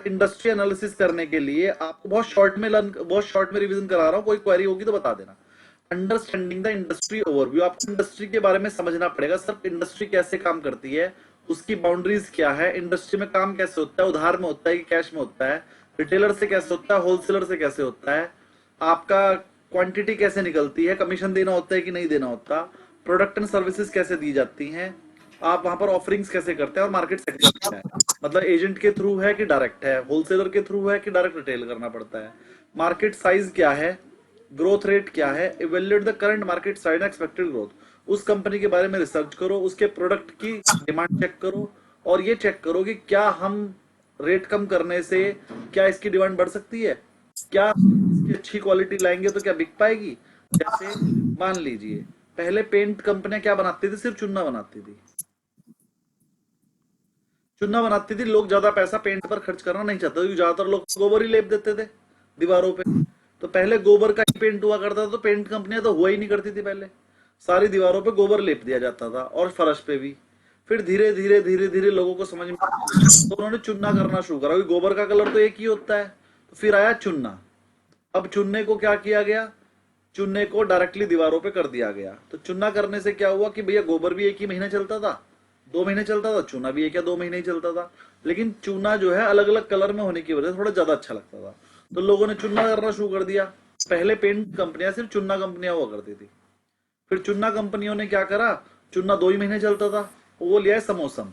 Industry analysis करने के लिए आपको बहुत शॉर्ट में रिवीजन करा रहा हूँ, कोई क्वेरी होगी तो बता देना। अंडरस्टैंडिंग द इंडस्ट्री ओवरव्यू, आपको इंडस्ट्री के बारे में समझना पड़ेगा। सर इंडस्ट्री कैसे काम करती है, उसकी बाउंड्रीज क्या है, इंडस्ट्री में काम कैसे होता है, उधार में होता है कि कैश में होता है, रिटेलर से कैसे होता है, होलसेलर से कैसे होता है, आपका क्वांटिटी कैसे निकलती है, कमीशन देना होता है कि नहीं देना होता, प्रोडक्ट एंड सर्विसेज कैसे दी जाती हैं, आप वहां पर ऑफरिंग्स कैसे करते हैं, और मार्केट सेक्टर क्या है, मतलब एजेंट के थ्रू है कि डायरेक्ट है, होलसेलर के थ्रू है कि डायरेक्ट रिटेल करना पड़ता है, मार्केट साइज क्या है, ग्रोथ रेट क्या है, evaluate the current market size and expected growth, उस कंपनी के बारे में रिसर्च करो, उसके प्रोडक्ट की डिमांड चेक करो, और ये चेक करो कि क्या हम रेट कम करने से क्या इसकी डिमांड बढ़ सकती है, क्या इसकी अच्छी क्वालिटी लाएंगे तो क्या बिक पाएगी। जैसे मान लीजिए पहले पेंट कंपनियां क्या बनाती थी, सिर्फ चुन्ना बनाती थी, चुन्ना बनाती थी, लोग ज्यादा पैसा पेंट पर खर्च करना नहीं चाहते, क्योंकि ज्यादातर लोग गोबर ही लेप देते थे दीवारों पे। तो पहले गोबर का ही पेंट हुआ करता था, तो पेंट कंपनियां तो हुआ ही नहीं करती थी, पहले सारी दीवारों पे गोबर लेप दिया जाता था और फर्श पे भी। फिर धीरे धीरे धीरे धीरे लोगों को समझ में तो उन्होंने चुन्ना करना शुरू करा, क्योंकि गोबर का कलर तो एक ही होता है। तो फिर आया चुन्ना। अब चुन्ने को क्या किया गया, चुन्ने को डायरेक्टली दीवारों पे कर दिया गया। तो चुन्ना करने से क्या हुआ कि भैया गोबर भी एक ही महीने चलता था, 2 महीने चलता था, चूना भी एक या 2 महीने ही चलता था। लेकिन चूना जो है अलग अलग कलर में होने की वजह से थोड़ा ज्यादा अच्छा लगता था, तो लोगों ने चुन्ना करना शुरू कर दिया। पहले पेंट कंपनियां सिर्फ चुन्ना कंपनियां हुआ करती थी। फिर चुन्ना कंपनियों ने क्या करा, चुन्ना 2 ही महीने चलता था, वो लिया है समोसम।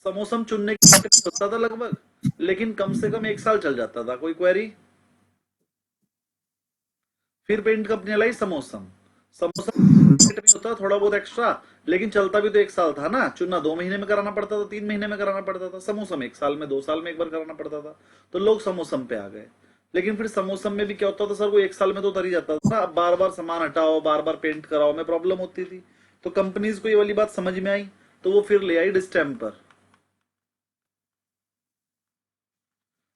समोसम चुनने के मार्केट में सस्ता था लगभग, लेकिन कम से कम 1 साल चल जाता था। कोई क्वेरी। फिर पेंट कंपनी लाई समोसम। समोसम मार्केट में होता थोड़ा बहुत एक्स्ट्रा, लेकिन चलता भी तो 1 साल था ना। चुना 2 महीने में कराना पड़ता था, 3 महीने में कराना पड़ता था, समोसम 1 साल में, 2 साल में एक बार कराना पड़ता था। तो लोग समोसम पे आ गए। लेकिन फिर समोसम में भी क्या होता था सर, वो 1 साल में तो उतर ही जाता था ना। अब बार बार सामान हटाओ, बार बार पेंट कराओ में प्रॉब्लम होती थी। तो कंपनीज को ये वाली बात समझ में आई, तो वो फिर ले आई डिस्टेम्पर।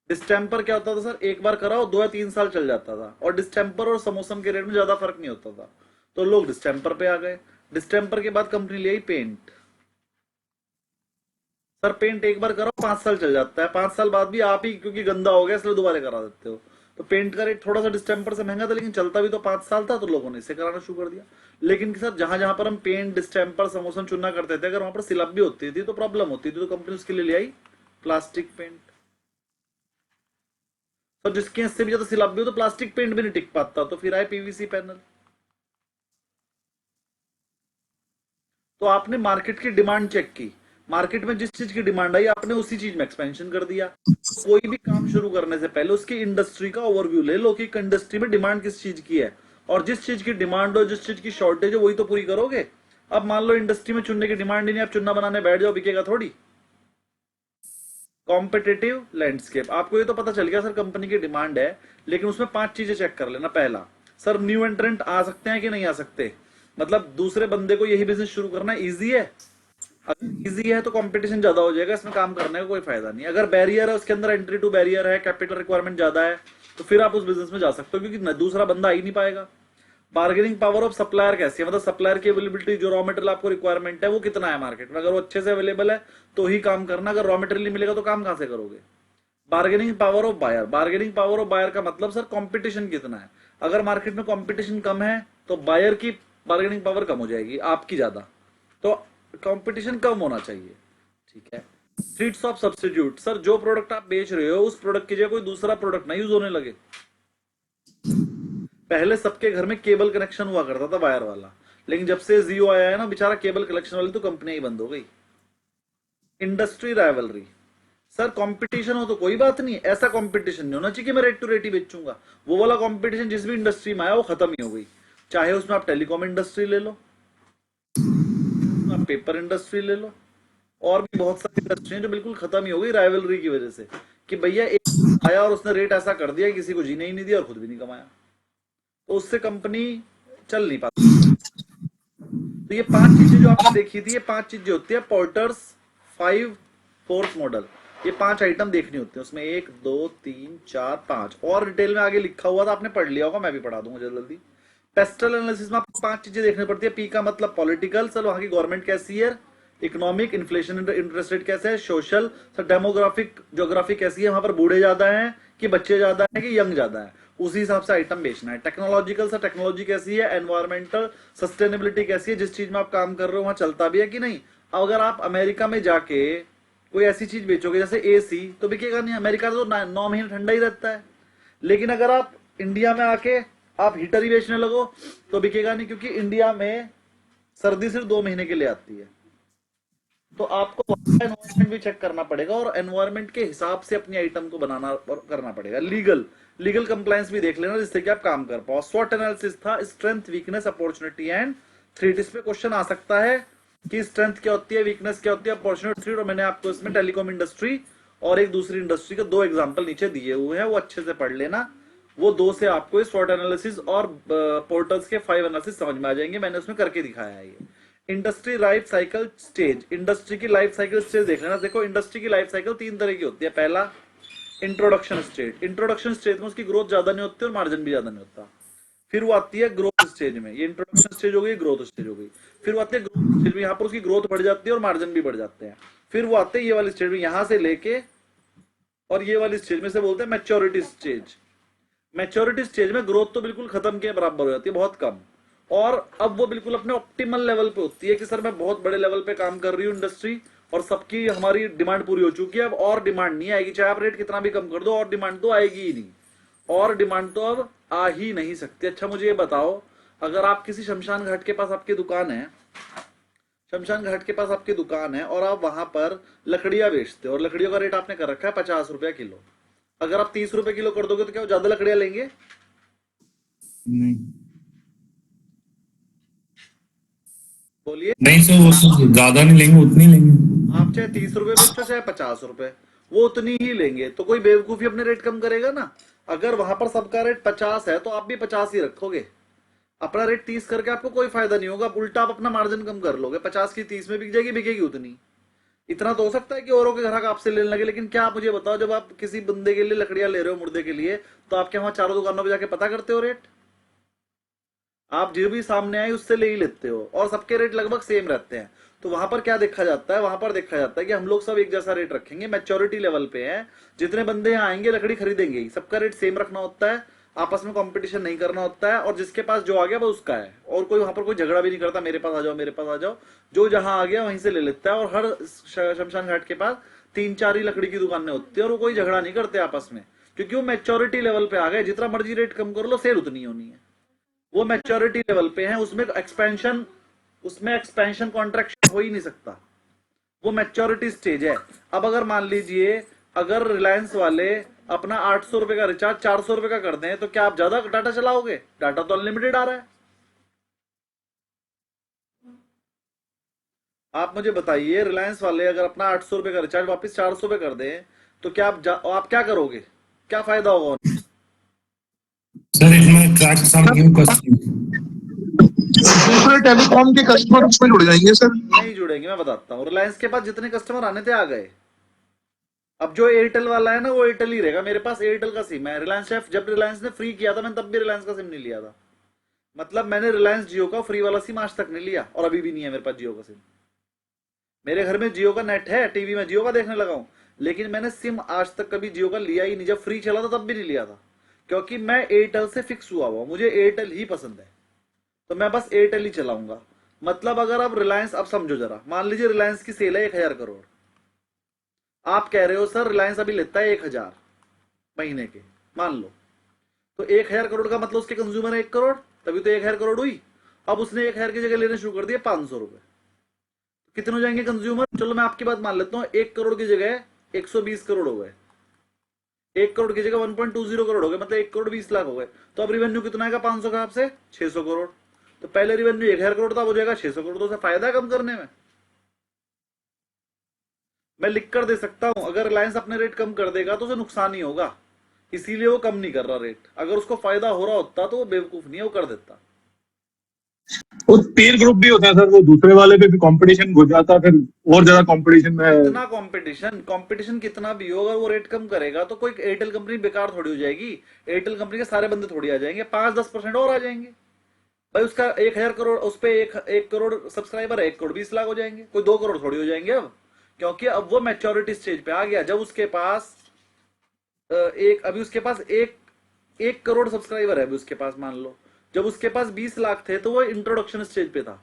डिस्टेम्पर क्या होता था सर, एक बार कराओ 2 या 3 साल चल जाता था, और डिस्टेम्पर और समोसम के रेट में ज्यादा फर्क नहीं होता था। तो लोग डिस्टेम्पर पे आ गए। डिस्टेम्पर के बाद कंपनी ले आई पेंट। सर पेंट एक बार कराओ 5 साल चल जाता है, 5 साल बाद भी आप ही क्योंकि गंदा हो गया इसलिए दोबारा करा देते हो। तो पेंट का रेट थोड़ा सा डिस्टेम्पर से महंगा था, लेकिन चलता भी तो 5 साल था, तो लोगों ने इसे कराना शुरू कर दिया। लेकिन सर जहां जहां पर हम पेंट, डिस्टेम्पर, समोसम चुनना करते थे, अगर वहां पर सिलब भी होती थी तो प्रॉब्लम होती थी, तो कंपनी उसके लिए ले आई प्लास्टिक पेंट। तो जिसके इससे भी ज्यादा सिलब भी हो तो प्लास्टिक पेंट भी नहीं टिक पाता, तो फिर आए पीवीसी पैनल। तो आपने मार्केट की डिमांड चेक की, मार्केट में जिस चीज की डिमांड आई आपने उसी चीज में एक्सपेंशन कर दिया। कोई भी काम शुरू करने से पहले उसकी इंडस्ट्री का ओवरव्यू ले लो कि इंडस्ट्री में डिमांड किस चीज की है, और जिस चीज की डिमांड हो, जिस चीज की शॉर्टेज हो, वही तो पूरी करोगे। अब मान लो इंडस्ट्री में चुनने की डिमांड ही नहीं, आप चुन्ना बनाने बैठ जाओ, बिकेगा थोड़ी। कॉम्पिटेटिव लैंडस्केप, आपको ये तो पता चल गया सर कंपनी की डिमांड है, लेकिन उसमें 5 चीजें चेक कर लेना। पहला, सर न्यू एंट्रेंट आ सकते हैं कि नहीं आ सकते, मतलब दूसरे बंदे को यही बिजनेस शुरू करना इजी है। अगर इजी है तो कंपटीशन ज्यादा हो जाएगा, इसमें काम करने का कोई फायदा नहीं। अगर बैरियर है, उसके अंदर एंट्री टू बैरियर है, कैपिटल रिक्वायरमेंट ज्यादा है, तो फिर आप उस बिजनेस में जा सकते हो, क्योंकि दूसरा बंदा आ ही नहीं पाएगा। बार्गेनिंग पावर ऑफ सप्लायर कैसी है, मतलब सप्लायर की अवेलेबिलिटी, जो रॉ मटेरियल आपको रिक्वायरमेंट है वो कितना है मार्केट में, अगर वो अच्छे से अवेलेबल है तो ही काम करना, अगर रॉ मटेरियल नहीं मिलेगा तो काम कहां से करोगे। Bargaining power of buyer, bargaining power of buyer का मतलब सर कंपटीशन कितना है। अगर मार्केट में कंपटीशन कम है तो बायर की बार्गेनिंग पावर कम हो जाएगी, आपकी ज्यादा। तो कंपटीशन कम होना चाहिए, ठीक है। थ्रेट्स ऑफ सब्स्टिट्यूट, सर जो प्रोडक्ट आप बेच रहे हो उस प्रोडक्ट की जगह कोई दूसरा प्रोडक्ट ना यूज होने लगे। पहले सबके घर में केबल कनेक्शन हुआ करता था वायर वाला, लेकिन जब से जियो आया है ना, बेचारा केबल कनेक्शन वाली तो कंपनी ही बंद हो गई। इंडस्ट्री राइवलरी, सर कंपटीशन हो तो कोई बात नहीं, ऐसा कंपटीशन नहीं होना चाहिए कि मैं रेट टू रेट ही बेचूंगा। वो वाला कंपटीशन जिस भी इंडस्ट्री में आया वो खत्म ही हो गई। चाहे उसमें आप टेलीकॉम इंडस्ट्री ले लो, आप पेपर इंडस्ट्री ले लो, और भी बहुत सारी इंडस्ट्री जो बिल्कुल खत्म ही हो गई राइवलरी की वजह से, कि भैया एक आया और उसने रेट ऐसा कर दिया किसी को जीने ही नहीं दिया और खुद भी नहीं कमाया, तो उससे कंपनी चल नहीं पाती। तो ये 5 चीजें जो आपने देखी थी, ये 5 चीजें होती है पोर्टर्स 5 फोर्स मॉडल। ये 5 आइटम देखनी होती है उसमें, 1 2 3 4 5, और डिटेल में आगे लिखा हुआ था, आपने पढ़ लिया होगा, मैं भी पढ़ा दूंगा जल्दी जल्दी। पेस्टल एनालिसिस में आपको 5 चीजें देखनी पड़ती है। पी का मतलब पॉलिटिकल, सर वहां की गवर्नमेंट कैसी है, इकोनॉमिक, इन्फ्लेशन, इंटरेस्ट रेट कैसे है, सोशल, डेमोग्राफिक, ज्योग्राफी कैसी है, वहां पर बूढ़े ज्यादा हैं कि बच्चे ज्यादा हैं कि यंग ज्यादा है, उसी हिसाब से आइटम बेचना है। टेक्नोलॉजिकल सा, टेक्नोलॉजी कैसी है, एनवायरमेंटल सस्टेनेबिलिटी कैसी है, जिस चीज में आप काम कर रहे हो वहां चलता भी है कि नहीं। अगर आप अमेरिका में जाके कोई ऐसी चीज बेचोगे जैसे एसी, तो बिकेगा नहीं। अमेरिका तो 9 महीने ठंडा ही रहता है। लेकिन अगर आप इंडिया में आके आप हीटर ही बेचने लगो तो बिकेगा नहीं, क्योंकि इंडिया में सर्दी सिर्फ 2 महीने के लिए आती है। तो आपको एनवायरमेंट भी चेक करना पड़ेगा और एनवायरमेंट के हिसाब से अपनी आइटम को बनाना और करना पड़ेगा। लीगल कंप्लायंस भी देख लेना, जिससे कि आप काम कर पाओ। स्वॉट एनालिसिस था, strength, weakness, opportunity and threat. इस पे क्वेश्चन आ सकता है कि स्ट्रेंथ क्या होती है, वीकनेस क्या होती है, अपॉर्चुनिटी, थ्रेट। और मैंने आपको इसमें टेलीकॉम इंडस्ट्री और एक दूसरी इंडस्ट्री के 2 एग्जांपल नीचे दिए हुए हैं, वो अच्छे से पढ़ लेना। वो 2 से आपको स्वॉट एनालिसिस और पोर्टल्स के 5 एनालिसिस समझ में आ जाएंगे। मैंने उसमें करके दिखाया है ये। Industry life cycle stage, industry की लाइफ साइकिल स्टेज देख लेना। देखो, इंडस्ट्री की लाइफ साइकिल 3 तरह की होती है। पहला, इंट्रोडक्शन स्टेज। इंट्रोडक्शन स्टेज में उसकी ग्रोथ ज्यादा नहीं होती और मार्जिन भी ज्यादा नहीं होता। फिर वो आती है ग्रोथ स्टेज में, ये इंट्रोडक्शन स्टेज हो गई, ग्रोथ स्टेज हो गई। फिर वो आती है ग्रोथ स्टेज में, यहाँ पर उसकी ग्रोथ बढ़ जाती है और मार्जिन भी बढ़ जाते हैं। फिर वो आते हैं ये वाली स्टेज में, यहां से लेके और ये वाली स्टेज में से बोलते हैं मैच्योरिटी स्टेज। मैच्योरिटी स्टेज में ग्रोथ तो बिल्कुल खत्म के बराबर हो जाती है, बहुत कम। और अब वो बिल्कुल अपने ऑप्टिमल लेवल पे होती है कि सर मैं बहुत बड़े लेवल पे काम कर रही हूँ इंडस्ट्री, और सबकी हमारी डिमांड पूरी हो चुकी है, अब और डिमांड नहीं आएगी। चाहे आप रेट कितना भी कम कर दो, और डिमांड तो आएगी ही नहीं। और डिमांड तो अब आ ही नहीं सकती। अच्छा मुझे ये बताओ, अगर आप किसी शमशान घाट के पास आपकी दुकान है, शमशान घाट के पास आपकी दुकान है और आप वहां पर लकड़ियां बेचते हो, और लकड़ियों का रेट आपने कर रखा है 50 रुपया किलो। अगर आप 30 रुपए किलो कर दोगे तो क्या वो ज्यादा लकड़ियां लेंगे? नहीं बोलिए। नहीं सर, वो सब ज्यादा नहीं लेंगे, उतनी लेंगे। आप चाहे 30 रुपए बेचो चाहे 50 रुपए, वो उतनी ही लेंगे। तो कोई बेवकूफी अपने रेट कम करेगा ना। अगर वहां पर सबका रेट 50 है तो आप भी 50 ही रखोगे। अपना रेट 30 करके आपको कोई फायदा नहीं होगा, उल्टा आप अपना मार्जिन कम कर लोगे। 50 की 30 में बिक जाएगी, बिकेगी उतनी। इतना तो हो सकता है कि औरों के ग्राहक आपसे लेने लगे। लेकिन क्या आप मुझे बताओ, जब आप किसी बंदे के लिए लकड़ियां ले रहे हो मुर्दे के लिए, तो आप क्या वहां चारों दुकानों पर जाके पता करते हो रेट? आप जो भी सामने आए उससे ले ही लेते हो, और सबके रेट लगभग सेम रहते हैं। तो वहां पर क्या देखा जाता है, वहां पर देखा जाता है कि हम लोग सब एक जैसा रेट रखेंगे, मैच्योरिटी लेवल पे है। जितने बंदे यहाँ आएंगे लकड़ी खरीदेंगे ही, सबका रेट सेम रखना होता है, आपस में कंपटीशन नहीं करना होता है। और जिसके पास जो आ गया वो उसका है, और कोई वहां पर कोई झगड़ा भी नहीं करता, मेरे पास आ जाओ मेरे पास आ जाओ। जो जहां आ गया वहीं से ले लेता है। और हर शमशान घाट के पास 3-4 ही लकड़ी की दुकानें होती है, और वो कोई झगड़ा नहीं करते आपस में, क्योंकि वो मैच्योरिटी लेवल पे आ गए। जितना मर्जी रेट कम कर लो, सेल उतनी होनी है। वो मैच्योरिटी लेवल पे है, उसमें एक्सपेंशन कॉन्ट्रैक्शन हो ही नहीं सकता। वो मैच्योरिटी स्टेज है। अब अगर मान लीजिए, अगर रिलायंस वाले अपना 800 रुपए का रिचार्ज 400 रुपए का कर दें, तो क्या आप ज्यादा डाटा चलाओगे? डाटा तो अनलिमिटेड आ रहा है। आप मुझे बताइए, रिलायंस वाले अगर अपना 800 रुपए का रिचार्ज वापस 400 पे कर दें, तो क्या आप क्या करोगे? क्या फायदा होगा उन्हें? Sir it track some new customer. दूसरे टेलीकॉम के कस्टमर उसमें जुड़ जाएंगे सर। नहीं जुड़ेंगे, मैं बताता हूँ। रिलायंस के पास जितने कस्टमर आने थे आ गए। अब जो एयरटेल वाला है ना, वो एयरटेल ही रहेगा। मेरे पास एयरटेल का सिम है। रिलायंस शेफ जब रिलायंस ने फ्री किया था, मैंने तब भी रिलायंस का सिम नहीं लिया था। मतलब मैंने रिलायंस जियो का फ्री वाला सिम आज तक नहीं लिया, और अभी भी नहीं है मेरे पास जियो का सिम। मेरे घर में जियो का नेट है, टीवी में जियो का देखने लगा हूं, लेकिन मैंने सिम आज तक कभी जियो का लिया ही नहीं। जब फ्री चला था तब भी नहीं लिया था, क्योंकि मैं एयरटेल से फिक्स हुआ मुझे एयरटेल ही पसंद है। तो मैं बस एयरटेल ही चलाऊंगा। मतलब अगर आप रिलायंस, अब समझो जरा, मान लीजिए रिलायंस की सेल है 1000 करोड़। आप कह रहे हो सर रिलायंस अभी लेता है 1000 महीने के, मान लो। तो 1000 करोड़ का मतलब उसके कंज्यूमर है 1 करोड़, तभी तो 1000 करोड़ हुई। अब उसने 1000 की जगह लेने शुरू कर दिए 500 रुपए। कितने हो जाएंगे कंज्यूमर? चलो मैं आपकी बात मान लेता हूँ, 1 करोड़ की जगह 120 करोड़ हो गए। 1 करोड़ की जगह 1.20 करोड़ हो गए, मतलब 1 करोड़ 20 लाख हो गए। तो अब रिवेन्यू कितना आएगा 500 का आपसे? 600 करोड़। तो पहले रिवेन्यू 1000 करोड़ था, हो जाएगा 600 करोड़। तो उसे फायदा है कम करने में। मैं लिख कर दे सकता हूं, अगर रिलायंस अपने रेट कम कर देगा तो उसे नुकसान ही होगा, इसीलिए वो कम नहीं कर रहा रेट। अगर उसको फायदा हो रहा होता तो वो बेवकूफ नहीं है, वो कर देता। वो पीर ग्रुप भी होता है सर, वो दूसरे वाले पे भी कंपटीशन हो जाता, फिर और ज्यादा कंपटीशन में। कितना कंपटीशन कितना भी हो, अगर वो रेट कम करेगा तो कोई एयरटेल कंपनी बेकार थोड़ी हो जाएगी। एयरटेल कंपनी के सारे बंदे थोड़ी आ जाएंगे, 5-10% और आ जाएंगे। भाई उसका 1,000 करोड़, उस पे एक करोड़ सब्सक्राइबर है, 1,20,00,000 हो जाएंगे, कोई 2 करोड़ थोड़ी हो जाएंगे अब, क्योंकि अब वो मैच्योरिटी स्टेज पे आ गया। जब उसके पास अभी उसके पास एक करोड़ सब्सक्राइबर है अभी उसके पास, मान लो। जब उसके पास 20 लाख थे तो वो इंट्रोडक्शन स्टेज पे था।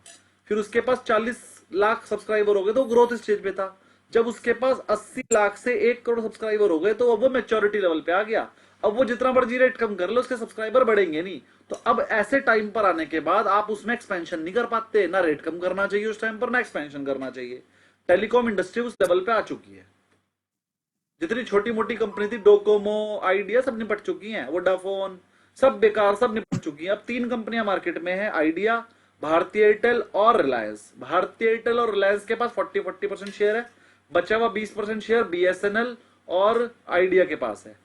फिर उसके पास 40 लाख सब्सक्राइबर हो गए तो ग्रोथ स्टेज पे था। जब उसके पास 80 लाख से 1 करोड़ सब्सक्राइबर हो गए तो अब वो मैच्योरिटी लेवल पे आ गया। अब वो जितना मर्जी रेट कम कर लो, उसके सब्सक्राइबर बढ़ेंगे नहीं। तो अब ऐसे टाइम पर आने के बाद आप उसमें एक्सपेंशन नहीं कर पाते। ना रेट कम करना चाहिए उस टाइम पर, ना एक्सपेंशन करना चाहिए। टेलीकॉम इंडस्ट्री उस लेवल पे आ चुकी है। जितनी छोटी मोटी कंपनी थी, डोकोमो, आइडिया, सब निपट चुकी हैं। वोडाफोन, सब बेकार, सब निपट चुकी हैं। अब 3 कंपनियां मार्केट में हैं, आइडिया, भारतीय एयरटेल और रिलायंस। भारतीय एयरटेल और रिलायंस के पास 40% शेयर है। बचा हुआ 20% शेयर बीएसएनएल और आइडिया के पास है।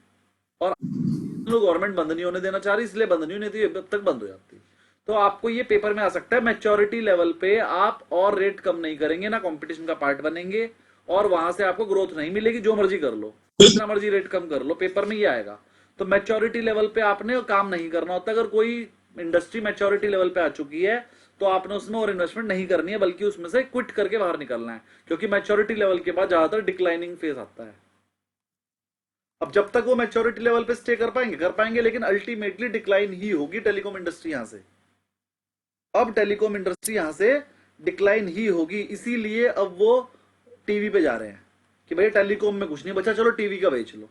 और गवर्नमेंट बंद नहीं होने देना चाह रही, इसलिए बंद नहीं होनी थी, अब तक बंद हो जाती। तो आपको ये पेपर में आ सकता है, मैच्योरिटी लेवल पे आप और रेट कम नहीं करेंगे, ना कंपटीशन का पार्ट बनेंगे, और वहां से आपको ग्रोथ नहीं मिलेगी। जो मर्जी कर लो, जितना मर्जी रेट कम कर लो, पेपर में ये आएगा। तो मैच्योरिटी लेवल पे आपने काम नहीं करना होता। अगर कोई इंडस्ट्री मैच्योरिटी लेवल पे आ चुकी है तो आपने उसमें और इन्वेस्टमेंट नहीं करनी है, बल्कि उसमें से क्विट करके बाहर निकलना है, क्योंकि मैच्योरिटी लेवल के बाद ज्यादातर डिक्लाइनिंग फेज आता है। अब जब तक वो मैच्योरिटी लेवल पे स्टे कर पाएंगे, लेकिन अल्टीमेटली डिक्लाइन ही होगी टेलीकॉम इंडस्ट्री यहां से। अब टेलीकॉम इंडस्ट्री यहां से डिक्लाइन ही होगी। इसीलिए अब वो टीवी पे जा रहे हैं कि भाई टेलीकॉम में कुछ नहीं बचा, चलो टीवी का बेच लो,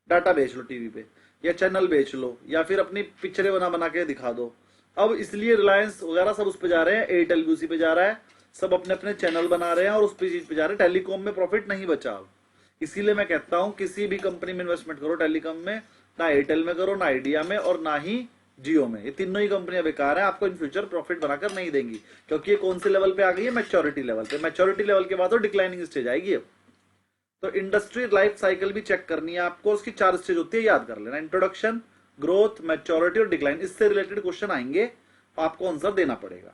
डाटा बेच लो टीवी पे, या चैनल बेच लो, या फिर अपनी पिक्चरें बना बना के दिखा दो। अब इसलिए रिलायंस वगैरह सब उस पे जा रहे हैं, एयरटेल भी उसी पे जा रहा है, सब अपने अपने चैनल बना रहे हैं और उस पे चीज पे जा रहे हैं। टेलीकॉम में प्रॉफिट नहीं बचा अब। इसीलिए मैं कहता हूं किसी भी कंपनी में इन्वेस्टमेंट करो टेलीकॉम में, ना एयरटेल में करो, ना आइडिया में, और ना ही जियो में। ये तीनों ही कंपनियां बेकार है, आपको इन फ्यूचर प्रॉफिट बनाकर नहीं देंगी, क्योंकि ये कौन से लेवल पे आ गई है? मैच्योरिटी लेवल पे। मैच्योरिटी लेवल के बाद तो डिक्लाइनिंग स्टेज आएगी अब। तो इंडस्ट्री लाइफ साइकिल भी चेक करनी है आपको, उसकी 4 स्टेज होती है, याद कर लेना। इंट्रोडक्शन, ग्रोथ, मैच्योरिटी और डिक्लाइन। इससे रिलेटेड क्वेश्चन आएंगे, आपको आंसर देना पड़ेगा।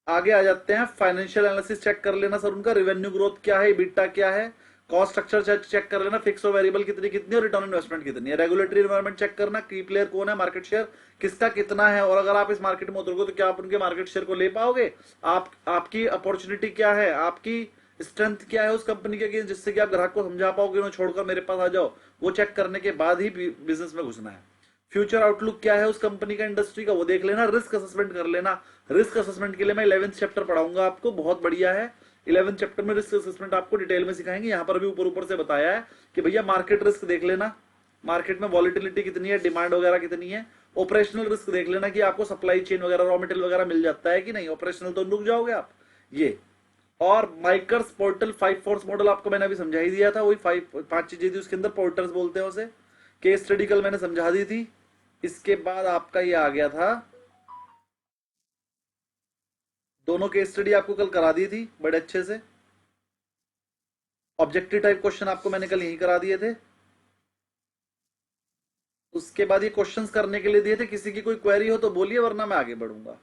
आगे आ जाते हैं, फाइनेंशियल एनालिसिस चेक कर लेना सर उनका। रेवेन्यू ग्रोथ क्या है, EBITDA क्या है, कॉस्ट स्ट्रक्चर चेक कर लेना, फिक्स और वेरिएबल कितनी कितनी, और रिटर्न इन्वेस्टमेंट कितनी है। रेगुलेटरी एनवायरनमेंट चेक करना, की प्लेयर कौन है, मार्केट शेयर किसका कितना है, और अगर आप इस मार्केट में उतरोगे तो क्या आप उनके मार्केट शेयर को ले पाओगे। आपकी अपॉर्चुनिटी क्या है, आपकी स्ट्रेंथ क्या है उस कंपनी के, जिससे कि आप ग्राहक को समझा पाओगे, उन्हें छोड़कर मेरे पास आ जाओ। वो चेक करने के बाद ही बिजनेस में घुसना है। फ्यूचर आउटलुक क्या है उस कंपनी का, इंडस्ट्री का, वो देख लेना। रिस्क असेसमेंट कर लेना। रिस्क असेसमेंट के लिए मैं 11th चैप्टर पढ़ाऊंगा आपको, बहुत बढ़िया है। 11th चैप्टर में रिस्क असेसमेंट आपको डिटेल में सिखाएंगे। यहां पर भी ऊपर ऊपर से बताया है कि भैया मार्केट रिस्क देख लेना, मार्केट में वॉलिटिलिटी कितनी है, डिमांड वगैरह कितनी है। ऑपरेशनल रिस्क देख लेना कि आपको सप्लाई चेन वगैरह, रॉ मटेरियल वगैरह मिल जाता है कि नहीं, ऑपरेशनल तो रुक जाओगे आप। ये और माइकर्स पोर्टल 5 फोर्स मॉडल आपको मैंने अभी समझा ही दिया था। वही 5 चीजें थी उसके अंदर, पोर्टल्स बोलते हैं उसे। केस स्टडी कल मैंने समझा दी थी। इसके बाद आपका ये आ गया था, दोनों केस स्टडी आपको कल करा दी थी बड़े अच्छे से। ऑब्जेक्टिव टाइप क्वेश्चन आपको मैंने कल यही करा दिए थे। उसके बाद ये क्वेश्चंस करने के लिए दिए थे। किसी की कोई क्वेरी हो तो बोलिए, वरना मैं आगे बढ़ूंगा।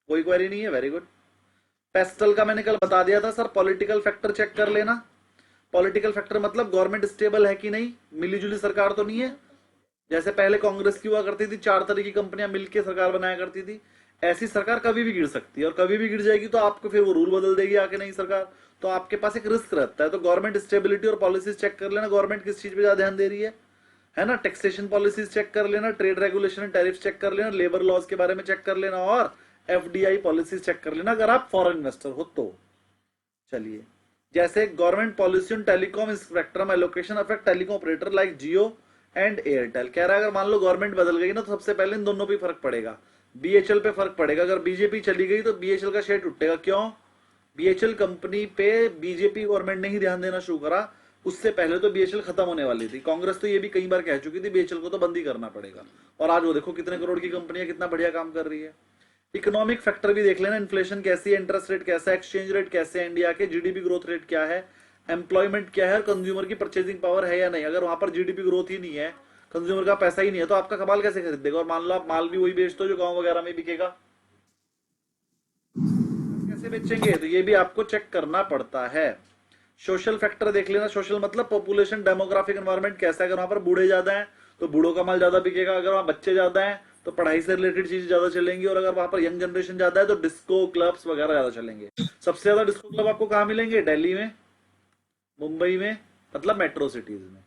कोई क्वेरी नहीं है, वेरी गुड। पेस्टल का मैंने कल बता दिया था सर, पॉलिटिकल फैक्टर चेक कर लेना। पॉलिटिकल फैक्टर मतलब गवर्नमेंट स्टेबल है कि नहीं, मिलीजुली सरकार तो नहीं है। जैसे पहले कांग्रेस की हुआ करती थी, 4 तरह की कंपनियां मिलकर सरकार बनाया करती थी, ऐसी सरकार कभी भी गिर सकती है, और कभी भी गिर जाएगी तो आपको फिर वो रूल बदल देगी आके नई सरकार। तो आपके पास एक रिस्क रहता है। तो गवर्नमेंट स्टेबिलिटी और पॉलिसीज चेक कर लेना, गवर्नमेंट किस चीज पे ज्यादा ध्यान दे रही है ना। टैक्सेशन पॉलिसीज चेक कर लेना, trade regulation and tariff check कर लेना, लेबर लॉज के बारे में चेक कर लेना, और FDI पॉलिसीज चेक कर लेना अगर आप फॉरेन इन्वेस्टर हो तो। चलिए, जैसे government policy on telecom spectrum allocation affect telecom operator like Jio and Airtel. कह रहा है अगर मान लो गवर्नमेंट बदल गई ना, तो सबसे पहले इन दोनों पे फर्क पड़ेगा। BHL पे फर्क पड़ेगा। अगर बीजेपी चली गई तो BHL का शेयर टूटेगा। क्यों? BHL कंपनी पे बीजेपी गवर्नमेंट ने ही ध्यान देना शुरू करा। उससे पहले तो BHL खत्म होने वाली थी। कांग्रेस तो ये भी कई बार कह चुकी थी BHL को तो बंद ही करना पड़ेगा, और आज वो देखो कितने करोड़ की कंपनी है, कितना बढ़िया काम कर रही है। इकोनॉमिक फैक्टर भी देख लेना, इन्फ्लेशन कैसी है, इंटरेस्ट रेट कैसा है, एक्सचेंज रेट कैसे है इंडिया के, GDP ग्रोथ रेट क्या है, एम्प्लॉयमेंट क्या है, कंज्यूमर की परचेजिंग पावर है या नहीं। अगर वहां पर GDP ग्रोथ ही नहीं है, कंज्यूमर का पैसा ही नहीं है, तो आपका कमाल कैसे खरीद देगा। और मान लो आप माल भी वही बेचते हो जो गांव वगैरह में बिकेगा, कैसे बेचेंगे। तो ये भी आपको चेक करना पड़ता है। सोशल फैक्टर देख लेना। सोशल मतलब पॉपुलेशन, डेमोग्राफिक एनवायरनमेंट कैसा है। अगर वहां पर बूढ़े ज्यादा हैं तो बूढ़ों का माल ज्यादा बिकेगा। अगर वहां बच्चे ज्यादा हैं तो पढ़ाई से रिलेटेड चीजें ज्यादा चलेंगी, और अगर वहां पर यंग जनरेशन ज्यादा है तो डिस्को क्लब्स वगैरह ज्यादा चलेंगे। सबसे ज्यादा डिस्को क्लब आपको कहाँ मिलेंगे? दिल्ली में, मुंबई में, मतलब मेट्रो सिटीज में।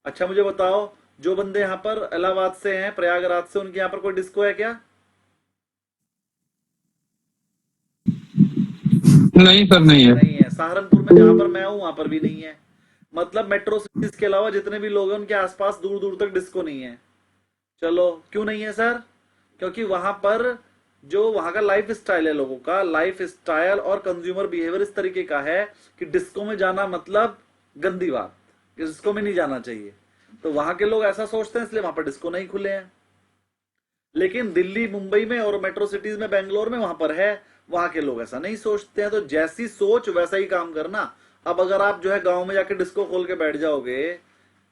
अच्छा मुझे बताओ, जो बंदे यहाँ पर इलाहाबाद से हैं, प्रयागराज से, उनके यहाँ पर कोई डिस्को है क्या? नहीं सर, नहीं है। नहीं है। सहारनपुर में जहां पर मैं हूं वहां पर भी नहीं है। मतलब मेट्रो सिटीज के अलावा जितने भी लोग हैं उनके आसपास दूर दूर तक डिस्को नहीं है। चलो, क्यों नहीं है सर? क्योंकि वहां पर जो वहां का लाइफ स्टाइल है, लोगों का लाइफ स्टाइल और कंज्यूमर बिहेवियर इस तरीके का है कि डिस्को में जाना मतलब गंदी बात, डिस्को में नहीं जाना चाहिए। तो वहां के लोग ऐसा सोचते हैं, इसलिए वहां पर डिस्को नहीं खुले हैं। लेकिन दिल्ली, मुंबई में और मेट्रो सिटीज में, बेंगलोर में, वहां पर है। वहां के लोग ऐसा नहीं सोचते हैं। तो जैसी सोच वैसा ही काम करना। अब अगर आप जो है गांव में जाके डिस्को खोल के बैठ जाओगे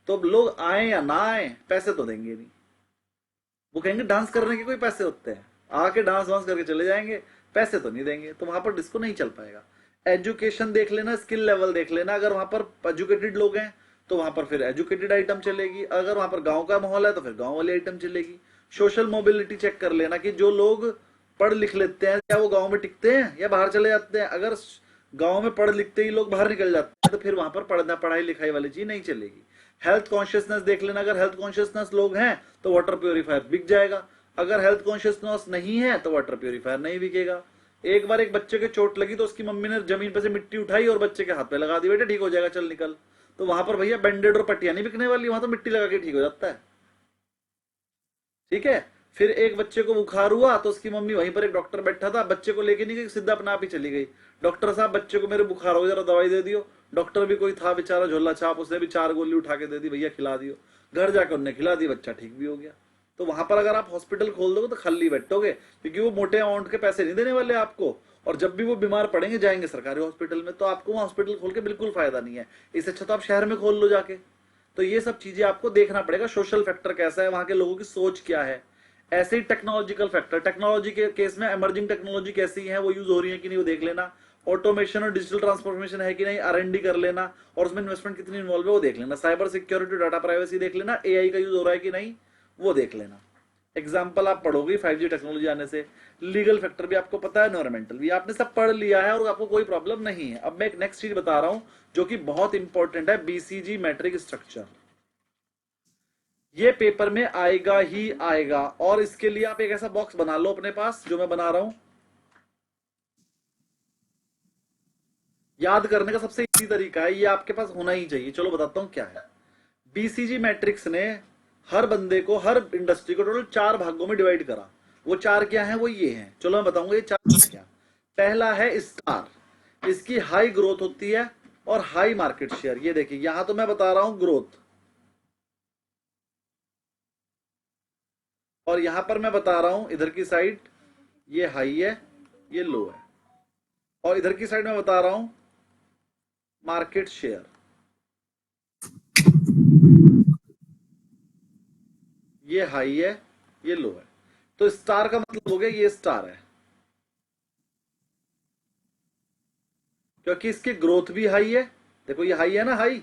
तो लोग आए या ना आए, पैसे तो देंगे नहीं। वो कहेंगे डांस करने के कोई पैसे होते हैं, आके डांस वांस करके चले जाएंगे, पैसे तो नहीं देंगे। तो वहां पर डिस्को नहीं चल पाएगा। एजुकेशन देख लेना, स्किल लेवल देख लेना। अगर वहां पर एजुकेटेड लोग हैं तो वहां पर फिर एजुकेटेड आइटम चलेगी। अगर वहां पर गांव का माहौल है तो फिर गांव वाली आइटम चलेगी। सोशल मोबिलिटी चेक कर लेना कि जो लोग पढ़ लिख लेते हैं क्या वो गांव में टिकते हैं या बाहर चले जाते हैं। अगर गांव में पढ़ लिखते ही लोग बाहर निकल जाते हैं तो फिर वहां पर पढ़ाई लिखाई वाली चीज नहीं चलेगी। हेल्थ कॉन्शियसनेस देख लेना। अगर हेल्थ कॉन्शियसनेस लोग हैं तो वाटर प्योरीफायर बिक जाएगा। अगर हेल्थ कॉन्शियसनेस नहीं है तो वाटर प्योरीफायर नहीं बिकेगा। एक बार एक बच्चे के चोट लगी तो उसकी मम्मी ने जमीन पे से मिट्टी उठाई और बच्चे के हाथ पे लगा दी, बेटे ठीक हो जाएगा, चल निकल। तो वहां पर भैया बैंडेड और पट्टियां नहीं बिकने वाली, वहां तो मिट्टी लगा के ठीक हो जाता है। ठीक है। फिर एक बच्चे को बुखार हुआ तो उसकी मम्मी, वहीं पर एक डॉक्टर बैठा था, बच्चे को लेके नहीं गई, सीधा अपने आप ही चली गई। डॉक्टर साहब बच्चे को मेरे बुखार हो गया, जरा दवाई दे दियो। डॉक्टर भी कोई था बेचारा झोला छाप, उसने भी 4 गोली उठा के दे दी, भैया खिला दियो। घर जाकर उन्हें खिला दी, बच्चा ठीक भी हो गया। तो वहां पर अगर आप हॉस्पिटल खोल दोगे तो खाली बैठोगे, क्योंकि वो मोटे अमाउंट के पैसे नहीं देने वाले आपको। और जब भी वो बीमार पड़ेंगे जाएंगे सरकारी हॉस्पिटल में, तो आपको वहां हॉस्पिटल खोल के बिल्कुल फायदा नहीं है। इससे अच्छा तो आप शहर में खोल लो जाके। तो ये सब चीजें आपको देखना पड़ेगा। सोशल फैक्टर कैसा है, वहां के लोगों की सोच क्या है। ऐसे ही टेक्नोलॉजिकल फैक्टर, टेक्नोलॉजी के केस में एमर्जिंग टेक्नोलॉजी कैसी है, वो यूज हो रही है कि नहीं वो देख लेना। ऑटोमेशन और डिजिटल ट्रांसफॉर्मेशन है कि नहीं, R&D कर लेना, और उसमें इन्वेस्टमेंट कितनी इन्वॉल्व है वो देख लेना। साइबर सिक्योरिटी, डाटा प्राइवेसी देख लेना। AI का यूज हो रहा है कि नहीं वो देख लेना। एग्जाम्पल आप पढ़ोगे 5G टेक्नोलॉजी आने से। लीगल फैक्टर भी आपको पता है, एनवायरमेंटल भी आपने सब पढ़ लिया है और आपको कोई प्रॉब्लम नहीं है। अब मैं एक नेक्स्ट चीज बता रहा हूं जो कि बहुत इंपॉर्टेंट है, BCG मैट्रिक स्ट्रक्चर। ये पेपर में आएगा ही आएगा, और इसके लिए आप एक ऐसा बॉक्स बना लो अपने पास जो मैं बना रहा हूं। याद करने का सबसे इजी तरीका है, ये आपके पास होना ही चाहिए। चलो बताता हूं क्या है। BCG मैट्रिक्स ने हर बंदे को, हर इंडस्ट्री को टोटल 4 भागों में डिवाइड करा। वो 4 क्या है, वो ये हैं। चलो मैं बताऊंगा ये 4 क्या। पहला है स्टार, इसकी हाई ग्रोथ होती है और हाई मार्केट शेयर। ये देखिए यहां तो मैं बता रहा हूं ग्रोथ, और यहां पर मैं बता रहा हूं इधर की साइड ये हाई है, ये लो है, और इधर की साइड में बता रहा हूं मार्केट शेयर। ये हाई है, ये लो है। तो स्टार का मतलब हो गया ये स्टार है, क्योंकि इसकी ग्रोथ भी हाई है। देखो ये हाई है ना, हाई,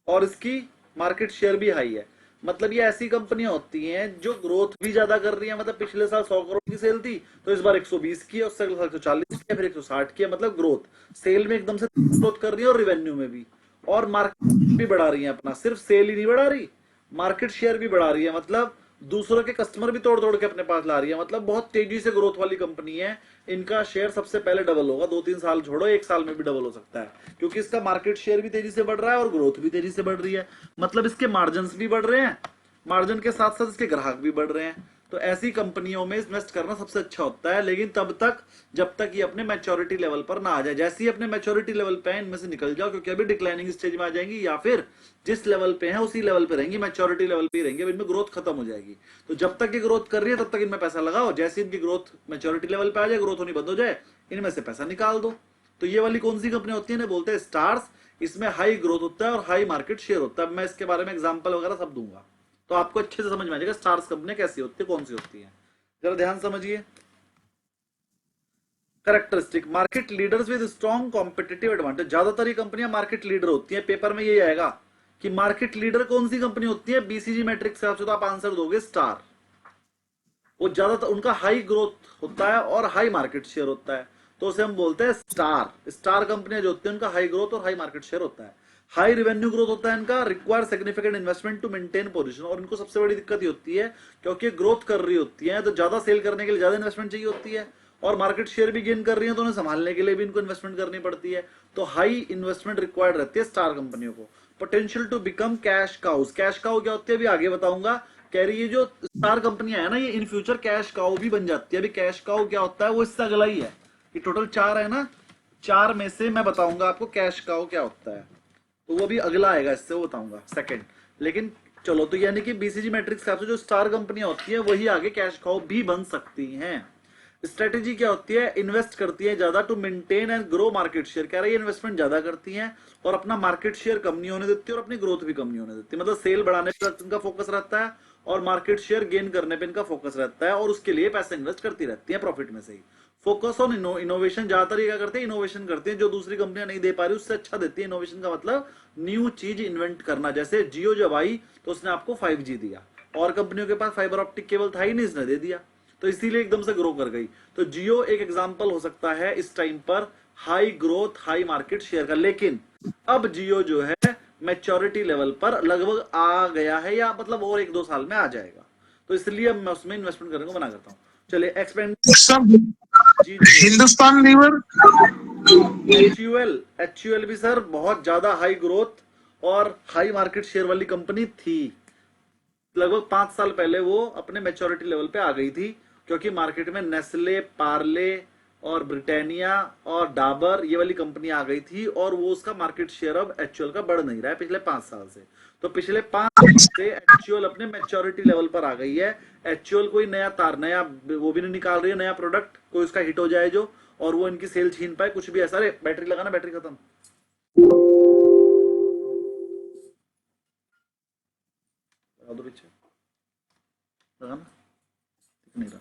और इसकी मार्केट शेयर भी हाई है। मतलब ये ऐसी कंपनियां होती हैं जो ग्रोथ भी ज्यादा कर रही हैं। मतलब पिछले साल 100 करोड़ की सेल थी तो इस बार 120 की है, उससे अगले साल 140 की है, फिर 160 की है। मतलब ग्रोथ सेल में एकदम से ग्रोथ कर रही है और रेवेन्यू में भी, और मार्केट भी बढ़ा रही है अपना। सिर्फ सेल ही नहीं बढ़ा रही, मार्केट शेयर भी बढ़ा रही है। मतलब दूसरों के कस्टमर भी तोड़ तोड़ के अपने पास ला रही है। मतलब बहुत तेजी से ग्रोथ वाली कंपनी है। इनका शेयर सबसे पहले डबल होगा, 2-3 साल छोड़ो, 1 साल में भी डबल हो सकता है, क्योंकि इसका मार्केट शेयर भी तेजी से बढ़ रहा है और ग्रोथ भी तेजी से बढ़ रही है। मतलब इसके मार्जिन भी बढ़ रहे हैं, मार्जिन के साथ साथ इसके ग्राहक भी बढ़ रहे हैं। तो ऐसी कंपनियों में इन्वेस्ट करना सबसे अच्छा होता है, लेकिन तब तक जब तक ये अपने मैच्योरिटी लेवल पर ना आ जाए। जैसे ही अपने मैच्योरिटी लेवल पे इनमें से निकल जाओ, क्योंकि अभी डिक्लाइनिंग स्टेज में आ जाएंगी, या फिर जिस लेवल पे है उसी लेवल पे रहेंगी, मैच्योरिटी लेवल पे ही रहेंगे, इनमें ग्रोथ खत्म हो जाएगी। तो जब तक ये ग्रोथ कर रही है तब तक इनमें पैसा लगाओ। जैसे इनकी ग्रोथ मैच्योरिटी लेवल पे आ जाए, ग्रोथ होनी बंद हो जाए, इनमें से पैसा निकाल दो। तो ये वाली कौन सी कंपनी होती है, बोलते हैं स्टार्स। इसमें हाई ग्रोथ होता है और हाई मार्केट शेयर होता है। मैं इसके बारे में एग्जांपल वगैरह सब दूंगा, तो आपको अच्छे से समझ में आ जाएगा स्टार्स कंपनी कैसी होती है, कौन सी होती है। जरा ध्यान समझिए। Characteristic, market leaders with strong competitive advantage. ज्यादातर ये कंपनियां मार्केट लीडर होती हैं। पेपर में यही आएगा कि मार्केट लीडर कौन सी कंपनी होती है, बीसीजी मैट्रिक्स से तो आप आंसर दोगे स्टार। वो ज्यादातर उनका हाई ग्रोथ होता है और हाई मार्केट शेयर होता है, तो उसे हम बोलते हैं स्टार। स्टार कंपनियां जो होती है उनका हाई ग्रोथ और हाई मार्केट शेयर होता है। हाई रेवेन्यू ग्रोथ होता है इनका, require significant investment to maintain position. और इनको सबसे बड़ी दिक्कत ये होती है क्योंकि ग्रोथ कर रही होती है तो ज्यादा सेल करने के लिए ज्यादा इन्वेस्टमेंट चाहिए होती है, और मार्केट शेयर भी गेन कर रही है तो उन्हें संभालने के लिए भी इनको इन्वेस्टमेंट करनी पड़ती है। तो हाई इन्वेस्टमेंट रिक्वायर्ड रहती है स्टार कंपनियों को। Potential to become cash cows. Cash cow क्या होती है अभी आगे बताऊंगा। कह रही है जो स्टार कंपनियां है ना, ये इन फ्यूचर कैश काउ भी बन जाती है। अभी कैश काउ क्या होता है वो इससे अगला ही है। ये टोटल 4 है ना, 4 में से मैं बताऊंगा आपको कैश काउ क्या होता है, तो वो भी अगला आएगा, इससे वो बताऊंगा सेकंड। लेकिन चलो, तो यानी कि बीसीजी मैट्रिक्स के जो स्टार कंपनियां होती है वही आगे कैश काउ भी बन सकती हैं। स्ट्रेटेजी क्या होती है, इन्वेस्ट करती है ज्यादा to maintain and grow market share. कह रहा है इन्वेस्टमेंट ज्यादा करती हैं और अपना मार्केट शेयर कम नहीं होने देती और अपनी ग्रोथ भी कम नहीं होने देती। मतलब सेल बढ़ाने पर इनका फोकस रहता है और मार्केट शेयर गेन करने पे इनका फोकस रहता है, और उसके लिए पैसे इन्वेस्ट करती रहती है प्रॉफिट में से ही। Focus on innovation. ज्यादातर ये क्या करते हैं, इनोवेशन करते हैं, जो दूसरी कंपनियां नहीं दे पा रही उससे अच्छा देती है। इनोवेशन का मतलब न्यू चीज इन्वेंट करना। जैसे जियो जब आई तो उसने आपको 5G दिया, और कंपनियों के पास फाइबर ऑप्टिक केबल था ही नहीं, इसने दे दिया, तो इसीलिए एकदम से ग्रो कर गई। तो जियो एक एग्जांपल हो सकता है इस टाइम पर high growth high market share का। लेकिन अब जियो जो है मैच्योरिटी लेवल पर लगभग आ गया है, या मतलब और 1-2 साल में आ जाएगा, तो इसलिए मैं उसमें इन्वेस्टमेंट करने को मना करता हूँ। चलिए एक्सपेंड हिंदुस्तान लीवर, HUL भी सर बहुत ज्यादा हाई ग्रोथ और हाई मार्केट शेयर वाली कंपनी थी। लगभग 5 साल पहले वो अपने मैच्योरिटी लेवल पे आ गई थी, क्योंकि मार्केट में नेस्ले, पार्ले और ब्रिटानिया और डाबर ये वाली कंपनी आ गई थी, और वो उसका मार्केट शेयर अब HUL का बढ़ नहीं रहा है पिछले 5 साल से। तो पिछले 5 साल से HUL अपने मैच्योरिटी लेवल पर आ गई है। HUL कोई नया वो भी नहीं निकाल रही है, नया प्रोडक्ट कोई उसका हिट हो जाए जो, और वो इनकी सेल छीन पाए, कुछ भी ऐसा। अरे बैटरी लगाना, बैटरी खत्म। लगा दो पीछे, लगाना नहीं रहा।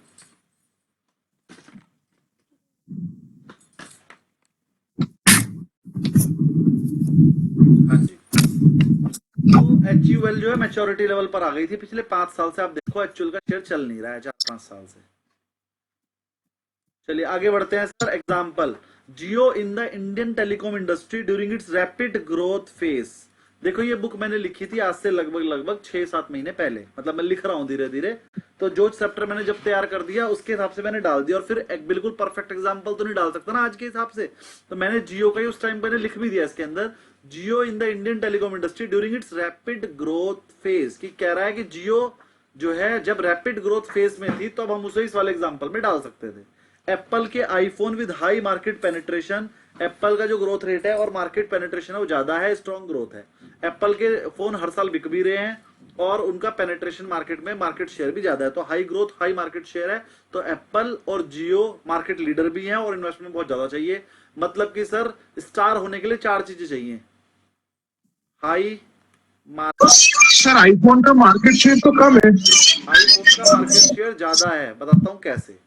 हाँ जी, तो HUL जो है मैच्योरिटी लेवल पर आ गई थी पिछले 5 साल से। आप देखो HUL का शेयर चल नहीं रहा है 4-5 साल से। चलिए आगे बढ़ते हैं sir. Example, Jio in the Indian telecom industry during its rapid growth phase. देखो ये बुक मैंने लिखी थी आज से लगभग 6-7 महीने पहले, मतलब मैं लिख रहा हूं धीरे धीरे, तो जो चैप्टर मैंने जब तैयार कर दिया उसके हिसाब से मैंने डाल दिया, और फिर एक बिल्कुल परफेक्ट एग्जांपल तो नहीं डाल सकता ना आज के हिसाब से, तो मैंने जियो का ही उस टाइम मैंने लिख भी दिया इसके अंदर, Jio in the Indian telecom industry during its rapid growth phase. की कह रहा है कि जियो जो है जब रैपिड ग्रोथ फेज में थी तो अब हम उसे इस वाले एग्जाम्पल में डाल सकते थे। एप्पल के iPhone with high market penetration. Apple का जो ग्रोथ रेट है और मार्केट पेनिट्रेशन है वो ज्यादा है, स्ट्रॉन्ग ग्रोथ है। एप्पल के फोन हर साल बिक भी रहे हैं और उनका पेनिट्रेशन मार्केट में, मार्केट शेयर भी ज्यादा है, तो high growth high market share है। तो एप्पल और जियो मार्केट लीडर भी हैं और इन्वेस्टमेंट बहुत ज्यादा चाहिए। मतलब कि सर स्टार होने के लिए 4 चीजें चाहिए। हाई सर आईफोन का मार्केट शेयर तो कम है, आईफोन का मार्केट शेयर ज्यादा है, बताता हूं कैसे।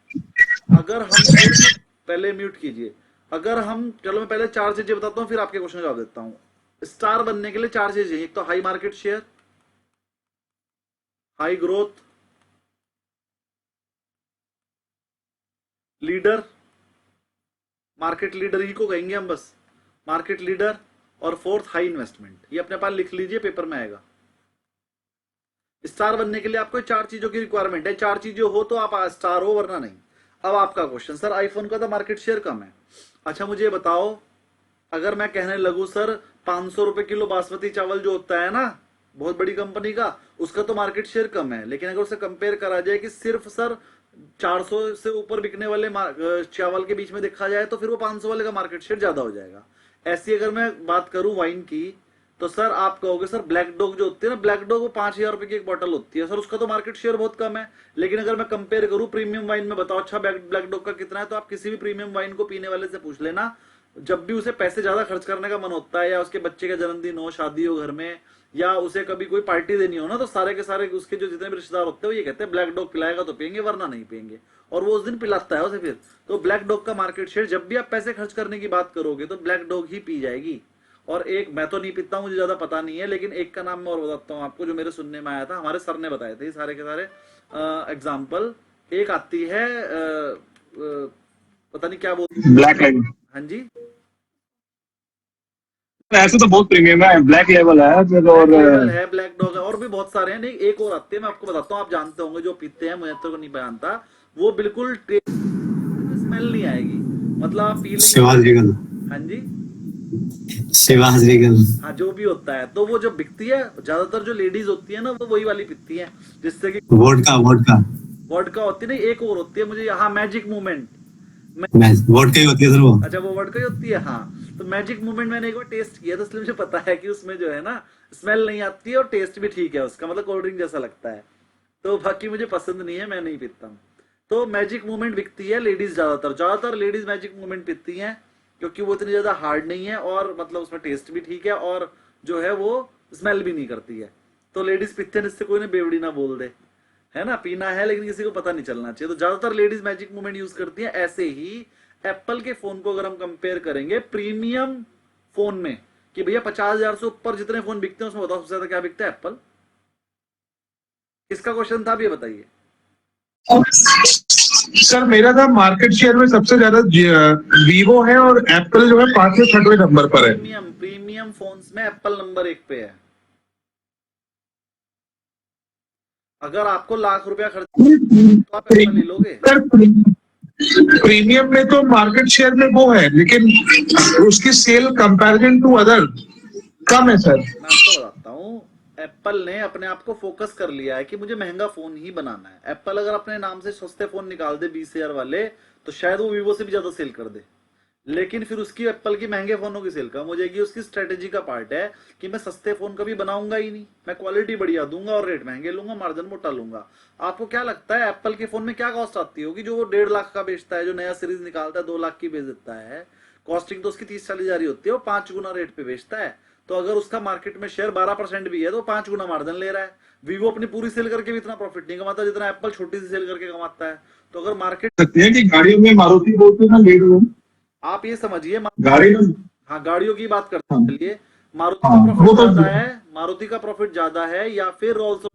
अगर हम सिर्फ, पहले म्यूट कीजिए, अगर हम, चलो मैं पहले 4 चीजें बताता हूं फिर आपके क्वेश्चन जवाब देता हूं। स्टार बनने के लिए 4 चीजें चाहिए। एक तो high market share, high growth, leader, market leader ही को कहेंगे हम बस, मार्केट लीडर, और फोर्थ हाई इन्वेस्टमेंट। ये अपने पास लिख लीजिए, पेपर में आएगा। स्टार बनने के लिए आपको 4 चीजों की रिक्वायरमेंट है, 4 चीजें हो तो आप स्टार हो, वरना नहीं। अब आपका क्वेश्चन, सर आईफोन का तो मार्केट शेयर कम है। अच्छा मुझे बताओ, अगर मैं कहने लगूं सर 500 रुपए किलो बासमती चावल जो होता है ना बहुत बड़ी कंपनी का, उसका तो मार्केट शेयर कम है, लेकिन अगर उसे कंपेयर करा जाए कि सिर्फ सर 400 से ऊपर बिकने वाले चावल के बीच में देखा जाए तो फिर वो 500 वाले का मार्केट शेयर ज्यादा हो जाएगा। ऐसी अगर मैं बात करूं वाइन की, तो सर आप कहोगे सर ब्लैक डॉग जो होती है ना, ब्लैक डॉग वो 5000 रुपए की एक बोतल होती है सर, उसका तो मार्केट शेयर बहुत कम है। लेकिन अगर मैं कंपेयर करूं प्रीमियम वाइन में, बताओ अच्छा ब्लैक डॉग का कितना है, तो आप किसी भी प्रीमियम वाइन को पीने वाले से पूछ लेना, जब भी उसे पैसे ज्यादा खर्च करने का मन होता है, या उसके बच्चे का जन्मदिन हो, शादी हो घर में, या उसे कभी कोई पार्टी देनी हो ना, तो सारे के सारे उसके जो जितने भी रिश्तेदार होते हैं वो ये कहते हैं ब्लैक डॉग पिलाएगा तो पियेंगे वरना नहीं पियेंगे, और वो उस दिन पिलाता है उसे फिर। तो ब्लैक डॉग का मार्केट शेयर, जब भी आप पैसे खर्च करने की बात करोगे तो ब्लैक डॉग ही पी जाएगी। और एक मैं तो नहीं पीता, मुझे ज्यादा पता नहीं है, लेकिन एक का नाम मैं और बताता हूँ आपको जो मेरे सुनने में आया था, हमारे सर ने बताए थे सारे के सारे एग्जाम्पल। एक आती है पता नहीं क्या बोलते हैं। ब्लैक लेवल, हाँ जी, ऐसे तो बहुत प्रीमियम है, ब्लैक लेवल है फिर, ब्लैक और लेवल है, ब्लैक डॉग है, और भी बहुत सारे हैं। नहीं, एक और आती है, मैं आपको बताता हूँ, आप जानते होंगे जो पीते हैं, मुझे तो नहीं जानता। वो बिल्कुल स्मेल नहीं आएगी, मतलब आप पी लेंगे तो। शिवाज रिगल, हाँ जी, शिवाज रिगल। हाँ जो भी होता है, तो वो जो बिकती है ज्यादातर जो लेडीज होती है ना, वो वही वाली पीती है, जिससे कि वोडका, वोडका। वोडका होती है। नहीं, एक और होती है मुझे, हाँ मैजिक मूवमेंट। मैं वोडका ही होती है सर वो। अच्छा, वो वोडका ही होती है, हाँ। तो मैजिक मूवमेंट मैंने एक बार टेस्ट किया, तो इसलिए मुझे पता है कि उसमें जो है ना स्मेल नहीं आती है और टेस्ट भी ठीक है उसका, मतलब कोल्ड ड्रिंक जैसा लगता है। तो बाकी मुझे पसंद नहीं है, मैं नहीं पीता हूँ। तो मैजिक मूवमेंट बिकती है लेडीज, ज्यादातर लेडीज मैजिक मूवमेंट पीती हैं, क्योंकि वो इतनी ज्यादा हार्ड नहीं है और मतलब उसमें टेस्ट भी ठीक है, और जो है वो स्मेल भी नहीं करती है। तो लेडीज पीते हैं, जिससे कोई ना बेवड़ी ना बोल दे, है ना, पीना है लेकिन किसी को पता नहीं चलना चाहिए। तो ज्यादातर लेडीज मैजिक मूवमेंट यूज करती हैं। ऐसे ही एप्पल के फोन को अगर हम कंपेयर करेंगे प्रीमियम फोन में, कि भैया 50,000 से ऊपर जितने फोन बिकते हैं उसमें बताओ सबसे ज्यादा क्या बिकता है? एप्पल। किसका क्वेश्चन था आप ये बताइए? सर मेरा था मार्केट शेयर में सबसे ज्यादा वीवो है, और एप्पल जो है 5वें 6वें नंबर पर है। प्रीमियम फोन्स में एप्पल नंबर 1 पे है। अगर आपको लाख रुपया खर्च तो आप एप्पल ले लोगे? सर प्रीमियम में तो मार्केट शेयर में वो है, लेकिन उसकी सेल कंपैरिजन टू अदर कम है सर। मैं आपको बताता हूँ, एप्पल ने अपने आप को फोकस कर लिया है कि मुझे महंगा फोन ही बनाना है। एप्पल अगर अपने नाम से सस्ते फोन निकाल दे 20,000 वाले, तो शायद वो वीवो से भी ज्यादा सेल कर दे, लेकिन फिर उसकी एप्पल की महंगे फोनों की सेल कम हो जाएगी। उसकी स्ट्रेटेजी का पार्ट है कि मैं सस्ते फोन कभी बनाऊंगा ही नहीं, मैं क्वालिटी बढ़िया दूंगा और रेट महंगे लूंगा, मार्जिन मोटा लूंगा। आपको क्या लगता है एप्पल के फोन में क्या कॉस्ट आती होगी? जो वो 1.5 लाख का बेचता है, जो नया सीरीज निकालता है 2 लाख की बेच देता है, कॉस्टिंग तो उसकी 30-40 जा रही होती है, वो 5 गुना रेट पे बेचता है। तो अगर उसका मार्केट में शेयर 12% भी है तो 5 गुना मार्जिन ले रहा है। वीवो अपनी पूरी सेल करके भी इतना प्रॉफिट नहीं कमाता जितना एप्पल छोटी सी सेल करके कमाता है। तो अगर मार्केट, सकते हैं कि गाड़ियों में मारुति बोलते हैं ना, लीड रूम आप ये समझिए, गाड़ी में। हाँ गाड़ियों की बात करते हाँ, हैं, चलिए। मारुति हाँ का वो प्रॉफिट तो। ज्यादा है, मारुति का प्रॉफिट ज्यादा है या फिर रोल्स?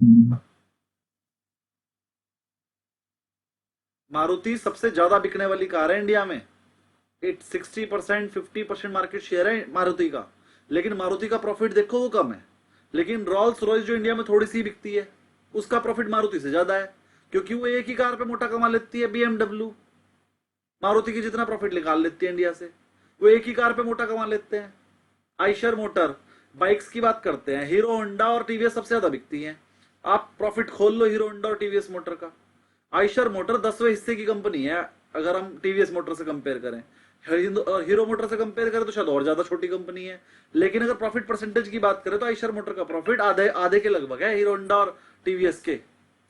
मारुति सबसे ज्यादा बिकने वाली कार है इंडिया में। 60% 50% मार्केट शेयर है मारुति का, लेकिन मारुति का प्रॉफिट देखो वो कम है। लेकिन रॉल्स रॉयस जो इंडिया में थोड़ी सी बिकती है, उसका प्रॉफिट मारुति से ज्यादा है, क्योंकि वो एक ही कार पे मोटा कमा लेती है। बीएमडब्ल्यू मारुति की जितना प्रॉफिट निकाल लेती है इंडिया से, वो एक ही कार पे मोटा कमा लेते हैं। आइशर मोटर, बाइक्स की बात करते हैं, हीरो होंडा और टीवीएस सबसे ज्यादा बिकती हैं। आप प्रॉफिट खोल लो हीरो होंडा और टीवीएस मोटर का। आइशर मोटर 10वें हिस्से की कंपनी है अगर हम टीवीएस मोटर से कंपेयर करें। हीरो मोटर से कंपेयर करें तो शायद और ज्यादा छोटी कंपनी है। लेकिन अगर प्रॉफिट परसेंटेज की बात करें तो आइशर मोटर का प्रॉफिट आधे आधे के लगभग है हीरो होंडा और टीवीएस के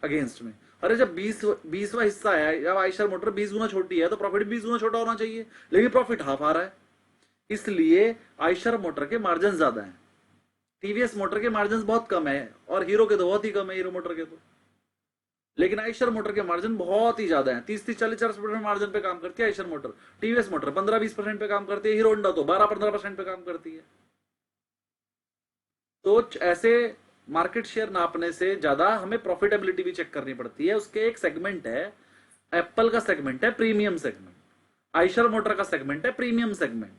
अगेंस्ट में। अरे जब 20वां हिस्सा है, जब आइशर मोटर 20 गुना छोटी है तो प्रॉफिट 20 गुना छोटा होना चाहिए, लेकिन प्रॉफिट हाफ आ रहा है। इसलिए आइशर मोटर के मार्जिन ज्यादा है, टीवीएस मोटर के मार्जिन बहुत कम है, और हीरो के तो बहुत ही कम है, हीरो मोटर के तो। लेकिन आइशर मोटर के मार्जिन बहुत ही ज्यादा है, 30-40% मार्जिन पे काम करती है आइशर मोटर। टीवीएस मोटर 15-20% पे काम करती है, हीरो होंडा तो 12-15% पे काम करती है। तो ऐसे मार्केट शेयर नापने से ज्यादा हमें प्रॉफिटेबिलिटी भी चेक करनी पड़ती है। उसके एक सेगमेंट है, एप्पल का सेगमेंट है प्रीमियम सेगमेंट, आइशर मोटर का सेगमेंट है प्रीमियम सेगमेंट,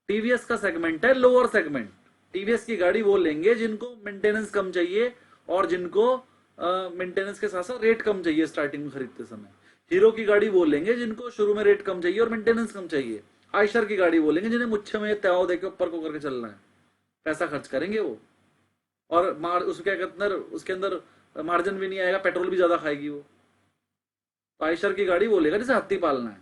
टीवीएस का सेगमेंट है लोअर सेगमेंट। टीवीएस की गाड़ी वो लेंगे जिनको मेंटेनेंस कम चाहिए और जिनको मेंटेनेंस के साथ साथ रेट कम चाहिए स्टार्टिंग में खरीदते समय। हीरो की गाड़ी वो लेंगे जिनको शुरू में रेट कम चाहिए और मेंटेनेंस कम चाहिए। आयशर की गाड़ी वो लेंगे जिन्हें मुच्छे में त्याव देके ऊपर को करके चलना है, पैसा खर्च करेंगे वो, और उसके अंदर मार्जिन भी नहीं आएगा, पेट्रोल भी ज्यादा खाएगी वो। तो आयशर की गाड़ी वो लेगा जिसे हत्ती पालना है,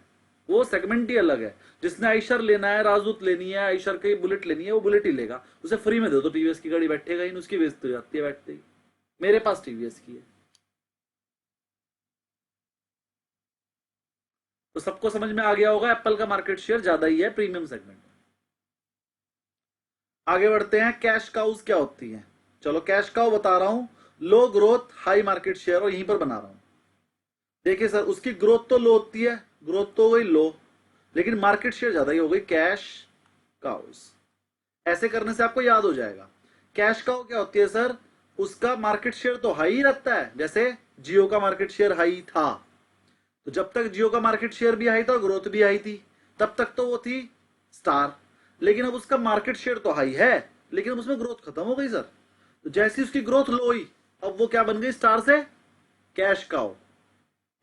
वो सेगमेंट ही अलग है। जिसने आयशर लेना है, राजदूत लेनी है, आयशर की बुलेट लेनी है, वो बुलेट ही लेगा। उसे फ्री में दे दो टीवीएस की गाड़ी, बैठेगा ही, उसकी बेइज्जती हो जाती है बैठते ही। मेरे पास टीवीएस की है। तो सबको समझ में आ गया होगा एप्पल का मार्केट शेयर ज्यादा ही है प्रीमियम सेगमेंट में। आगे बढ़ते हैं, कैश काउज क्या होती है? चलो कैश काउ बता रहा हूं, लो ग्रोथ हाई मार्केट शेयर, और यहीं पर बना रहा हूं। देखिए सर, उसकी ग्रोथ तो लो होती है, ग्रोथ तो हो गई लो, लेकिन मार्केट शेयर ज्यादा ही हो गई कैश काउज। ऐसे करने से आपको याद हो जाएगा। कैश काउ क्या होती है सर, उसका मार्केट शेयर तो हाई रहता है, जैसे जियो का मार्केट शेयर हाई था, तो जब तक जियो का मार्केट शेयर भी हाई था, ग्रोथ भी हाई थी, तब तक तो वो थी स्टार। लेकिन अब उसका मार्केट शेयर तो हाई है, लेकिन अब उसमें ग्रोथ खत्म हो गई सर। तो जैसी उसकी ग्रोथ लो हुई, अब वो क्या बन गई स्टार से कैश काउ।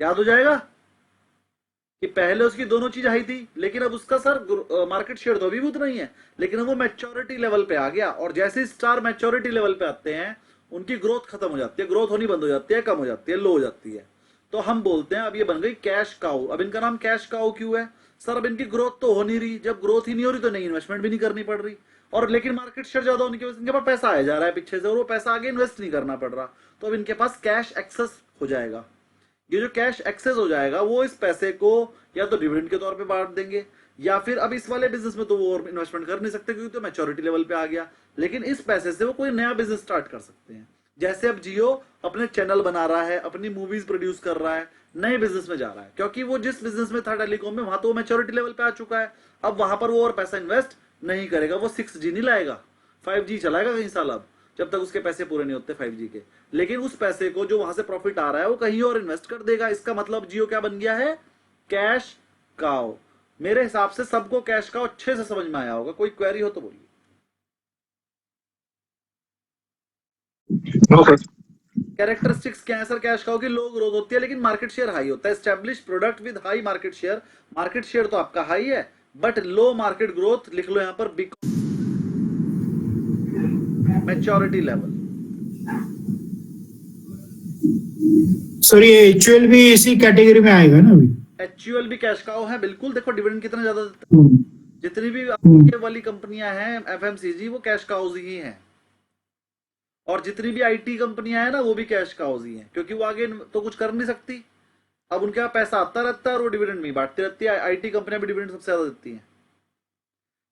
याद हो जाएगा कि पहले उसकी दोनों चीज हाई थी, लेकिन अब उसका सर मार्केट शेयर तो अभी भी उतना ही है, लेकिन अब वो मैच्योरिटी लेवल पे आ गया। और जैसे स्टार मैच्योरिटी लेवल पे आते हैं, उनकी ग्रोथ खत्म हो जाती है, ग्रोथ होनी बंद हो जाती है, कम हो जाती है, लो हो जाती है। तो हम बोलते हैं अब ये बन गई कैश काउ। अब इनका नाम कैश काउ क्यों है सर? अब इनकी ग्रोथ तो हो नहीं रही, जब ग्रोथ ही नहीं हो रही तो नई इन्वेस्टमेंट भी नहीं करनी पड़ रही, और लेकिन मार्केट शेयर ज्यादा होने की वजह से इनके पास पैसा आ जा रहा है पीछे से, और वो पैसा आगे इन्वेस्ट नहीं करना पड़ रहा, तो अब इनके पास कैश एक्सेस हो जाएगा। ये जो कैश एक्सेस हो जाएगा, वो इस पैसे को या तो डिविडेंड के तौर पे बांट देंगे, या फिर अब इस वाले बिजनेस में तो वो और इन्वेस्टमेंट कर नहीं सकते क्योंकि तो मैच्योरिटी लेवल पे आ गया, लेकिन इस पैसे से वो कोई नया बिजनेस स्टार्ट कर सकते हैं। जैसे अब जियो अपने चैनल बना रहा है, अपनी मूवीज प्रोड्यूस कर रहा है, नए बिजनेस में जा रहा है, क्योंकि वो जिस बिजनेस में था टेलीकॉम में, वहां तो वो मैच्योरिटी लेवल पे आ चुका है। अब वहां पर वो और पैसा इन्वेस्ट नहीं करेगा, वो 6G नहीं लाएगा, 5G चलाएगा कई साल अब, जब तक उसके पैसे पूरे नहीं होते 5G के। लेकिन उस पैसे को जो वहां से प्रॉफिट आ रहा है वो कहीं और इन्वेस्ट कर देगा। इसका मतलब जियो क्या बन गया है, कैश काउ। मेरे हिसाब से सबको कैश काउ अच्छे से समझ में आया होगा। कोई क्वेरी हो तो बोलिए। ओके। कैरेक्टरिस्टिक्स क्या है सर कैश काउ की? लो ग्रोथ होती है लेकिन मार्केट शेयर हाई होता है। Establish product with high market share, market share तो आपका हाई है बट लो मार्केट ग्रोथ, लिख लो यहां पर बिकॉज मैच्योरिटी लेवल। सर ये एचयूएल भी इसी कैटेगरी में आएगा ना अभी? एचयूएल भी कैश काउ है बिल्कुल। देखो डिविडेंड कितना ज्यादा देता है, जितनी भी ये वाली कंपनियां हैं एफएमसीजी, वो कैश काउज ही हैं, और जितनी भी आईटी कंपनियां हैं ना, वो भी कैश काउज ही हैं, क्योंकि वो आगे तो कुछ कर नहीं सकती। अब उनके पास पैसा आता रहता है और वो डिविडेंड भी बांटती रहती है। आईटी कंपनियां भी डिविडेंड सबसे ज्यादा देती हैं।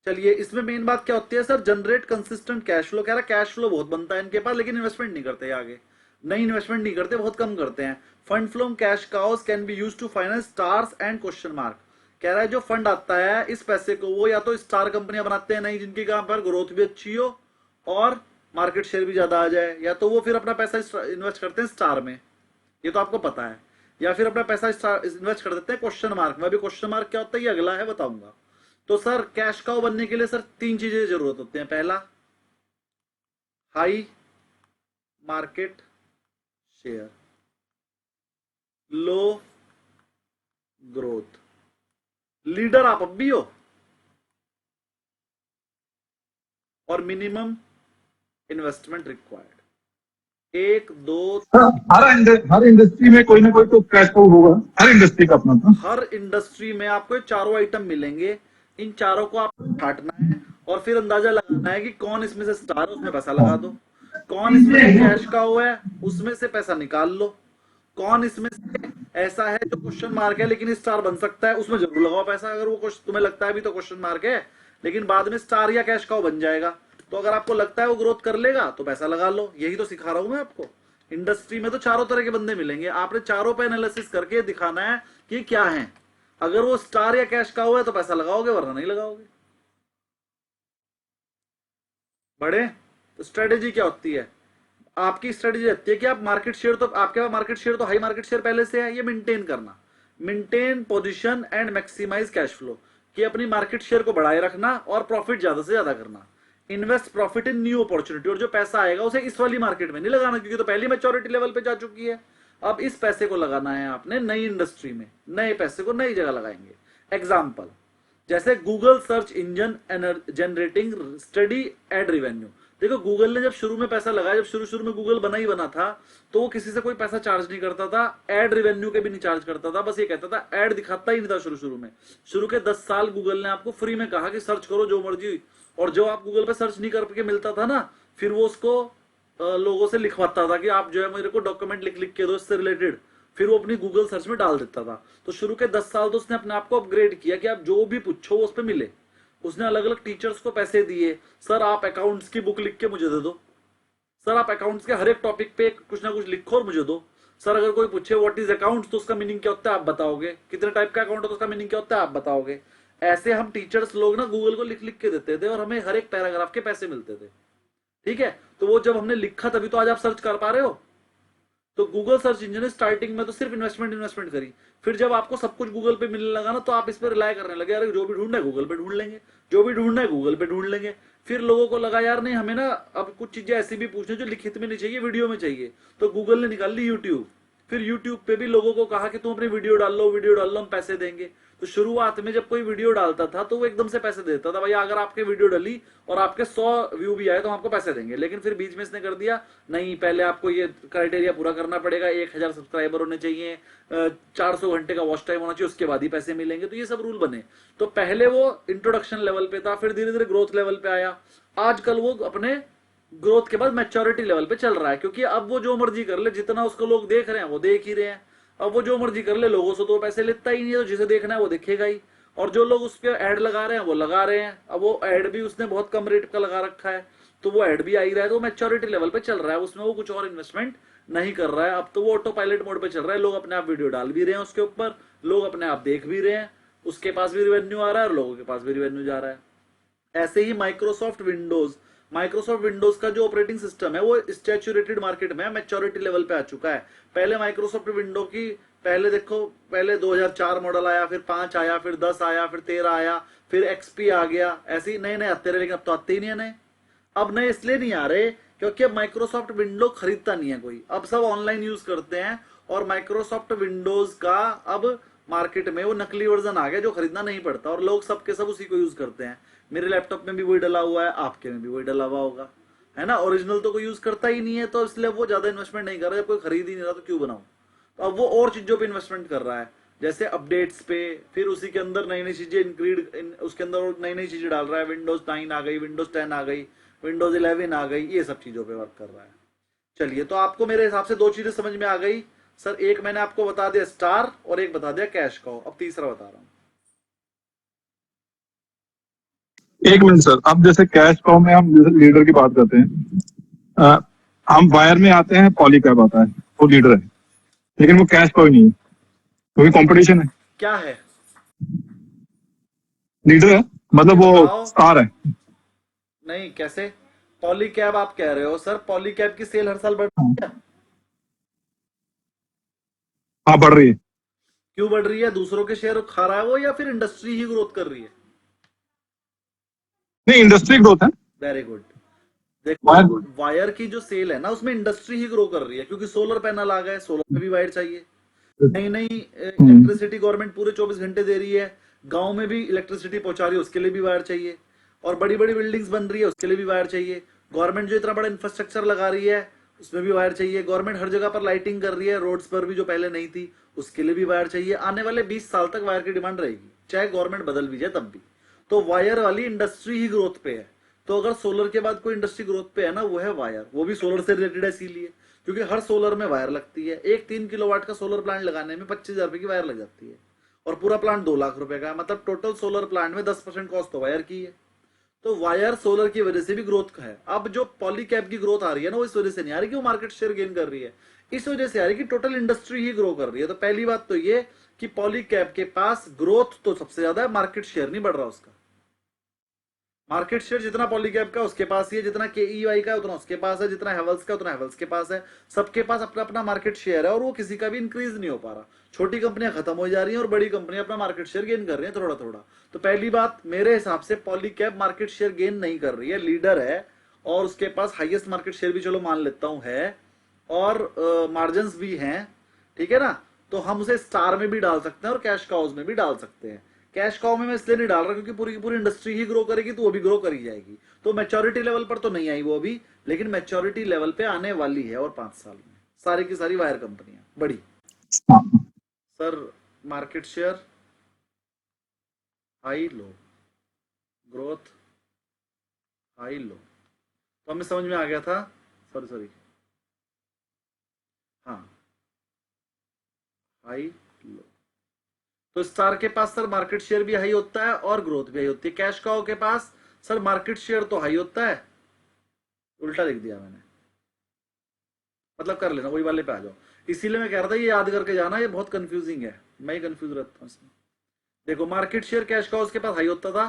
चलिए, इसमें मेन बात क्या होती है sir, generate consistent cash flow. कह रहा कैश फ्लो बहुत बनता है इनके पास, लेकिन इन्वेस्टमेंट नहीं करते आगे, नई इन्वेस्टमेंट नहीं करते, बहुत कम करते हैं। Fund flow cash cows can be use to finance stars and question mark. कह रहा है जो फंड आता है इस पैसे को वो या तो स्टार कंपनियां बनाते हैं नई, जिनकी काम पर ग्रोथ भी अच्छी हो और मार्केट शेयर भी ज्यादा आ जाए, या तो वो फिर अपना पैसा इन्वेस्ट करते हैं स्टार में, ये तो आपको पता है, या फिर अपना पैसा इन्वेस्ट कर देते हैं क्वेश्चन मार्क में। अभी क्वेश्चन मार्क क्या होता है ये अगला है, बताऊंगा। तो सर कैश काउ बनने के लिए सर 3 चीजें जरूरत होती हैं। पहला, हाई मार्केट शेयर, लो ग्रोथ, लीडर आप अब भी हो, और मिनिमम इन्वेस्टमेंट रिक्वायर्ड। 1 2 हर इंडस्ट्री में कोई ना कोई तो कैश फ्लो होगा, हर इंडस्ट्री का अपना था। हर इंडस्ट्री में आपको ये चारों आइटम मिलेंगे। इन चारों को आप छांटना है और फिर अंदाजा लगाना है कि कौन इसमें से स्टार है, उसमें पैसा लगा दो। कौन इसमें से कैश का हुआ है, उसमें से पैसा निकाल लो। कौन इसमें से ऐसा है जो क्वेश्चन मार्क है लेकिन स्टार बन सकता है, उसमें जरूर लगाओ पैसा। अगर वो तुम्हें लगता है अभी तो क्वेश्चन मार्क है लेकिन बाद में स्टार या कैश काउ बन जाएगा, तो अगर आपको लगता है वो ग्रोथ कर लेगा तो पैसा लगा लो। यही तो सिखा रहा हूं मैं आपको। इंडस्ट्री में तो चारों तरह के बंदे मिलेंगे, आपने चारों पे एनालिसिस करके दिखाना है कि क्या है। अगर वो स्टार या कैश का हुआ है तो पैसा लगाओगे, वरना नहीं लगाओगे। बड़े तो स्ट्रेटेजी क्या होती है? आपकी स्ट्रेटेजी रहती है कि आप मार्केट शेयर, तो आपके पास मार्केट शेयर तो हाई मार्केट शेयर पहले से है, ये मेंटेन करना, maintain position and maximise cash flow, कि अपनी मार्केट शेयर को बढ़ाए रखना और प्रॉफिट ज्यादा से ज्यादा करना। Invest profit in new opportunity, और जो पैसा आएगा उसे इस वाली मार्केट में नहीं लगाना क्योंकि तो पहली मैच्योरिटी लेवल पे जा चुकी है। अब इस पैसे को लगाना है आपने नई इंडस्ट्री में, नए पैसे को नई जगह लगाएंगे। एग्जाम्पल, जैसे Google search engine generating study ad revenue. देखो गूगल ने जब शुरू में पैसा लगाया, जब शुरू में गूगल बना ही बना था, तो वो किसी से कोई पैसा चार्ज नहीं करता था, एड रेवेन्यू के भी नहीं चार्ज करता था, बस ये कहता था, एड दिखाता ही नहीं था शुरू में। शुरू के 10 साल गूगल ने आपको फ्री में कहा कि सर्च करो जो मर्जी, और जो आप गूगल पे सर्च नहीं करके मिलता था ना, फिर वो उसको लोगों से लिखवाता था कि आप जो है मेरे को डॉक्यूमेंट लिख के दो इससे रिलेटेड, फिर वो अपनी गूगल सर्च में डाल देता था। तो शुरू के 10 साल तो उसने अपने आप को अपग्रेड किया कि आप जो भी पूछो वो उस पर मिले। उसने अलग अलग टीचर्स को पैसे दिए, सर आप अकाउंट्स की बुक लिख के मुझे दे दो, सर आप अकाउंट्स के हर एक टॉपिक पे कुछ ना कुछ लिखो और मुझे दो, सर अगर कोई पूछे व्हाट इज अकाउंट्स तो उसका मीनिंग क्या होता है आप बताओगे, कितने टाइप का अकाउंट होता है उसका मीनिंग क्या होता है आप बताओगे। ऐसे हम टीचर्स लोग ना गूगल को लिख लिख के देते थे और हमें हर एक पैराग्राफ के पैसे मिलते थे, ठीक है। तो वो जब हमने लिखा तभी तो आज आप सर्च कर पा रहे हो। तो गूगल सर्च इंजन ने स्टार्टिंग में तो सिर्फ इन्वेस्टमेंट करी, फिर जब आपको सब कुछ गूगल पे मिलने लगा ना तो आप इस पर रिलाय करने लगे, यार जो भी ढूंढना है गूगल पे ढूंढ लेंगे, जो भी ढूंढना है गूगल पे ढूंढ लेंगे। फिर लोगों को लगा यार नहीं, हमें ना अब कुछ चीजें ऐसी भी पूछनी जो लिखित में नहीं चाहिए, वीडियो में चाहिए, तो गूगल ने निकाल ली यूट्यूब। फिर यूट्यूब पे भी लोगों को कहा कि तुम अपनी वीडियो डाल लो, हम पैसे देंगे। तो शुरुआत में जब कोई वीडियो डालता था तो वो एकदम से पैसे देता था, भैया अगर आपके वीडियो डली और आपके 100 व्यू भी आए तो हम आपको पैसे देंगे। लेकिन फिर बीच में इसने कर दिया, नहीं पहले आपको ये क्राइटेरिया पूरा करना पड़ेगा, 1000 सब्सक्राइबर होने चाहिए, 400 घंटे का वॉच टाइम होना चाहिए, उसके बाद ही पैसे मिलेंगे। तो ये सब रूल बने। तो पहले वो इंट्रोडक्शन लेवल पे था, फिर धीरे धीरे ग्रोथ लेवल पे आया, आजकल वो अपने ग्रोथ के बाद मैच्योरिटी लेवल पे चल रहा है। क्योंकि अब वो जो मर्जी कर ले, जितना उसको लोग देख रहे हैं वो देख ही रहे हैं, अब वो जो मर्जी कर ले, लोगों से तो पैसे लेता ही नहीं है, तो जिसे देखना है वो देखेगा ही। और जो लोग उस पर ऐड लगा रहे हैं वो लगा रहे हैं, अब वो ऐड भी उसने बहुत कम रेट का लगा रखा है तो वो ऐड भी आ ही रहा है, तो मैच्योरिटी लेवल पे चल रहा है, उसमें वो कुछ और इन्वेस्टमेंट नहीं कर रहा है। अब तो वो ऑटो पायलट मोड पे चल रहा है, लोग अपने आप वीडियो डाल भी रहे हैं उसके ऊपर, लोग अपने आप देख भी रहे हैं, उसके पास भी रिवेन्यू आ रहा है और लोगों के पास भी रिवेन्यू जा रहा है। ऐसे ही माइक्रोसॉफ्ट विंडोज का जो ऑपरेटिंग सिस्टम है वो स्टैचुरेटेड मार्केट में मैच्योरिटी लेवल पे आ चुका है। पहले माइक्रोसॉफ्ट विंडो की पहले देखो, पहले 2004 मॉडल आया, फिर 5 आया, फिर 10 आया, फिर 13 आया, फिर एक्सपी आ गया, ऐसे ही नए नए आते रहे। लेकिन अब तो आते ही नहीं है नए। अब नए इसलिए नहीं आ रहे क्योंकि अब माइक्रोसॉफ्ट विंडो खरीदता नहीं है कोई, अब सब ऑनलाइन यूज करते हैं। और माइक्रोसॉफ्ट विंडोज का अब मार्केट में वो नकली वर्जन आ गया जो खरीदना नहीं पड़ता, और लोग सबके सब उसी को यूज करते हैं। मेरे लैपटॉप में भी वही डला हुआ है, आपके में भी वही डला हुआ होगा, है ना। ओरिजिनल तो कोई यूज करता ही नहीं है, तो इसलिए वो ज्यादा इन्वेस्टमेंट नहीं कर रहा। जब कोई खरीद ही नहीं रहा तो क्यों बनाऊं। तो अब वो और चीजों पे इन्वेस्टमेंट कर रहा है, जैसे अपडेट्स पे, फिर उसी के अंदर नई नई चीजें उसके अंदर नई नई चीजें डाल रहा है। विंडोज 9 आ गई, विंडोज 10 आ गई, विंडोज 11 आ गई, ये सब चीजों पे वर्क कर रहा है। चलिए, तो आपको मेरे हिसाब से 2 चीजें समझ में आ गई सर। एक मैंने आपको बता दिया स्टार और एक बता दिया कैश काउ, अब तीसरा बता रहा हूँ। एक मिनट सर, अब जैसे कैश काउ में हम जैसे लीडर की बात करते हैं, अ, हम वायर में आते हैं, पॉलीकैब आता है, वो लीडर है, लेकिन वो कैश काउ नहीं है क्योंकि कंपटीशन है। क्या है? लीडर है मतलब वो स्टार है। नहीं, कैसे? पॉलीकैब आप कह रहे हो सर, पॉलीकैब की सेल हर साल बढ़ रही है। हाँ, बढ़ रही है। क्यों बढ़ रही है? दूसरों के शेयर खा रहा है वो, या फिर इंडस्ट्री ही ग्रोथ कर रही है? नहीं, इंडस्ट्री ग्रोथ है। Very good. देखो, वायर की जो सेल है ना उसमें इंडस्ट्री ही ग्रो कर रही है, क्योंकि सोलर पैनल आ गए, सोलर में भी वायर चाहिए, नई नई इलेक्ट्रिसिटी गवर्नमेंट पूरे 24 घंटे दे रही है, गांव में भी इलेक्ट्रिसिटी पहुंचा रही है, उसके लिए भी वायर चाहिए, और बड़ी बड़ी बिल्डिंग्स बन रही है उसके लिए भी वायर चाहिए, गवर्नमेंट जो इतना बड़ा इंफ्रास्ट्रक्चर लगा रही है उसमें भी वायर चाहिए, गवर्नमेंट हर जगह पर लाइटिंग कर रही है, रोड्स पर भी जो पहले नहीं थी उसके लिए भी वायर चाहिए। आने वाले 20 साल तक वायर की डिमांड रहेगी, चाहे गवर्नमेंट बदल भी जाए तब भी। तो वायर वाली इंडस्ट्री ही ग्रोथ पे है। तो अगर सोलर के बाद कोई इंडस्ट्री ग्रोथ पे है ना, वो है वायर, वो भी सोलर से रिलेटेड है इसीलिए, क्योंकि हर सोलर में वायर लगती है। एक 3 किलोवाट का सोलर प्लांट लगाने में 25,000 रुपए की वायर लग जाती है, और पूरा प्लांट 2 लाख रुपए का है, मतलब टोटल सोलर प्लांट में 10% कॉस्ट तो वायर की है। तो वायर सोलर की वजह से भी ग्रोथ है। अब जो पॉलीकैब की ग्रोथ आ रही है ना, वो इस वजह से नहीं आ रही कि वो मार्केट शेयर गेन कर रही है, इस वजह से आ रही है कि टोटल इंडस्ट्री ही ग्रो कर रही है। तो पहली बात तो ये कि पॉलीकैब के पास ग्रोथ तो सबसे ज्यादा है, मार्केट शेयर नहीं बढ़ रहा उसका। मार्केट शेयर जितना पॉलीकैब का उसके पास ही है, जितना केईवाई का उतना उसके पास है, जितना हेवल्स का उतना हेवल्स के पास है, सबके पास अपना अपना मार्केट शेयर है, और वो किसी का भी इंक्रीज नहीं हो पा रहा। छोटी कंपनियां खत्म हो जा रही हैं और बड़ी कंपनियां अपना मार्केट शेयर गेन कर रही हैं थोड़ा थोड़ा। तो पहली बात, मेरे हिसाब से पॉलीकैब मार्केट शेयर गेन नहीं कर रही है, लीडर है, और उसके पास हाईएस्ट मार्केट शेयर भी चलो मान लेता हूं है, और मार्जिन भी हैं, ठीक है ना। तो हम उसे स्टार में भी डाल सकते हैं और कैश काउज में भी डाल सकते हैं। कैश काउ में मैं इसलिए नहीं डाल रहा क्योंकि पूरी की पूरी इंडस्ट्री ही ग्रो करेगी, तो वो भी ग्रो करी जाएगी। तो मैच्योरिटी लेवल पर तो नहीं आई वो अभी, लेकिन मैच्योरिटी लेवल पे आने वाली है, और 5 साल में सारी की सारी वायर कंपनियां बड़ी। Sir, market share high low, growth high low, तो हमें समझ में आ गया था। सॉरी, हाँ, हाई लो। तो स्टार के पास सर मार्केट शेयर भी हाई होता है और ग्रोथ भी हाई होती है। कैश काउ के पास सर मार्केट शेयर तो हाई होता है, उल्टा लिख दिया मैंने, मतलब कर लेना, वही वाले पे आ जाओ। इसीलिए मैं कह रहा था ये याद करके जाना, ये बहुत कंफ्यूजिंग है, मैं ही कंफ्यूज रहता हूँ इसमें। देखो मार्केट शेयर कैश का उसके पास हाई होता था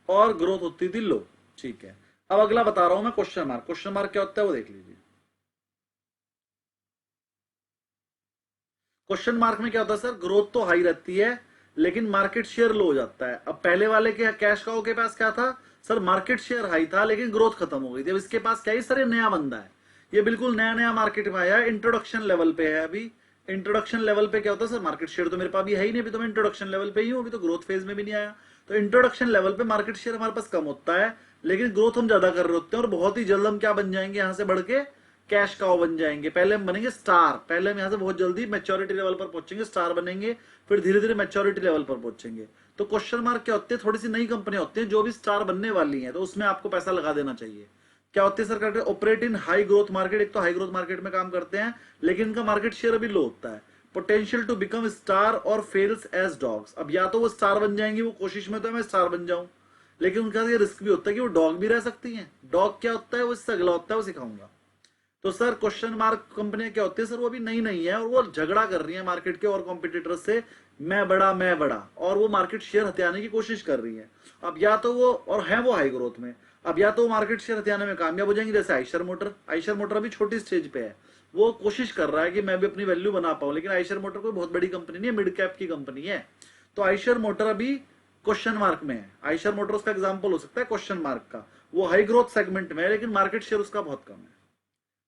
और ग्रोथ होती थी लो, ठीक है। अब अगला बता रहा हूं मैं क्वेश्चन मार्क। क्वेश्चन मार्क क्या होता है वो देख लीजिए। क्वेश्चन मार्क में क्या होता है सर, ग्रोथ तो हाई रहती है लेकिन मार्केट शेयर लो हो जाता है। अब पहले वाले के कैश काउ के पास क्या था सर, मार्केट शेयर हाई था लेकिन ग्रोथ खत्म हो गई थी। अब इसके पास क्या है सर, ये नया बंदा है, ये बिल्कुल नया नया मार्केट में आया है, इंट्रोडक्शन लेवल पे है अभी। इंट्रोडक्शन लेवल पे क्या होता है सर, मार्केट शेयर तो मेरे पास भी है ही नहीं, अभी तो मैं इंट्रोडक्शन लेवल पे ही हूं, अभी तो ग्रोथ फेज में भी नहीं आया। तो इंट्रोडक्शन लेवल पे मार्केट शेयर हमारे पास कम होता है लेकिन ग्रोथ हम ज्यादा कर रहे होते हैं और बहुत ही जल्द हम क्या बन जाएंगे, यहां से बढ़ के कैश काउ बन जाएंगे। पहले हम बनेंगे स्टार, पहले हम यहां से बहुत जल्दी मैच्योरिटी लेवल पर पहुंचेंगे, स्टार बनेंगे, फिर धीरे धीरे मैच्योरिटी लेवल पर पहुंचेंगे। तो क्वेश्चन मार्क क्या होते हैं, थोड़ी सी नई कंपनियां होती हैं जो भी स्टार बनने वाली हैं, तो उसमें आपको पैसा लगा देना चाहिए। क्या होती है सर, करते operate in high growth market, एक तो हाई ग्रोथ मार्केट में काम करते हैं लेकिन इनका मार्केट शेयर अभी लो होता है। पोटेंशियल टू बिकम स्टार और फेल्स एज डॉग्स, अब या तो वो स्टार बन जाएंगी, वो कोशिश में तो है मैं स्टार बन जाऊं, लेकिन उनका ये रिस्क भी होता है कि वो डॉग भी रह सकती हैं। डॉग क्या होता है, वो इससे अगला होता है, वो सिखाऊंगा। तो सर क्वेश्चन मार्क कंपनियां क्या होती है सर, वो अभी नई नई है और वो झगड़ा कर रही है मार्केट के और कॉम्पिटिटर से, मैं बड़ा, और वो मार्केट शेयर हथियाने की कोशिश कर रही है। अब या तो वो, और है वो हाई ग्रोथ में, अब या तो वो मार्केट शेयर हथियाने में कामयाब हो जाएंगी, जैसे आइशर मोटर। आइशर मोटर अभी छोटी स्टेज पे है, वो कोशिश कर रहा है कि मैं भी अपनी वैल्यू बना पाऊं, लेकिन आइशर मोटर कोई बहुत बड़ी कंपनी नहीं है, मिड कैप की कंपनी है। तो आइशर मोटर अभी क्वेश्चन मार्क में है। आइशर मोटर उसका एग्जाम्पल हो सकता है क्वेश्चन मार्क का, वो हाई ग्रोथ सेगमेंट में है लेकिन मार्केट शेयर उसका बहुत कम है।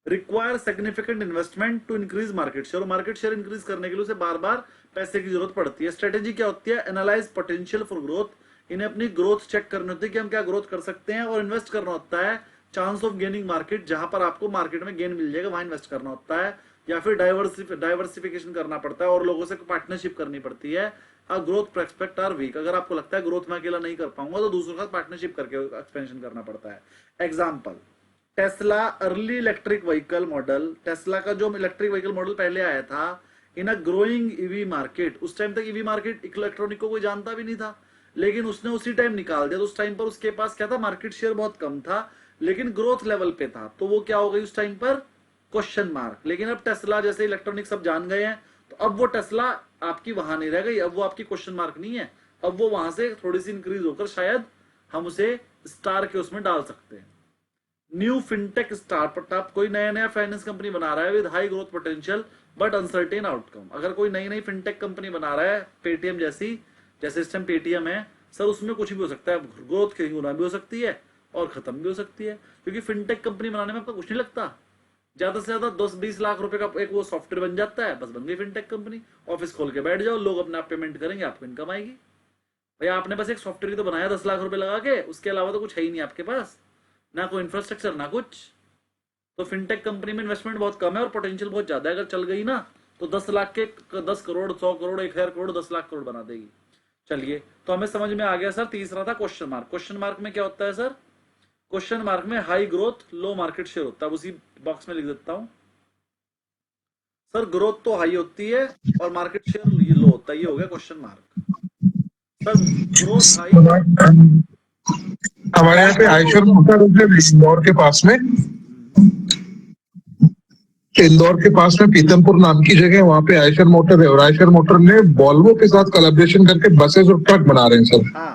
Require significant investment to increase market share, और मार्केट शेयर इंक्रीज करने के लिए उसे बार बार पैसे की जरूरत पड़ती है। स्ट्रेटेजी क्या होती है, एनालाइज पोटेंशियल फॉर ग्रोथ, इन्हें अपनी ग्रोथ चेक करनी होती है कि हम क्या ग्रोथ कर सकते हैं, और इन्वेस्ट करना होता है चांस ऑफ गेनिंग मार्केट, जहां पर आपको मार्केट में गेन मिल जाएगा वहां इन्वेस्ट करना होता है, या फिर डाइवर्सिफिकेशन करना पड़ता है और लोगों से पार्टनरशिप करनी पड़ती है। ग्रोथ प्रोस्पेक्ट आर वीक, अगर आपको लगता है ग्रोथ में अकेला नहीं कर पाऊंगा तो दूसरों के साथ पार्टनरशिप करके एक्सपेंशन करना पड़ता है। Example, Tesla early electric vehicle model, Tesla का जो इलेक्ट्रिक व्हीकल मॉडल पहले आया था इन अ ग्रोइंग ईवी मार्केट, उस टाइम तक ईवी मार्केट इलेक्ट्रॉनिक को कोई जानता भी नहीं था, लेकिन उसने उसी टाइम निकाल दिया। तो उस टाइम पर उसके पास क्या था, मार्केट शेयर बहुत कम था लेकिन ग्रोथ लेवल पे था, तो वो क्या हो गई उस टाइम पर, क्वेश्चन मार्क। लेकिन अब टेस्ला जैसे इलेक्ट्रॉनिक सब जान गए हैं, तो अब वो टेस्ला आपकी वहां नहीं रह गई, अब वो आपकी क्वेश्चन मार्क नहीं है, अब वो वहां से थोड़ी सी इंक्रीज होकर शायद हम उसे स्टार के उसमें डाल सकते हैं। न्यू फिनटेक स्टार्टअप, कोई नया नया फाइनेंस कंपनी बना रहा है with high growth potential but uncertain outcome. अगर कोई नई नई फिनटेक कंपनी बना रहा है पेटीएम जैसी, जैसे इस टाइम पेटीएम है सर, उसमें कुछ भी हो सकता है, ग्रोथ कहीं होना भी हो सकती है और खत्म भी हो सकती है, क्योंकि फिनटेक कंपनी बनाने में आपका कुछ नहीं लगता, ज्यादा से ज्यादा 10-20 लाख रुपए का एक वो सॉफ्टवेयर बन जाता है, बस बन गई फिनटेक कंपनी। ऑफिस खोल के बैठ जाओ, लोग अपने आप पेमेंट करेंगे, आपको इनकम आएगी। भैया आपने बस एक सॉफ्टवेयर तो बनाया 10 लाख रुपए लगा के, उसके अलावा तो कुछ है ही नहीं आपके पास, ना कोई इंफ्रास्ट्रक्चर ना कुछ। तो फिनटेक कंपनी में इन्वेस्टमेंट बहुत कम है और पोटेंशियल बहुत ज्यादा है, अगर चल गई ना तो 10 लाख के 10 करोड़ 100 करोड़ 1000 करोड़ 10 लाख करोड़ बना देगी। चलिए, तो हमें समझ में आ गया सर। तीसरा था क्वेश्चन मार्क। क्वेश्चन मार्क में क्या होता है सर, क्वेश्चन मार्क में हाई ग्रोथ लो मार्केट शेयर होता है, उसी बॉक्स में लिख देता हूं सर, ग्रोथ तो हाई होती है और मार्केट शेयर ये लो होता है, ये हो गया question mark. Sir growth high, हमारे यहाँ पे आयशर मोटर इंदौर के पास में, इंदौर के पास में पीतमपुर नाम की जगह, वहाँ पे आयशर मोटर है और आयशर मोटर ने वॉल्वो के साथ कोलैबोरेशन करके बसेस और ट्रक बना रहे हैं सर। हाँ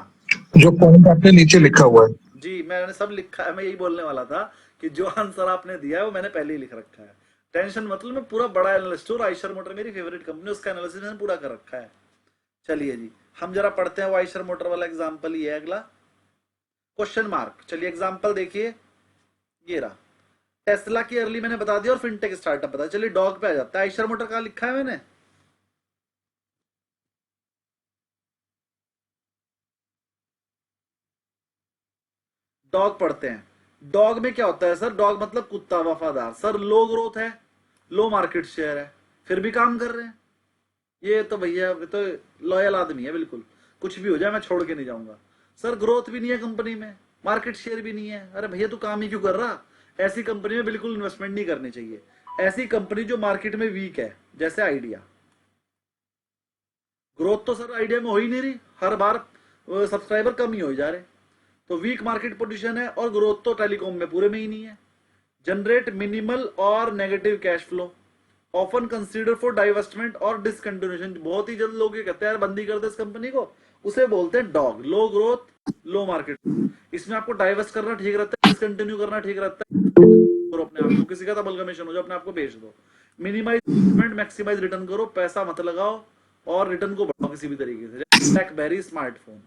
जो पॉइंट आपने नीचे लिखा हुआ है जी, मैंने सब लिखा है, मैं यही बोलने वाला था कि जो आंसर आपने दिया है वो मैंने पहले ही लिख रखा है। टेंशन मतलब, मैं पूरा बड़ा एनालिस्ट हूँ, आयशर मोटर मेरी फेवरेट कंपनी, उसका एनालिसिस मैंने पूरा कर रखा है। चलिए जी, हम जरा पढ़ते हैं वो आयशर मोटर वाला एग्जाम्पल ही है अगला, क्वेश्चन मार्क। चलिए एग्जाम्पल देखिए, ये रहा, टेस्ला की अर्ली मैंने बता दिया और फिनटेक स्टार्टअप बता। चलिए डॉग पे आ जाता है, आयशर मोटर का लिखा है मैंने, डॉग पढ़ते हैं। डॉग में क्या होता है सर, डॉग मतलब कुत्ता, वफादार। सर लो ग्रोथ है, लो मार्केट शेयर है, फिर भी काम कर रहे हैं, ये तो भैया तो लॉयल आदमी है बिल्कुल, कुछ भी हो जाए मैं छोड़ के नहीं जाऊंगा। सर ग्रोथ भी नहीं है कंपनी में, मार्केट शेयर भी नहीं है, अरे भैया तू काम ही क्यों कर रहा। ऐसी कंपनी में बिल्कुल इन्वेस्टमेंट नहीं करनी चाहिए। ऐसी कंपनी जो मार्केट में वीक है, जैसे आइडिया, ग्रोथ तो सर आइडिया में हो ही नहीं रही, हर बार सब्सक्राइबर कम ही हो जा रहे, तो वीक मार्केट पोजीशन है, और ग्रोथ तो टेलीकॉम में पूरे में ही नहीं है। जनरेट मिनिमल और negative cash flow, often consider for divestment और डिसकंटिन्यूएशन। बहुत ही जल्द लोग ये कहते हैं यार बंदी कर दे इस कंपनी को, उसे बोलते हैं डॉग, लो ग्रोथ लो मार्केट। इसमें आपको डाइवर्स करना ठीक रहता है, डिसकंटिन्यू करना ठीक रहता है, और अपने आप को किसी का अमलगमेशन हो जाए अपने आप को बेच दो। मिनिमाइज मैक्सिमाइज रिटर्न करो, पैसा मत लगाओ और रिटर्न को बढ़ाओ किसी भी तरीके से। Blackberry smartphone,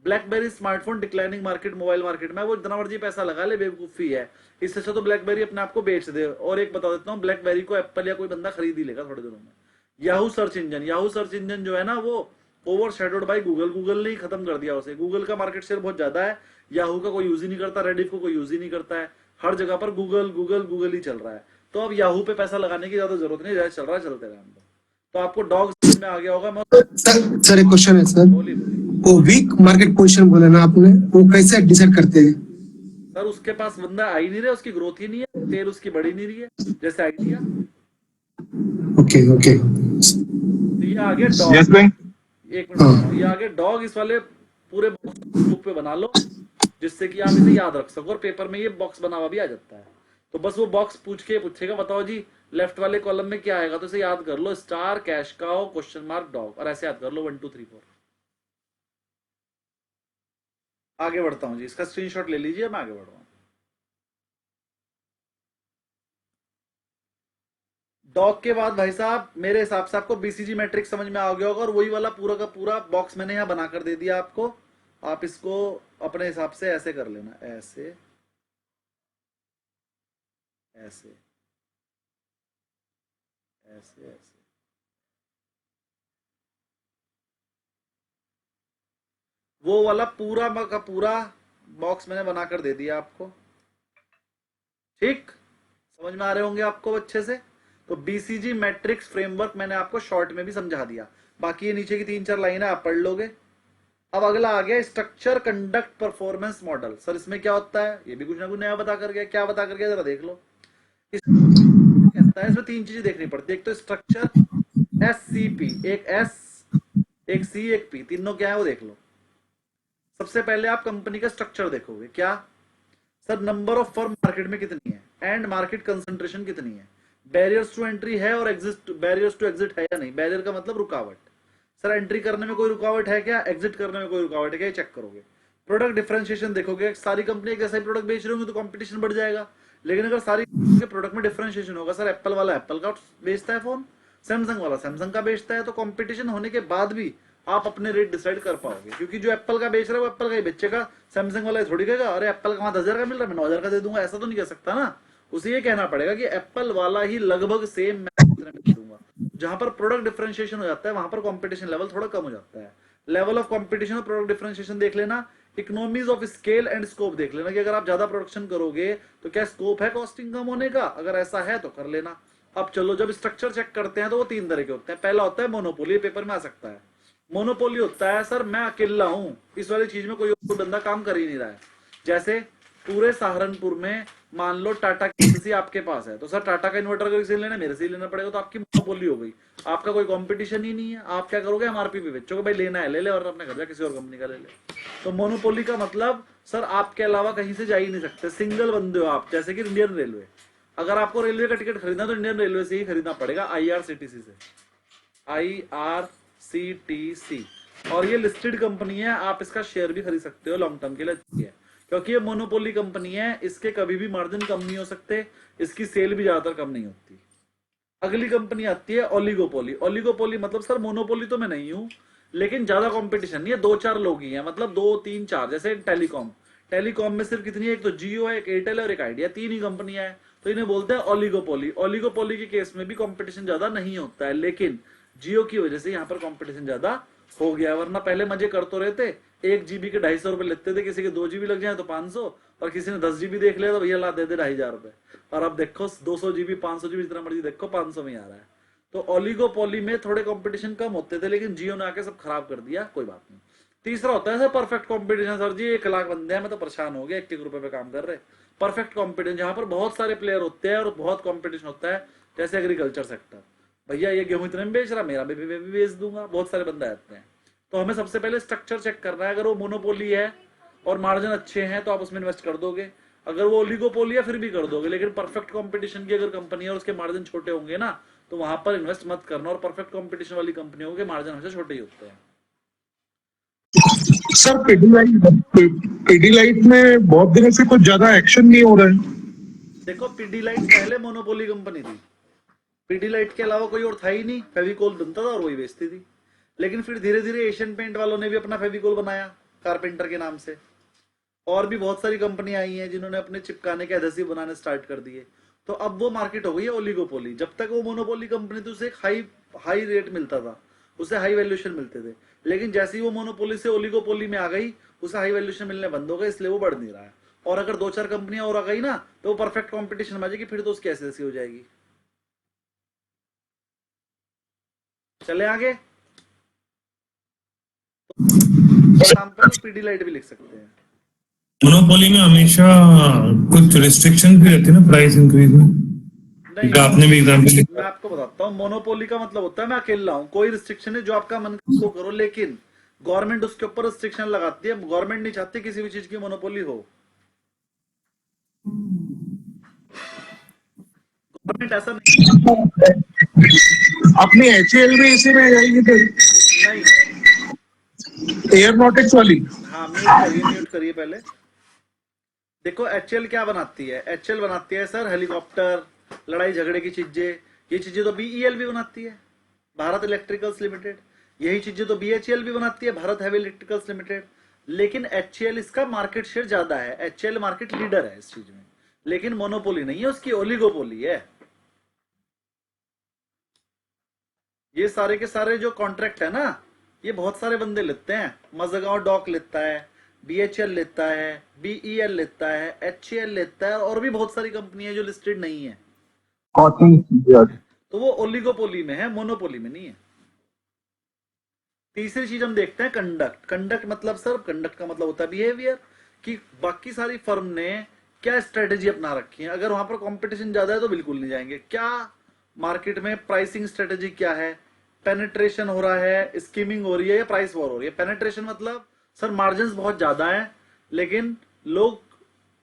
blackberry smartphone declining market, mobile market में वो जितना मर्जी पैसा लगा ले बेवकूफी है, इससे अच्छा तो ब्लैकबेरी अपने आप को बेच दे। और एक बता देता हूँ, ब्लैकबेरी को एप्पल या कोई बंदा खरीद ही लेगा थोड़े दिनों में। Yahoo search engine, Yahoo search engine जो है ना वो over shadowed by Google, Google ने ही खत्म कर दिया उसे। गूगल का मार्केट शेयर बहुत ज्यादा है, याहू का कोई यूज ही नहीं करता, रेडिफ को कोई यूज ही नहीं करता है, हर जगह पर गूगल गूगल गूगल ही चल रहा है। तो अब याहू पे पैसा लगाने की ज्यादा जरूरत नहीं, जैसे चल रहा है चलते रहे हम लोग। तो आपको डॉग में आ गया होगा। मैं सर एक क्वेश्चन है सर, बोली वो वीक मार्केट पोजीशन बोले ना आपने, वो कैसे डिसाइड करते हैं? सर उसके पास बंदा आ ही नहीं रहा, उसकी ग्रोथ ही नहीं है, तेल उसकी बढ़ी नहीं रही है, जैसे आइडिया। ओके ओके तो ये आगे डॉग, यस बैंक। एक मिनट, ये आगे डॉग इस वाले पूरे बुक पे बना लो, जिससे कि आप इसे याद रख सको, और पेपर में ये बॉक्स बना हुआ भी आ जाता है। तो बस वो बॉक्स पूछ के पूछेगा बताओ जी लेफ्ट वाले कॉलम में क्या आएगा, तो इसे याद कर लो, star, cash cow, question mark, dog, और ऐसे याद कर लो 1 2 3 4। आगे बढ़ता हूं जी, इसका स्क्रीनशॉट ले लीजिए, मैं आगे बढ़ रहा हूं। डॉग के बाद भाई साहब मेरे हिसाब से आपको बीसीजी मैट्रिक्स समझ में आ गया होगा, और वही वाला पूरा का पूरा बॉक्स मैंने यहां बनाकर दे दिया आपको। आप इसको अपने हिसाब से ऐसे कर लेना, ऐसे ऐसे ऐसे ऐसे। वो वाला पूरा का पूरा बॉक्स मैंने बनाकर दे दिया आपको, ठीक? समझ में आ रहे होंगे आपको अच्छे से। तो बीसीजी मैट्रिक्स फ्रेमवर्क मैंने आपको शॉर्ट में भी समझा दिया, बाकी ये नीचे की 3 4 लाइनें आप पढ़ लोगे। अब अगला आ गया structure conduct performance model. Sir इसमें क्या होता है, ये भी कुछ ना कुछ नया बता कर गया, क्या बता कर गया जरा देख लो। कहता है इसमें 3 चीजें देखनी पड़ती है, एक तो स्ट्रक्चर SCP, एक S, एक C, एक P, तीनों क्या है वो देख लो। सबसे पहले आप कंपनी का स्ट्रक्चर देखोगे, क्या sir number of firm market में कितनी है, एंड मार्केट कंसंट्रेशन कितनी है, बैरियर्स टू एंट्री है और एग्जिट, बैरियर्स टू एग्जिट है या नहीं। बैरियर का मतलब रुकावट, सर एंट्री करने में कोई रुकावट है क्या, एग्जिट करने में कोई रुकावट है क्या, ये चेक करोगे। प्रोडक्ट डिफरेंशिएशन देखोगे, सारी कंपनी एक जैसा ही प्रोडक्ट बेच रही होंगी तो कंपटीशन बढ़ जाएगा, लेकिन अगर सारी के प्रोडक्ट में डिफरेंशिएशन होगा, सर एप्पल वाला एप्पल का बेचता है फोन, सैमसंग वाला सैमसंग का बेचता है, तो कंपटीशन होने के बाद भी आप अपने रेट डिसाइड कर पाओगे, क्योंकि जो एप्पल का बेच रहा है वो एप्पल का ही बेचेगा, सैमसंग वाला थोड़ी कहेगा अरे एप्पल का 10,000 का मिल रहा है मैं 9,000 का दे दूंगा, ऐसा तो नहीं कह सकता ना। उसे ये कहना पड़ेगा कि एप्पल वाला ही लगभग सेम मैं दूंगा। जहां पर प्रोडक्ट डिफरेंशिएशन हो जाता है वहां पर कंपटीशन लेवल थोड़ा कम हो जाता है। लेवल ऑफ कंपटीशन और प्रोडक्ट डिफरेंशिएशन देख लेना, economies of scale and scope देख लेना कि अगर आप ज्यादा प्रोडक्शन करोगे तो क्या स्कोप है कॉस्टिंग कम होने का, अगर ऐसा है तो कर लेना। अब चलो जब स्ट्रक्चर चेक करते हैं तो वो 3 तरह के होते हैं। पहला होता है मोनोपोली, पेपर में आ सकता है। मोनोपोली होता है सर मैं अकेला हूं, इस वाली चीज में कोई और बंदा काम कर ही नहीं रहा है। जैसे पूरे सहारनपुर में मान लो टाटा की एजेंसी आपके पास है, तो सर टाटा का इन्वर्टर अगर किसी लेना मेरे से ही लेना पड़ेगा, तो आपकी मोनोपोली हो गई, आपका कोई कंपटीशन ही नहीं है। आप क्या करोगे, एमआरपी पे बेचोगे, भाई लेना है ले ले और अपने घर जा किसी और कंपनी का ले ले। तो मोनोपोली का मतलब सर आपके अलावा कहीं से जा ही नहीं सकते, सिंगल बंदे हो आप। जैसे कि इंडियन रेलवे, अगर आपको रेलवे का टिकट खरीदना तो इंडियन रेलवे से ही खरीदना पड़ेगा, IRCTC से, IRCTC। और ये लिस्टेड कंपनी है, आप इसका शेयर भी खरीद सकते हो लॉन्ग टर्म के लिए, अच्छी है क्योंकि ये मोनोपोली कंपनी है, इसके कभी भी मार्जिन कम नहीं हो सकते, इसकी सेल भी ज्यादातर कम नहीं होती। अगली कंपनी आती है ओलिगोपोली। ओलिगोपोली मतलब सर मोनोपोली तो मैं नहीं हूं, लेकिन ज्यादा कंपटीशन नहीं है, 2 4 लोग ही हैं, मतलब 2 3 4। जैसे टेलीकॉम, टेलीकॉम में सिर्फ कितनी है, एक तो जियो है, एक एयरटेल है और एक आइडिया, 3 ही कंपनियां हैं, तो इन्हें बोलते हैं ओलिगोपोली। ओलिगोपोली के केस में भी कंपटीशन ज्यादा नहीं होता है, लेकिन जियो की वजह से यहाँ पर कंपटीशन ज्यादा हो गया, वरना पहले मजे कर तो रहे थे, 1 GB के 250 रुपए लेते थे, किसी के 2 GB लग जाए तो 500, और किसी ने 10 GB देख लिया तो भैया ला दे दे 2,500 रुपए। और अब देखो 200 GB 500 GB जितना मर्जी देखो 500 में आ रहा है। तो ओलिगोपोली में थोड़े कंपटीशन कम होते थे, लेकिन जियो ने आके सब खराब कर दिया, कोई बात नहीं। तीसरा होता है सर परफेक्ट कंपटीशन। सर जी 1 लाख बंदे हैं, मैं तो परेशान हो गया, 1 रुपए पे काम कर रहे। परफेक्ट कंपटीशन जहां पर बहुत सारे प्लेयर होते हैं और बहुत कंपटीशन होता है, जैसे एग्रीकल्चर सेक्टर, भैया ये गेहूं इतने में बेच रहा, मेरा भी बेच दूंगा, बहुत सारे बंदे आते हैं। तो हमें सबसे पहले स्ट्रक्चर चेक करना है, अगर वो मोनोपोली है और मार्जिन अच्छे हैं तो आप उसमें इन्वेस्ट कर दोगे, अगर वो ओलिगोपोली है फिर भी कर दोगे, लेकिन परफेक्ट कंपटीशन की अगर कंपनी है और उसके मार्जिन छोटे होंगे ना, तो वहां पर इन्वेस्ट मत करना। और परफेक्ट कंपटीशन वाली कंपनियों के मार्जिन हमेशा छोटे ही होते हैं। सर पीडीलाइट में बहुत दिनों से कुछ ज्यादा एक्शन नहीं हो रहा है। देखो पीडीलाइट पहले मोनोपोली कंपनी थी, पीडीलाइट के अलावा कोई और था ही नहीं, फेविकोल बनता था और वही बेचती थी। लेकिन फिर धीरे धीरे एशियन पेंट वालों ने भी अपना फेविकोल बनाया कारपेंटर के नाम से, और भी बहुत सारी कंपनी आई हैं जिन्होंने अपने चिपकाने के एडहेसिव बनाने स्टार्ट कर दिए। तो अब वो मार्केट हो गई है ओलिगोपोली। जब तक वो मोनोपोली कंपनी थी उसे एक हाई रेट मिलता था, उसे हाई वैल्यूएशन मिलते थे। लेकिन जैसे ही वो मोनोपोली से ओलिगोपोली में आ गई, उसे हाई वैल्यूएशन मिलने बंद हो गए, इसलिए वो बढ़ नहीं रहा है। और अगर 2-4 कंपनियां और आ गई ना, तो वो परफेक्ट कॉम्पिटिशन में आ जाएगी, फिर तो उसकी ऐसी हो जाएगी। चले आगे। एग्जांपल पीडीलाइट भी लिख सकते हैं। मोनोपोली में हमेशा कुछ रिस्ट्रिक्शन भी रहती है ना प्राइस इंक्रीज में, नहीं, क्योंकि आपने भी एग्जांपल मैं लिखा। आपको बताता हूँ, मोनोपोली का मतलब होता है मैं अकेला हूँ, कोई रिस्ट्रिक्शन है, जो आपका मन को करो। लेकिन गवर्नमेंट उसके ऊपर रिस्ट्रिक्शन लगाती है, गवर्नमेंट नहीं चाहती किसी भी चीज की मोनोपोली हो। गवर्नमेंट ऐसा नहीं, अपनी एचएएल भी इसी में जाएगी फिर, नहीं। एयरोनॉटिक्स वाली। हाँ, म्यूट करिए पहले। देखो एचएल क्या बनाती है, एचएल बनाती है सर हेलीकॉप्टर, लड़ाई झगड़े की चीजें। ये चीजें तो बीईएल भी बनाती है, भारत इलेक्ट्रिकल्स लिमिटेड। यही चीजें तो बीएचईएल भी बनाती है, भारत हैवी इलेक्ट्रिकल्स लिमिटेड। लेकिन एचएल इसका मार्केट शेयर ज्यादा है, एचएल मार्केट लीडर है इस चीज में। लेकिन मोनोपोली नहीं है उसकी, ओलिगोपोली है। ये सारे के सारे जो कॉन्ट्रैक्ट है ना, ये बहुत सारे बंदे लेते हैं। मजगांव डॉक लेता है, बीएचएल लेता है, बीईएल लेता है, एचएल लेता है, और भी बहुत सारी कंपनी है जो लिस्टेड नहीं है। तो वो ओलिगोपोली में है, मोनोपोली में नहीं है। तीसरी चीज हम देखते हैं कंडक्ट। कंडक्ट मतलब सर, कंडक्ट का मतलब होता है बिहेवियर, कि बाकी सारी फर्म ने क्या स्ट्रेटेजी अपना रखी है। अगर वहां पर कंपटीशन ज्यादा है तो बिल्कुल नहीं जाएंगे। क्या मार्केट में प्राइसिंग स्ट्रेटेजी क्या है, पेनिट्रेशन हो रहा है, स्कीमिंग हो रही है, या प्राइस वॉर हो रही है। पेनिट्रेशन मतलब सर मार्जिन बहुत ज्यादा है, लेकिन लोग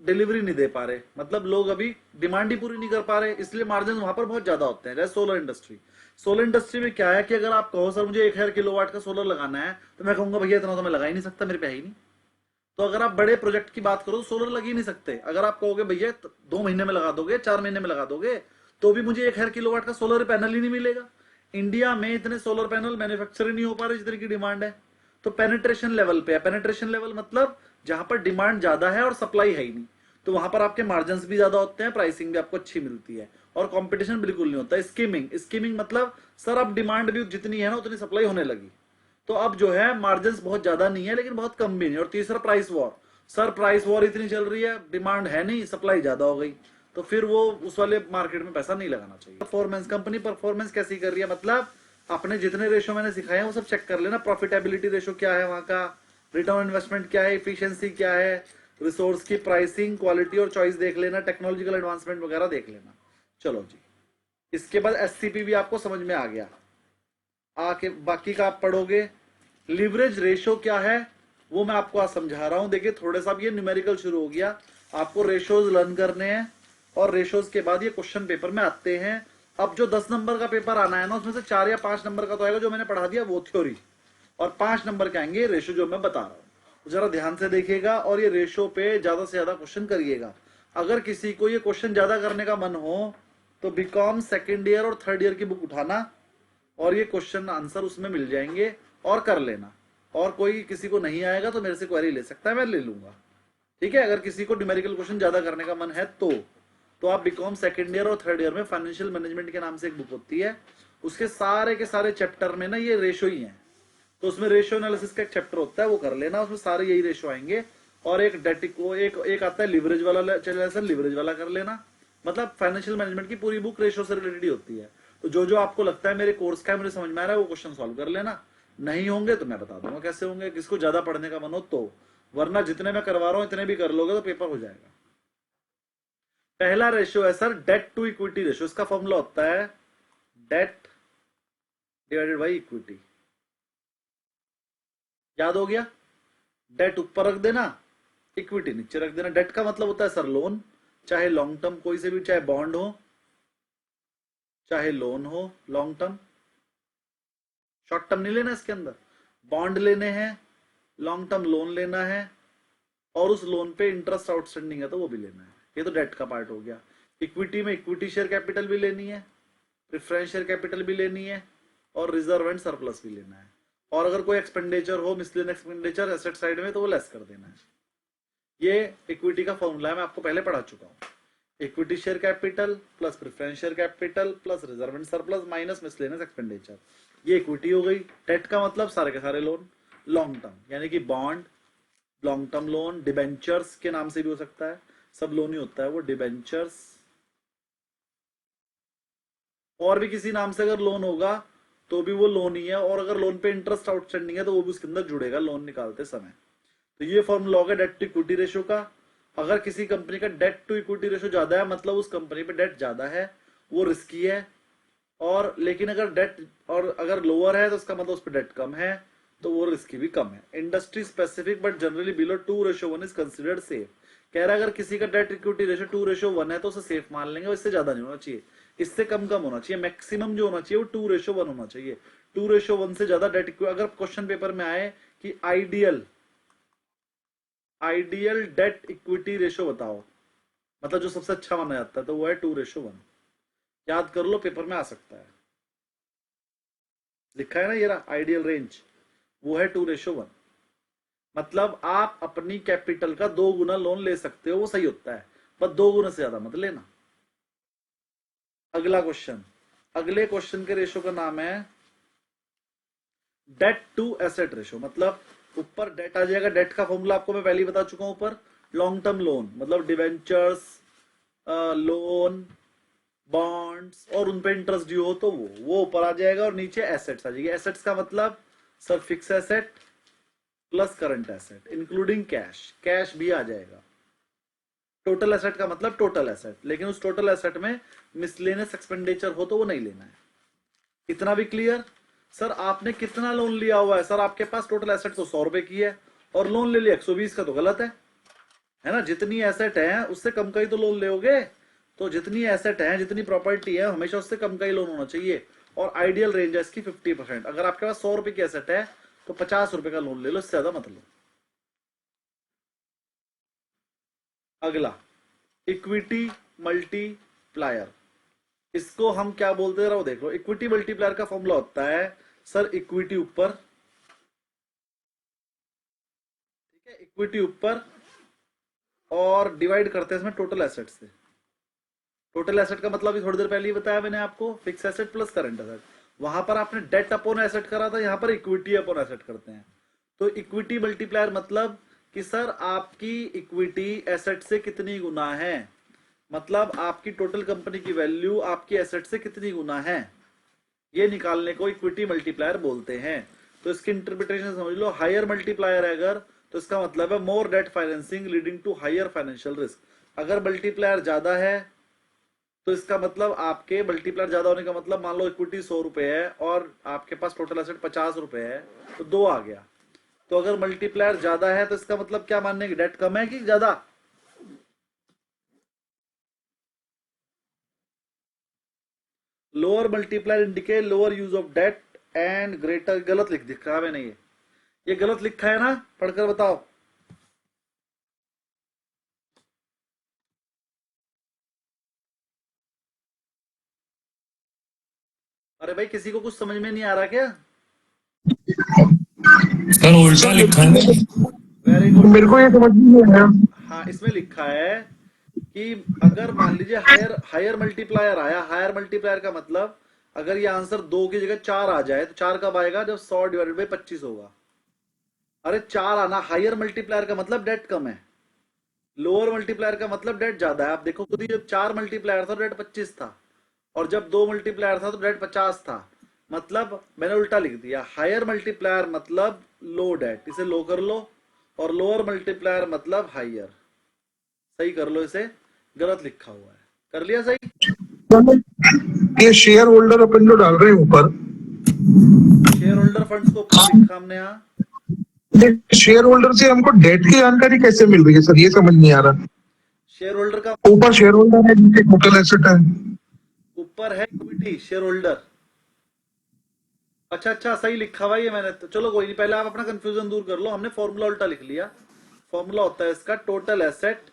डिलीवरी नहीं दे पा रहे, मतलब लोग अभी डिमांड ही पूरी नहीं कर पा रहे, इसलिए मार्जिन वहां पर बहुत ज्यादा होते हैं। जैसे सोलर इंडस्ट्री, सोलर इंडस्ट्री में क्या है कि अगर आप कहो सर मुझे 1000 किलोवाट का सोलर लगाना है, तो मैं कहूंगा भैया इतना तो मैं लगा ही नहीं सकता, मेरे पे है ही नहीं। तो अगर आप बड़े प्रोजेक्ट की बात करो तो सोलर लग ही नहीं सकते। अगर आप कहोगे भैया 2 महीने में लगा दोगे, 4 महीने में लगा दोगे, तो भी मुझे 1000 किलोवाट का सोलर पैनल ही नहीं मिलेगा। इंडिया में इतने सोलर पैनल मैन्युफैक्चर नहीं हो पा रहे जितनी की डिमांड है। तो पेनिट्रेशन लेवल पे है। पेनिट्रेशन लेवल मतलब जहां पर डिमांड ज्यादा है और सप्लाई है ही नहीं, तो वहां पर आपके मार्जिन भी ज्यादा होते हैं, प्राइसिंग भी आपको अच्छी मिलती है, और कंपटीशन बिल्कुल नहीं होता। स्कीमिंग, स्कीमिंग मतलब सर अब डिमांड भी जितनी है ना उतनी सप्लाई होने लगी, तो अब जो है मार्जिन बहुत ज्यादा नहीं है लेकिन बहुत कम भी नहीं। और तीसरा price war, sir price war इतनी चल रही है, डिमांड है नहीं, सप्लाई ज्यादा हो गई, तो फिर वो उस वाले मार्केट में पैसा नहीं लगाना चाहिए। परफॉर्मेंस, कंपनी परफॉर्मेंस कैसी कर रही है, मतलब अपने जितने रेशो मैंने सिखाए हैं वो सब चेक कर लेना। प्रॉफिटेबिलिटी रेशो क्या है वहां का, रिटर्न इन्वेस्टमेंट क्या है, इफिशियंसी क्या है, रिसोर्स की प्राइसिंग, क्वालिटी और चॉइस देख लेना, टेक्नोलॉजिकल एडवांसमेंट वगैरह देख लेना। चलो जी, इसके बाद एससीपी भी आपको समझ में आ गया। आके बाकी का आप पढ़ोगे। लिवरेज रेशो क्या है वो मैं आपको आज समझा रहा हूं। देखिए थोड़ा सा ये न्यूमेरिकल शुरू हो गया, आपको रेशोज लर्न करने हैं, और रेशोज के बाद ये क्वेश्चन पेपर में आते हैं। अब जो 10 नंबर का पेपर आना है ना, उसमें से 4 या 5 नंबर का तो आएगा जो मैंने पढ़ा दिया वो थ्योरी, और 5 नंबर के आएंगे रेशो जो मैं बता रहा हूं। जरा ध्यान से देखिएगा और ये रेशो पे ज्यादा से ज्यादा क्वेश्चन करिएगा। अगर किसी को ये क्वेश्चन ज्यादा करने का मन हो तो बीकॉम सेकेंड ईयर और थर्ड ईयर की बुक उठाना, और ये क्वेश्चन आंसर उसमें मिल जाएंगे, और कर लेना। और कोई किसी को नहीं आएगा तो मेरे से क्वेरी ले सकता है, मैं ले लूंगा, ठीक है। अगर किसी को न्यूमेरिकल क्वेश्चन ज्यादा करने का मन है तो आप बीकॉम सेकेंड ईयर और थर्ड ईयर में फाइनेंशियल मैनेजमेंट के नाम से एक बुक होती है, उसके सारे के सारे चैप्टर में ना ये रेशो ही है, तो उसमें रेशो एनालिसिस का एक चैप्टर होता है, वो कर लेना, उसमें सारे यही रेशो आएंगे। और एक डेटिको एक आता है लिवरेज वाला लेसन, लिवरेज वाला कर लेना। मतलब फाइनेंशियल मैनेजमेंट की पूरी बुक रेशो से रिलेटेड ही होती है। तो जो जो आपको लगता है मेरे कोर्स का है, मुझे समझ में आ रहा है, वो क्वेश्चन सॉल्व कर लेना। नहीं होंगे तो मैं बता दूंगा कैसे होंगे, किसको ज्यादा पढ़ने का मन हो तो, वरना जितने मैं करवा रहा हूं इतने भी कर लोगे तो पेपर हो जाएगा। पहला रेशियो है sir debt to equity ratio. इसका फॉर्मूला होता है डेट डिवाइडेड बाई इक्विटी। याद हो गया? डेट ऊपर रख देना, इक्विटी नीचे रख देना। डेट का मतलब होता है सर लोन, चाहे लॉन्ग टर्म कोई से भी, चाहे बॉन्ड हो चाहे लोन हो, लॉन्ग टर्म, शॉर्ट टर्म नहीं लेना इसके अंदर। बॉन्ड लेने हैं, लॉन्ग टर्म लोन लेना है और उस लोन पे इंटरेस्ट आउटस्टैंडिंग है तो वो भी लेना है। ये तो डेट का पार्ट हो गया। इक्विटी में इक्विटी शेयर कैपिटल भी लेनी है, प्रेफरेंस शेयर कैपिटल भी लेनी है और रिजर्व एंड सरप्लस भी लेना है। और अगर कोई एक्सपेंडिचर हो, मिसलेनियस एक्सपेंडिचर एसेट साइड में, तो वो लेस कर देना है। ये इक्विटी का फॉर्मूला है, मैं आपको पहले पढ़ा चुका हूँ। Equity share capital plus preference share capital plus reserve and surplus minus miscellaneous expenditure, ये इक्विटी हो गई। डेट का मतलब सारे के सारे लोन लॉन्ग टर्म, यानी कि bond, long term loan, debentures के नाम से भी हो सकता है, सब लोन ही होता है वो, डिबेंचर्स। और भी किसी नाम से अगर लोन होगा तो भी वो लोन ही है, और अगर लोन पे इंटरेस्ट आउटस्टैंडिंग है तो वो भी उसके अंदर जुड़ेगा लोन निकालते समय। तो ये फॉर्मूला होगा डेट टू इक्विटी रेशियो का। अगर किसी कंपनी का डेट टू इक्विटी रेशियो ज्यादा है, मतलब उस कंपनी पे डेट ज्यादा है, वो रिस्की है। और लेकिन अगर डेट और अगर लोअर है तो उसका मतलब उस पर डेट कम है, तो वो रिस्की भी कम है। Industry specific but generally below 2:1 is considered safe. कह रहा है अगर किसी का डेट इक्विटी रेशियो 2:1 है तो उसे सेफ मान लेंगे, इससे ज्यादा नहीं होना चाहिए, इससे कम कम होना चाहिए। मैक्सिमम जो होना चाहिए वो 2:1 होना चाहिए। 2:1 से ज्यादा डेट इक्विटी, अगर क्वेश्चन पेपर में आए कि आइडियल डेट इक्विटी रेशियो बताओ, मतलब जो सबसे अच्छा माना जाता है, तो वो है 2:1। याद कर लो, पेपर में आ सकता है। लिखा है ना ये रहा आइडियल रेंज, वो है 2:1। मतलब आप अपनी कैपिटल का 2 गुना लोन ले सकते हो, वो सही होता है, पर 2 गुना से ज्यादा मत लेना। अगला क्वेश्चन, अगले क्वेश्चन के रेशो का नाम है डेट टू एसेट रेशो। मतलब ऊपर डेट आ जाएगा, डेट का फॉर्मूला आपको मैं पहले ही बता चुका हूं ऊपर। लॉन्ग टर्म लोन मतलब डिवेंचर्स, लोन, बॉन्ड्स, और उन पे इंटरेस्ट ड्यू हो तो वो ऊपर आ जाएगा, और नीचे एसेट्स आ जाएगी। एसेट्स का मतलब sir fix asset plus current asset including cash, cash भी आ जाएगा। टोटल एसेट का मतलब टोटल एसेट, लेकिन उस टोटल एसेट में मिसलेनियस एक्सपेंडिचर हो तो वो नहीं लेना है। इतना भी क्लियर? सर आपने कितना लोन लिया हुआ है? सर आपके पास टोटल एसेट तो 100 रुपए की है और लोन ले लिया 120 का, तो गलत है ना? जितनी एसेट है उससे कम का ही तो लोन लोगे। तो जितनी एसेट है, जितनी प्रॉपर्टी है, हमेशा उससे कम का ही लोन होना चाहिए। और आइडियल रेंज है इसकी 50%। अगर आपके पास 100 रुपए की एसेट है तो 50 रुपए का लोन ले लो, इससे ज्यादा मत लो। अगला इक्विटी मल्टीप्लायर, इसको हम क्या बोलते हैं? देखो, इक्विटी मल्टीप्लायर का फॉर्मूला होता है सर इक्विटी ऊपर, ठीक है, इक्विटी ऊपर, और डिवाइड करते हैं इसमें टोटल एसेट से। टोटल एसेट का मतलब थोड़ी देर पहले ही बताया मैंने आपको, fix asset plus current asset. वहां पर आपने डेट अपॉन एसेट करा था, यहां पर इक्विटी अपॉन एसेट करते हैं। तो इक्विटी मल्टीप्लायर मतलब कि सर आपकी इक्विटी एसेट से कितनी गुना है, मतलब आपकी टोटल कंपनी की वैल्यू आपकी एसेट से कितनी गुना है, ये निकालने को इक्विटी मल्टीप्लायर बोलते हैं। तो इसकी इंटरप्रिटेशन समझ लो। हायर मल्टीप्लायर है अगर, तो इसका मतलब है more debt financing leading to higher financial risk. अगर मल्टीप्लायर ज्यादा है तो इसका मतलब आपके मल्टीप्लायर ज्यादा होने का मतलब, मान लो इक्विटी 100 रुपए है और आपके पास टोटल एसेट 50 रुपए है, तो 2 आ गया। तो अगर मल्टीप्लायर ज्यादा है तो इसका मतलब क्या मानने की, डेट कम है कि ज्यादा? Lower multiplier indicate lower use of debt and greater, गलत लिख दिखा है मैंने, ये गलत लिखा है ना? पढ़कर बताओ। अरे भाई किसी को कुछ समझ में नहीं आ रहा क्या? सर उल्टा लिखा है। Very good. मेरे को ये समझ नहीं आया। हाँ, इसमें लिखा है कि अगर मान लीजिए हायर मल्टीप्लायर आया, हायर मल्टीप्लायर का मतलब अगर ये आंसर 2 की जगह 4 आ जाए तो 4 कब आएगा? जब 100 डिवाइडेड बाई 25 होगा। अरे 4 आना, हायर मल्टीप्लायर का मतलब डेट कम है, लोअर मल्टीप्लायर का मतलब डेट ज्यादा है। आप देखो खुद ही, जब 4 मल्टीप्लायर था तो डेट 25 था, और जब 2 मल्टीप्लायर था तो डेट 50 था। मतलब मैंने उल्टा लिख दिया, हायर मल्टीप्लायर मतलब लो डेट, इसे लो कर लो, और लोअर मल्टीप्लायर मतलब हायर। सही कर लो इसे, गलत लिखा हुआ है। कर लिया सही? ये शेयर होल्डर अपन जो डाल रहे हैं ऊपर, शेयर होल्डर फंड्स को ऊपर लिखा हमने यहाँ। शेयर होल्डर से हमको डेट की जानकारी कैसे मिल रही है सर, ये समझ नहीं आ रहा। शेयर होल्डर का ऊपर शेयर होल्डर है, नीचे टोटल एसेट है। ऊपर है इक्विटी शेयर होल्डर, अच्छा सही लिखा हुआ है ये मैंने, तो चलो कोई नहीं, पहले आप अपना कंफ्यूजन दूर कर लो। हमने फॉर्मूला उल्टा लिख लिया। फॉर्मूला होता है इसका total asset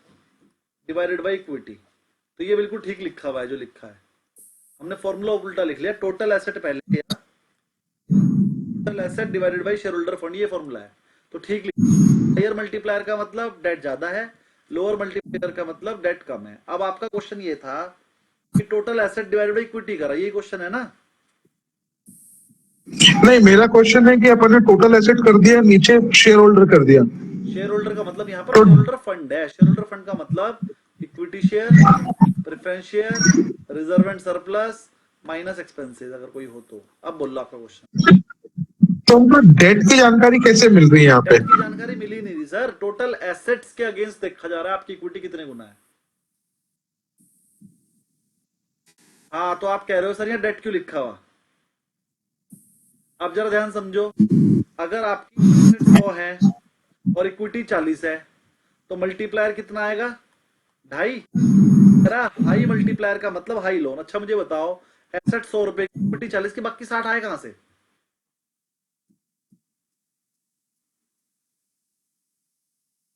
divided by equity. तो ये बिल्कुल ठीक लिखा हुआ है जो लिखा है। हमने फॉर्मूला उल्टा लिख लिया, टोटल एसेट पहले किया, total asset divided by share holder fund, ये फॉर्मूला है। तो ठीक लिखा। हायर मल्टीप्लायर का मतलब डेट ज्यादा है, लोअर मल्टीप्लायर का मतलब डेट कम है। अब आपका क्वेश्चन ये था कि total asset divided by equity करा, ये क्वेश्चन है ना। नहीं, मेरा क्वेश्चन है कि अपन ने टोटल एसेट कर दिया, नीचे शेयर होल्डर कर दिया। शेयर होल्डर का मतलब यहाँ पर तो शेयर होल्डर फंड है। शेयर होल्डर फंड का मतलब equity share, preference share, reserve and surplus minus expenses अगर कोई हो तो। अब बोल लो आपका क्वेश्चन। तो हमको डेट की जानकारी कैसे मिल रही है यहाँ पे? डेट की जानकारी मिली नहीं थी सर, टोटल एसेट्स के अगेंस्ट देखा जा रहा है आपकी इक्विटी कितने गुना है। हाँ तो आप कह रहे हो सर यहाँ डेट क्यों लिखा हुआ। अब जरा ध्यान समझो, अगर आपकी एसेट 100 है और इक्विटी 40 है तो मल्टीप्लायर कितना आएगा, 2.5। हाई मल्टीप्लायर का मतलब हाई लोन। अच्छा मुझे बताओ, एसेट 100 रुपए की, इक्विटी 40 की, बाकी 60 आए कहां से।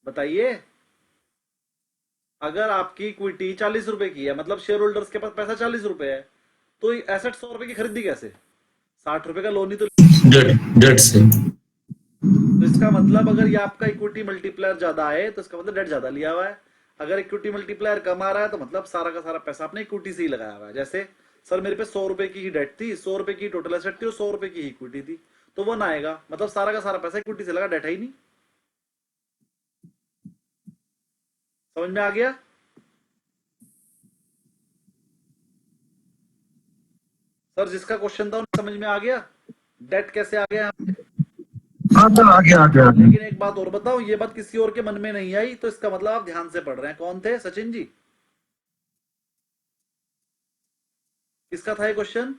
बताइए। अगर आपकी इक्विटी 40 रुपए की है, मतलब शेयर होल्डर्स के पास पैसा 40 रुपए है, तो एसेट 100 रुपए की खरीदी कैसे। 60 रुपए का लोन ही तो। डेट से। तो इसका मतलब अगर ये आपका इक्विटी मल्टीप्लायर ज्यादा है तो इसका मतलब डेट ज्यादा लिया हुआ है। अगर इक्विटी मल्टीप्लायर कम आ रहा है तो मतलब सारा का सारा पैसा आपने इक्विटी से ही लगाया हुआ है। जैसे सर मेरे पे 100 रुपए की ही डेट थी, 100 रुपए की टोटल एसेट थी और 100 रुपए की ही इक्विटी थी, तो वन आएगा, मतलब सारा का सारा पैसा इक्विटी से लगा, डेट है ही नहीं। समझ में आ गया। सर जिसका क्वेश्चन था उन्हें समझ में आ गया डेट कैसे आ गया। हाँ सर, आगे आगे आगे। लेकिन एक बात और बताओ, ये बात किसी और के मन में नहीं आई तो इसका मतलब आप ध्यान से पढ़ रहे हैं। कौन थे, सचिन जी। किसका था ये क्वेश्चन।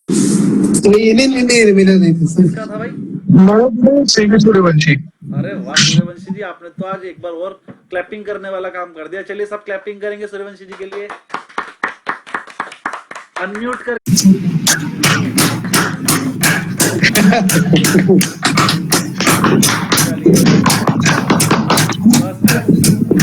नहीं नहीं नहीं नहीं, मेरा नहीं था सर। किसका था भाई। मैं सेवी सूर्यवंशी। अरे वाह सूर्यवंशी जी, आपने तो आज एक बार और क्लैपिंग करने वाला काम कर दिया। चलिए सब क्लैपिंग करेंगे सूर्यवंशी जी के लिए। अनम्यूट कर। चलिए बस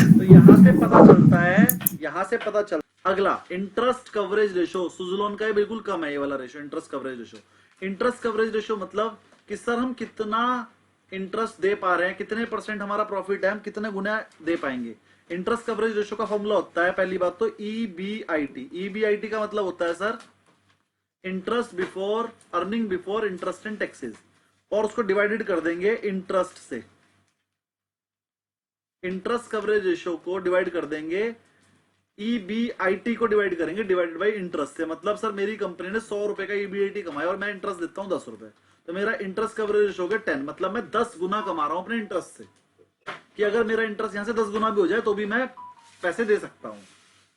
तो यहां से पता चलता है, यहां से पता चल। अगला इंटरेस्ट कवरेज रेशो, सुजलोन का ये बिल्कुल कम है ये वाला ratio, interest coverage ratio. Interest coverage ratio मतलब कि सर हम कितना इंटरेस्ट दे पा रहे हैं, कितने परसेंट हमारा प्रॉफिट है, हम कितने गुना दे पाएंगे। इंटरेस्ट कवरेज रेशो का फॉर्मूला होता है पहली बात तो ईबीआईटी। ईबीआईटी का मतलब होता है sir interest before, earning before interest and taxes, और उसको डिवाइडेड कर देंगे इंटरेस्ट से। इंटरेस्ट कवरेज रेशो को डिवाइड कर देंगे, ईबीआईटी को डिवाइड करेंगे डिवाइडेड बाय इंटरेस्ट से। मतलब सर मेरी कंपनी ने 100 रुपए का ईबीआईटी कमाया और मैं इंटरेस्ट देता हूं 10 रुपए, तो मेरा इंटरेस्ट कवरेज रेशो हो गया 10, मतलब मैं 10 गुना कमा रहा हूं अपने इंटरेस्ट से। कि अगर मेरा इंटरेस्ट यहां से 10 गुना भी हो जाए तो भी मैं पैसे दे सकता हूं।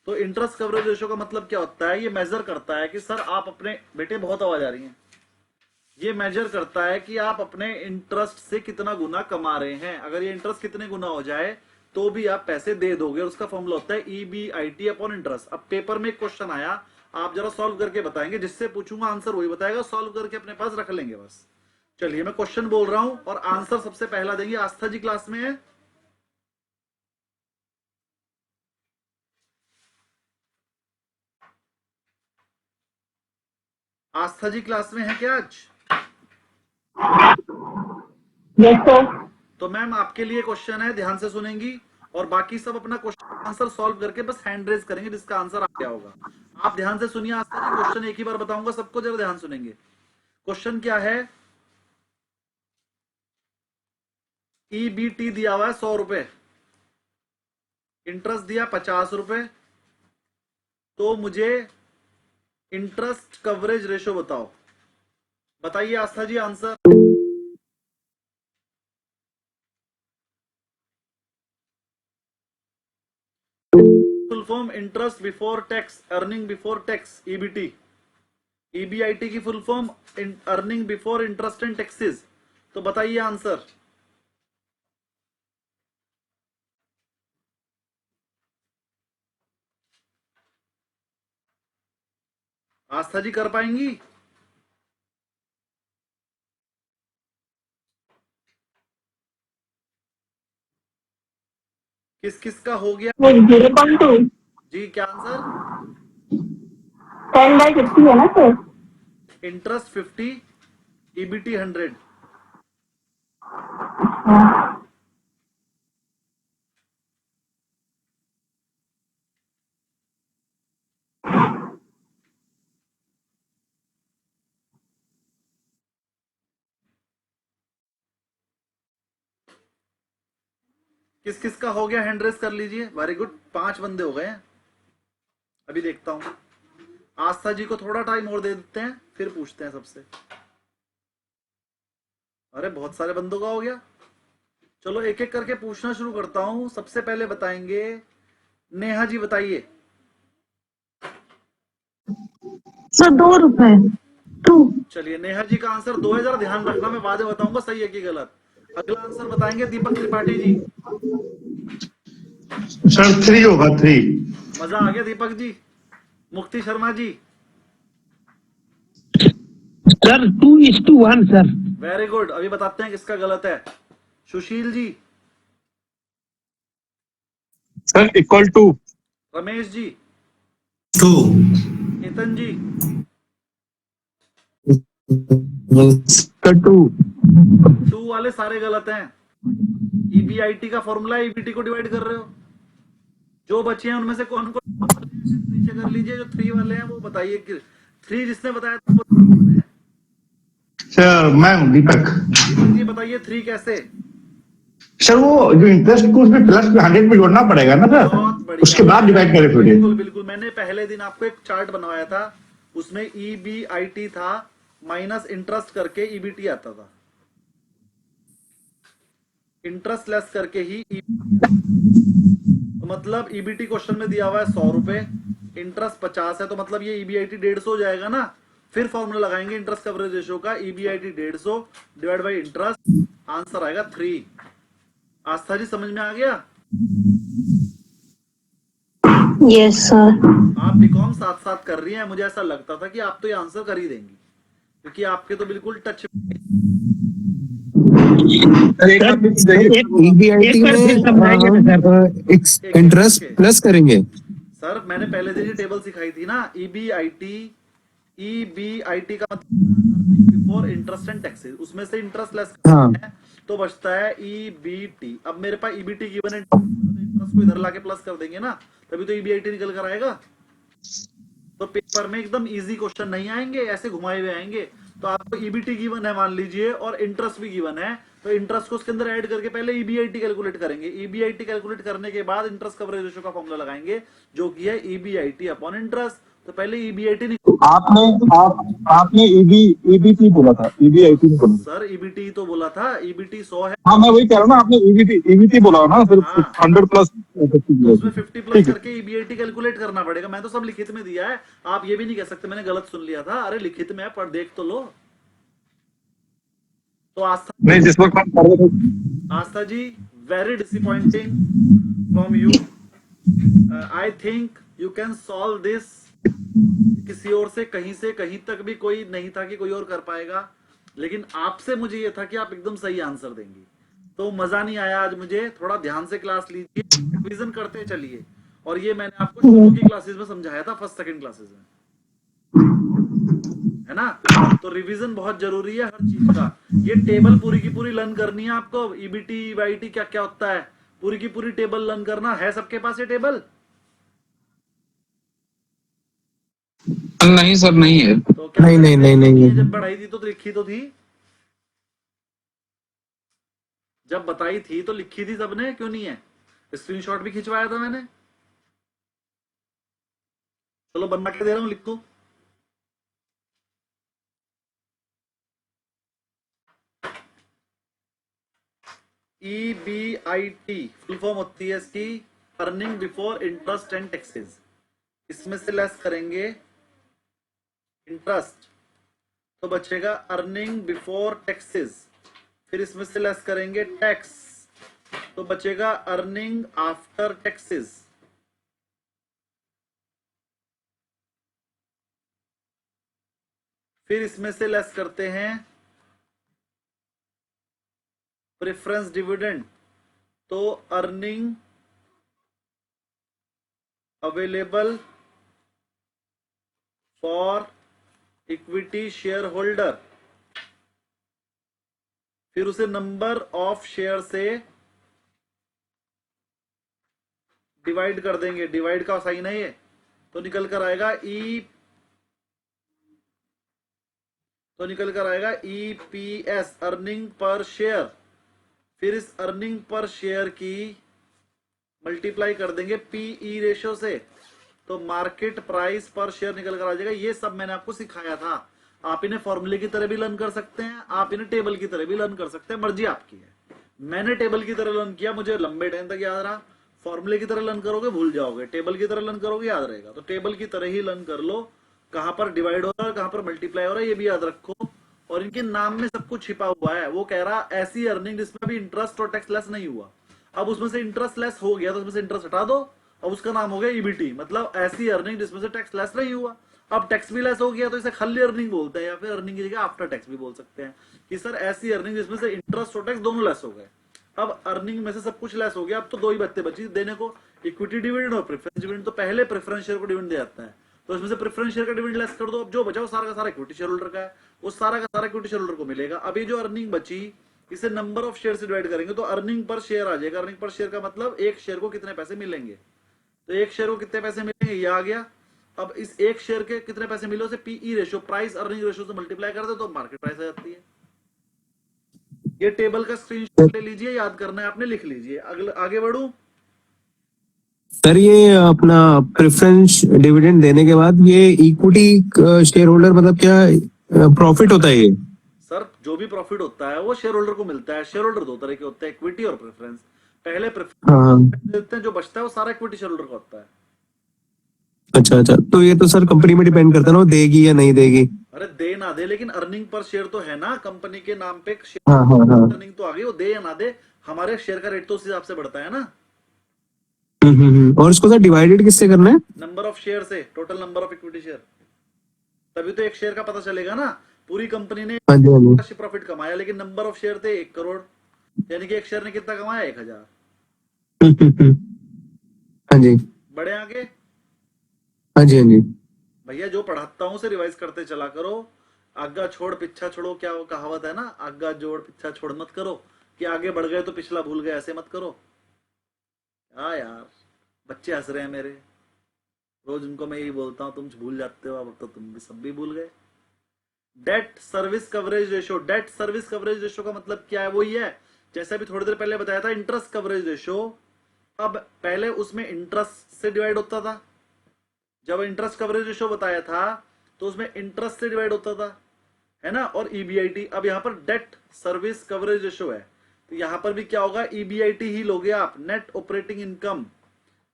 तो इंटरेस्ट कवरेज रेशो का मतलब क्या होता है, ये मेजर करता है कि सर आप अपने, बेटे बहुत आवाज आ रही है, ये मेजर करता है कि आप अपने इंटरेस्ट से कितना गुना कमा रहे हैं। अगर ये इंटरेस्ट कितने गुना हो जाए तो भी आप पैसे दे दोगे, उसका फॉर्मूला होता है ईबीआईटी अपॉन इंटरेस्ट। अब पेपर में एक क्वेश्चन आया, आप जरा सॉल्व करके बताएंगे, जिससे पूछूंगा आंसर वही बताएगा, सॉल्व करके अपने पास रख लेंगे बस। चलिए मैं क्वेश्चन बोल रहा हूं और आंसर सबसे पहला देंगे। आस्था जी क्लास में है। आस्था जी क्लास में है क्या आज। तो मैम आपके लिए क्वेश्चन है, ध्यान से सुनेंगी और बाकी सब अपना क्वेश्चन आंसर सॉल्व करके बस हैंड रेज करेंगे जिसका आंसर आ गया होगा। आप ध्यान से सुनिए आस्था जी, क्वेश्चन एक ही बार बताऊंगा सबको, जरा ध्यान सुनेंगे। क्वेश्चन क्या है, ईबीटी दिया हुआ है 100 रुपए, इंटरेस्ट दिया 50 रुपए, तो मुझे इंटरेस्ट कवरेज रेशो बताओ। बताइए Aastha ji answer. Full form interest before tax, earning before tax, EBT. EBIT की full form earning before interest and taxes. तो बताइए आंसर। आस्था जी कर पाएंगी। किस किस का हो गया? वो 0.2 जी क्या आंसर? 10/50 है ना सर? Interest 50, EBT 100। किस किस का हो गया? हैंड रेस कर लीजिए। वेरी गुड, 5 बंदे हो गए हैं। अभी देखता हूं, आस्था जी को थोड़ा टाइम और दे देते हैं, फिर पूछते हैं सबसे। अरे बहुत सारे बंदों का हो गया। चलो एक एक करके पूछना शुरू करता हूं। सबसे पहले बताएंगे नेहा जी, बताइए। सर 2 रुपए 2। चलिए नेहा जी का आंसर 2 है। जरा ध्यान रखना, मैं बाद में बताऊंगा सही है कि गलत। अगला आंसर बताएंगे दीपक त्रिपाठी जी। सर 3 होगा 3। मजा आ गया Deepak ji. Mukti Sharma ji. Sir 2:1 sir. Very good, अभी बताते हैं किसका गलत है। Sushil ji. Sir equal to. Ramesh ji. 2। Ketan ji. Sir 2। 2 वाले सारे गलत हैं। ईबीआईटी का फॉर्मूला ईबीटी को डिवाइड कर रहे हो। जो बचे हैं उनमें से कौन कौन नीचे कर लीजिए। जो 3 वाले हैं वो बताइए कि 3 जिसने बताया था वो कौन है? सर मैं हूँ दीपक। दीपक जी बताइए 3 कैसे? सर वो जो इंटरेस्ट को उसमें प्लस 100 में जोड़ना पड़ेगा ना सर, बहुत बढ़िया, उसके बाद डिवाइड करें फिर। बिल्कुल बिल्कुल। मैंने पहले दिन आपको एक चार्ट बनवाया था, उसमें ईबीआईटी था, माइनस इंटरेस्ट करके ईबीटी आता था। इंटरेस्ट लेस करके ही तो मतलब ईबीटी क्वेश्चन में दिया हुआ है 100 रुपए, इंटरेस्ट 50 है, तो मतलब ये ईबीआईटी 150 हो जाएगा ना। फिर फॉर्मूला लगाएंगे इंटरेस्ट कवरेज रेशियो का, EBIT 150 divide by interest, answer आएगा 3। आस्था जी समझ में आ गया? Yes sir. आप बीकॉम साथ साथ कर रही हैं, मुझे ऐसा लगता था कि आप तो ये आंसर कर ही देंगी, क्योंकि आपके तो बिल्कुल टच। EBIT में इंटरेस्ट प्लस करेंगे। सर मैंने पहले दिन ये टेबल सिखाई थी ना, ईबीआईटी का मतलब बिफोर इंटरेस्ट एंड टैक्सेस, उसमें से इंटरेस्ट लेस है तो बचता है ईबीटी। अब मेरे पास ईबीटी गिवन है, इंटरेस्ट को इधर लाके प्लस कर देंगे ना, तभी तो ईबीआईटी निकल कर आएगा। तो पेपर में एकदम इजी क्वेश्चन नहीं आएंगे, ऐसे घुमाए हुए आएंगे। तो आपको ईबीटी गिवन है मान लीजिए, और इंटरेस्ट भी गिवन है, तो इंटरेस्ट को उसके अंदर ऐड करके पहले ईबीआईटी कैलकुलेट करेंगे। ईबीआईटी कैलकुलेट करने के बाद इंटरेस्ट कवरेज रेशियो का फॉर्मूला लगाएंगे, जो कि है ईबीआईटी अपॉन इंटरेस्ट। तो पहले ईबीआईटी आपने ईबीटी बोला था, ईबीआईटी नहीं बोला। सर ईबीटी तो बोला था, ईबीटी 100 है। हाँ मैं वही कह रहा हूँ ना, आपने ईबीटी बोला ना, फिर हाँ। 100 प्लस तो उसमें 50 प्लस करके ईबीआईटी कैलकुलेट करना पड़ेगा। मैं तो सब लिखित में दिया है, आप ये भी नहीं कह सकते मैंने गलत सुन लिया था। अरे लिखित में है, पढ़ देख तो लो। तो आस्था नहीं, जिस वक्त हम कर रहे थे। Aastha ji, very disappointing from you. I think you can solve this. किसी और से कहीं तक भी कोई नहीं था कि कोई और कर पाएगा, लेकिन आपसे मुझे ये था कि आप एकदम सही आंसर देंगी। तो मजा नहीं आया आज मुझे। थोड़ा ध्यान से क्लास लीजिए, रिवीजन करते चलिए। और ये मैंने आपको शुरू की क्लासेस में समझाया था, फर्स्ट सेकंड क्लासेस में, है ना। तो रिवीजन बहुत जरूरी है हर चीज का। ये टेबल पूरी की पूरी लर्न करनी है आपको। ईबीटी ईबीआईटी क्या क्या होता है, पूरी की पूरी टेबल लर्न करना है। सबके पास ये टेबल? नहीं सर नहीं है। तो क्या नहीं, जब पढ़ाई थी तो लिखी तो थी, जब बताई थी तो लिखी थी सबने, क्यों नहीं है? स्क्रीनशॉट भी खिंचवाया था मैंने। चलो बना के दे रहा हूं, लिख दो। ईबीआईटी फुल फॉर्म होती है इसकी earning before interest and taxes. इसमें से लेस करेंगे इंटरेस्ट तो बचेगा अर्निंग बिफोर टैक्सेस। फिर इसमें से लेस करेंगे टैक्स तो बचेगा अर्निंग आफ्टर टैक्सेस। फिर इसमें से लेस करते हैं प्रेफरेंस डिविडेंड, तो earning available for equity share holder, फिर उसे नंबर ऑफ शेयर से डिवाइड कर देंगे, डिवाइड का साइन है ये, तो निकल कर आएगा ईपीएस, अर्निंग पर शेयर। फिर इस अर्निंग पर शेयर की मल्टीप्लाई कर देंगे पीई रेशियो से, तो मार्केट प्राइस पर शेयर निकल कर आ जाएगा। ये सब मैंने आपको सिखाया था। आप इन्हें फॉर्मूले की तरह भी लर्न कर सकते हैं, आप इन्हें टेबल की तरह भी लर्न कर सकते हैं, मर्जी आपकी है। मैंने टेबल की तरह लर्न किया, मुझे लंबे टाइम तक याद रहा। फॉर्मूले की तरह लर्न करोगे भूल जाओगे, टेबल की तरह लर्न करोगे याद रहेगा। तो टेबल की तरह ही लर्न कर लो, कहां पर डिवाइड हो रहा है, कहां पर मल्टीप्लाई हो रहा है, ये भी याद रखो। और इनके नाम में सब कुछ छिपा हुआ है। वो कह रहा ऐसी अर्निंग जिसमें भी इंटरेस्ट और टैक्स लेस नहीं हुआ। अब उसमें से इंटरेस्ट लेस हो गया तो उसमें से इंटरेस्ट हटा दो, अब उसका नाम हो गया ईबीटी, मतलब ऐसी अर्निंग जिसमें से टैक्स लेस नहीं हुआ। अब टैक्स भी लेस हो गया तो इसे खाली अर्निंग बोलते हैं, या फिर अर्निंग की जगह आफ्टर टैक्स भी बोल सकते हैं कि सर ऐसी अर्निंग जिसमें से इंटरेस्ट और टैक्स दोनों लेस हो गए। अब अर्निंग में से सब कुछ लेस हो गया, अब तो दो ही बत्ते बची देने को, इक्विटी डिविडेंड और प्रेफरेंस डिविडेंड। तो पहले प्रेफरेंस शेयर को डिविडेंड दे जाता है, तो इसमें से प्रेफरेंस शेयर का डिविडेंड लेस कर दो, अब जो बचा वो सारा का सारा इक्विटी शेयर होल्डर का है, वो सारा का सारा इक्विटी शेयर होल्डर को मिलेगा। अभी जो अर्निंग बची इसे नंबर ऑफ शेयर से डिवाइड करेंगे तो अर्निंग पर शेयर आ जाएगा। अर्निंग पर शेयर का मतलब एक शेयर को कितने पैसे मिलेंगे, तो एक शेयर को कितने पैसे मिलेंगे ये आ गया। अब इस एक शेयर के कितने पैसे मिले उसे PE ratio, price earning ratio से मल्टीप्लाई कर दो तो मार्केट प्राइस आ जाती है। ये टेबल का स्क्रीनशॉट ले लीजिए, याद करना है आपने, लिख लीजिए। अगले आगे बढ़ू। सर ये अपना प्रेफरेंस डिविडेंड देने के बाद ये इक्विटी शेयर होल्डर मतलब क्या प्रॉफिट होता है ये? सर जो भी प्रॉफिट होता है वो शेयर होल्डर को मिलता है। शेयर होल्डर दो तरह के होते हैं, इक्विटी और प्रेफरेंस। पहले प्रेफरेंस देते हैं, जो बचता है वो सारा इक्विटी शेयर होल्डर का होता है। अच्छा अच्छा, तो ये तो सर कंपनी में डिपेंड करता है ना, वो देगी या नहीं देगी। अरे दे ना दे, लेकिन अर्निंग पर शेयर तो है ना, कंपनी के नाम पे हाँ हाँ हाँ। अर्निंग तो आ गई, वो दे या ना दे हमारे शेयर का रेट तो उस हिसाब से बढ़ता है ना। और इसको सर डिवाइडेड किससे करना है? नंबर ऑफ शेयर से, total number of equity share, तभी तो एक शेयर का पता चलेगा ना। पूरी कंपनी ने हाँ जी हाँ जी। प्रॉफिट कमाया, लेकिन नंबर ऑफ शेयर थे 1 करोड़, यानी कि एक शेयर ने कितना कमाया 1000। हाँ जी बड़े आगे हाँ जी हाँ जी। भैया जो पढ़ाता हूँ उसे रिवाइज करते चला करो। आगा छोड़ पिछा छोड़ो, क्या वो कहावत है ना, आगा जोड़ पिछा छोड़ मत करो, कि आगे बढ़ गए तो पिछला भूल गए, ऐसे मत करो। हाँ यार बच्चे हंस रहे हैं मेरे, रोज उनको मैं यही बोलता हूँ तुम भूल जाते हो, अब तो तुम भी सब भी भूल गए। Date service coverage ratio, date service coverage ratio का मतलब क्या है? वही है जैसे अभी थोड़ी देर पहले बताया था इंटरेस्ट कवरेज रेशियो। अब पहले उसमें इंटरेस्ट से डिवाइड होता था, जब इंटरेस्ट कवरेज रेशियो बताया था तो उसमें इंटरेस्ट से डिवाइड होता था, है ना, और ईबीआईटी। अब यहाँ पर डेट सर्विस कवरेज रेशियो है, तो यहाँ पर भी क्या होगा, ईबीआईटी ही लोगे आप, नेट ऑपरेटिंग इनकम।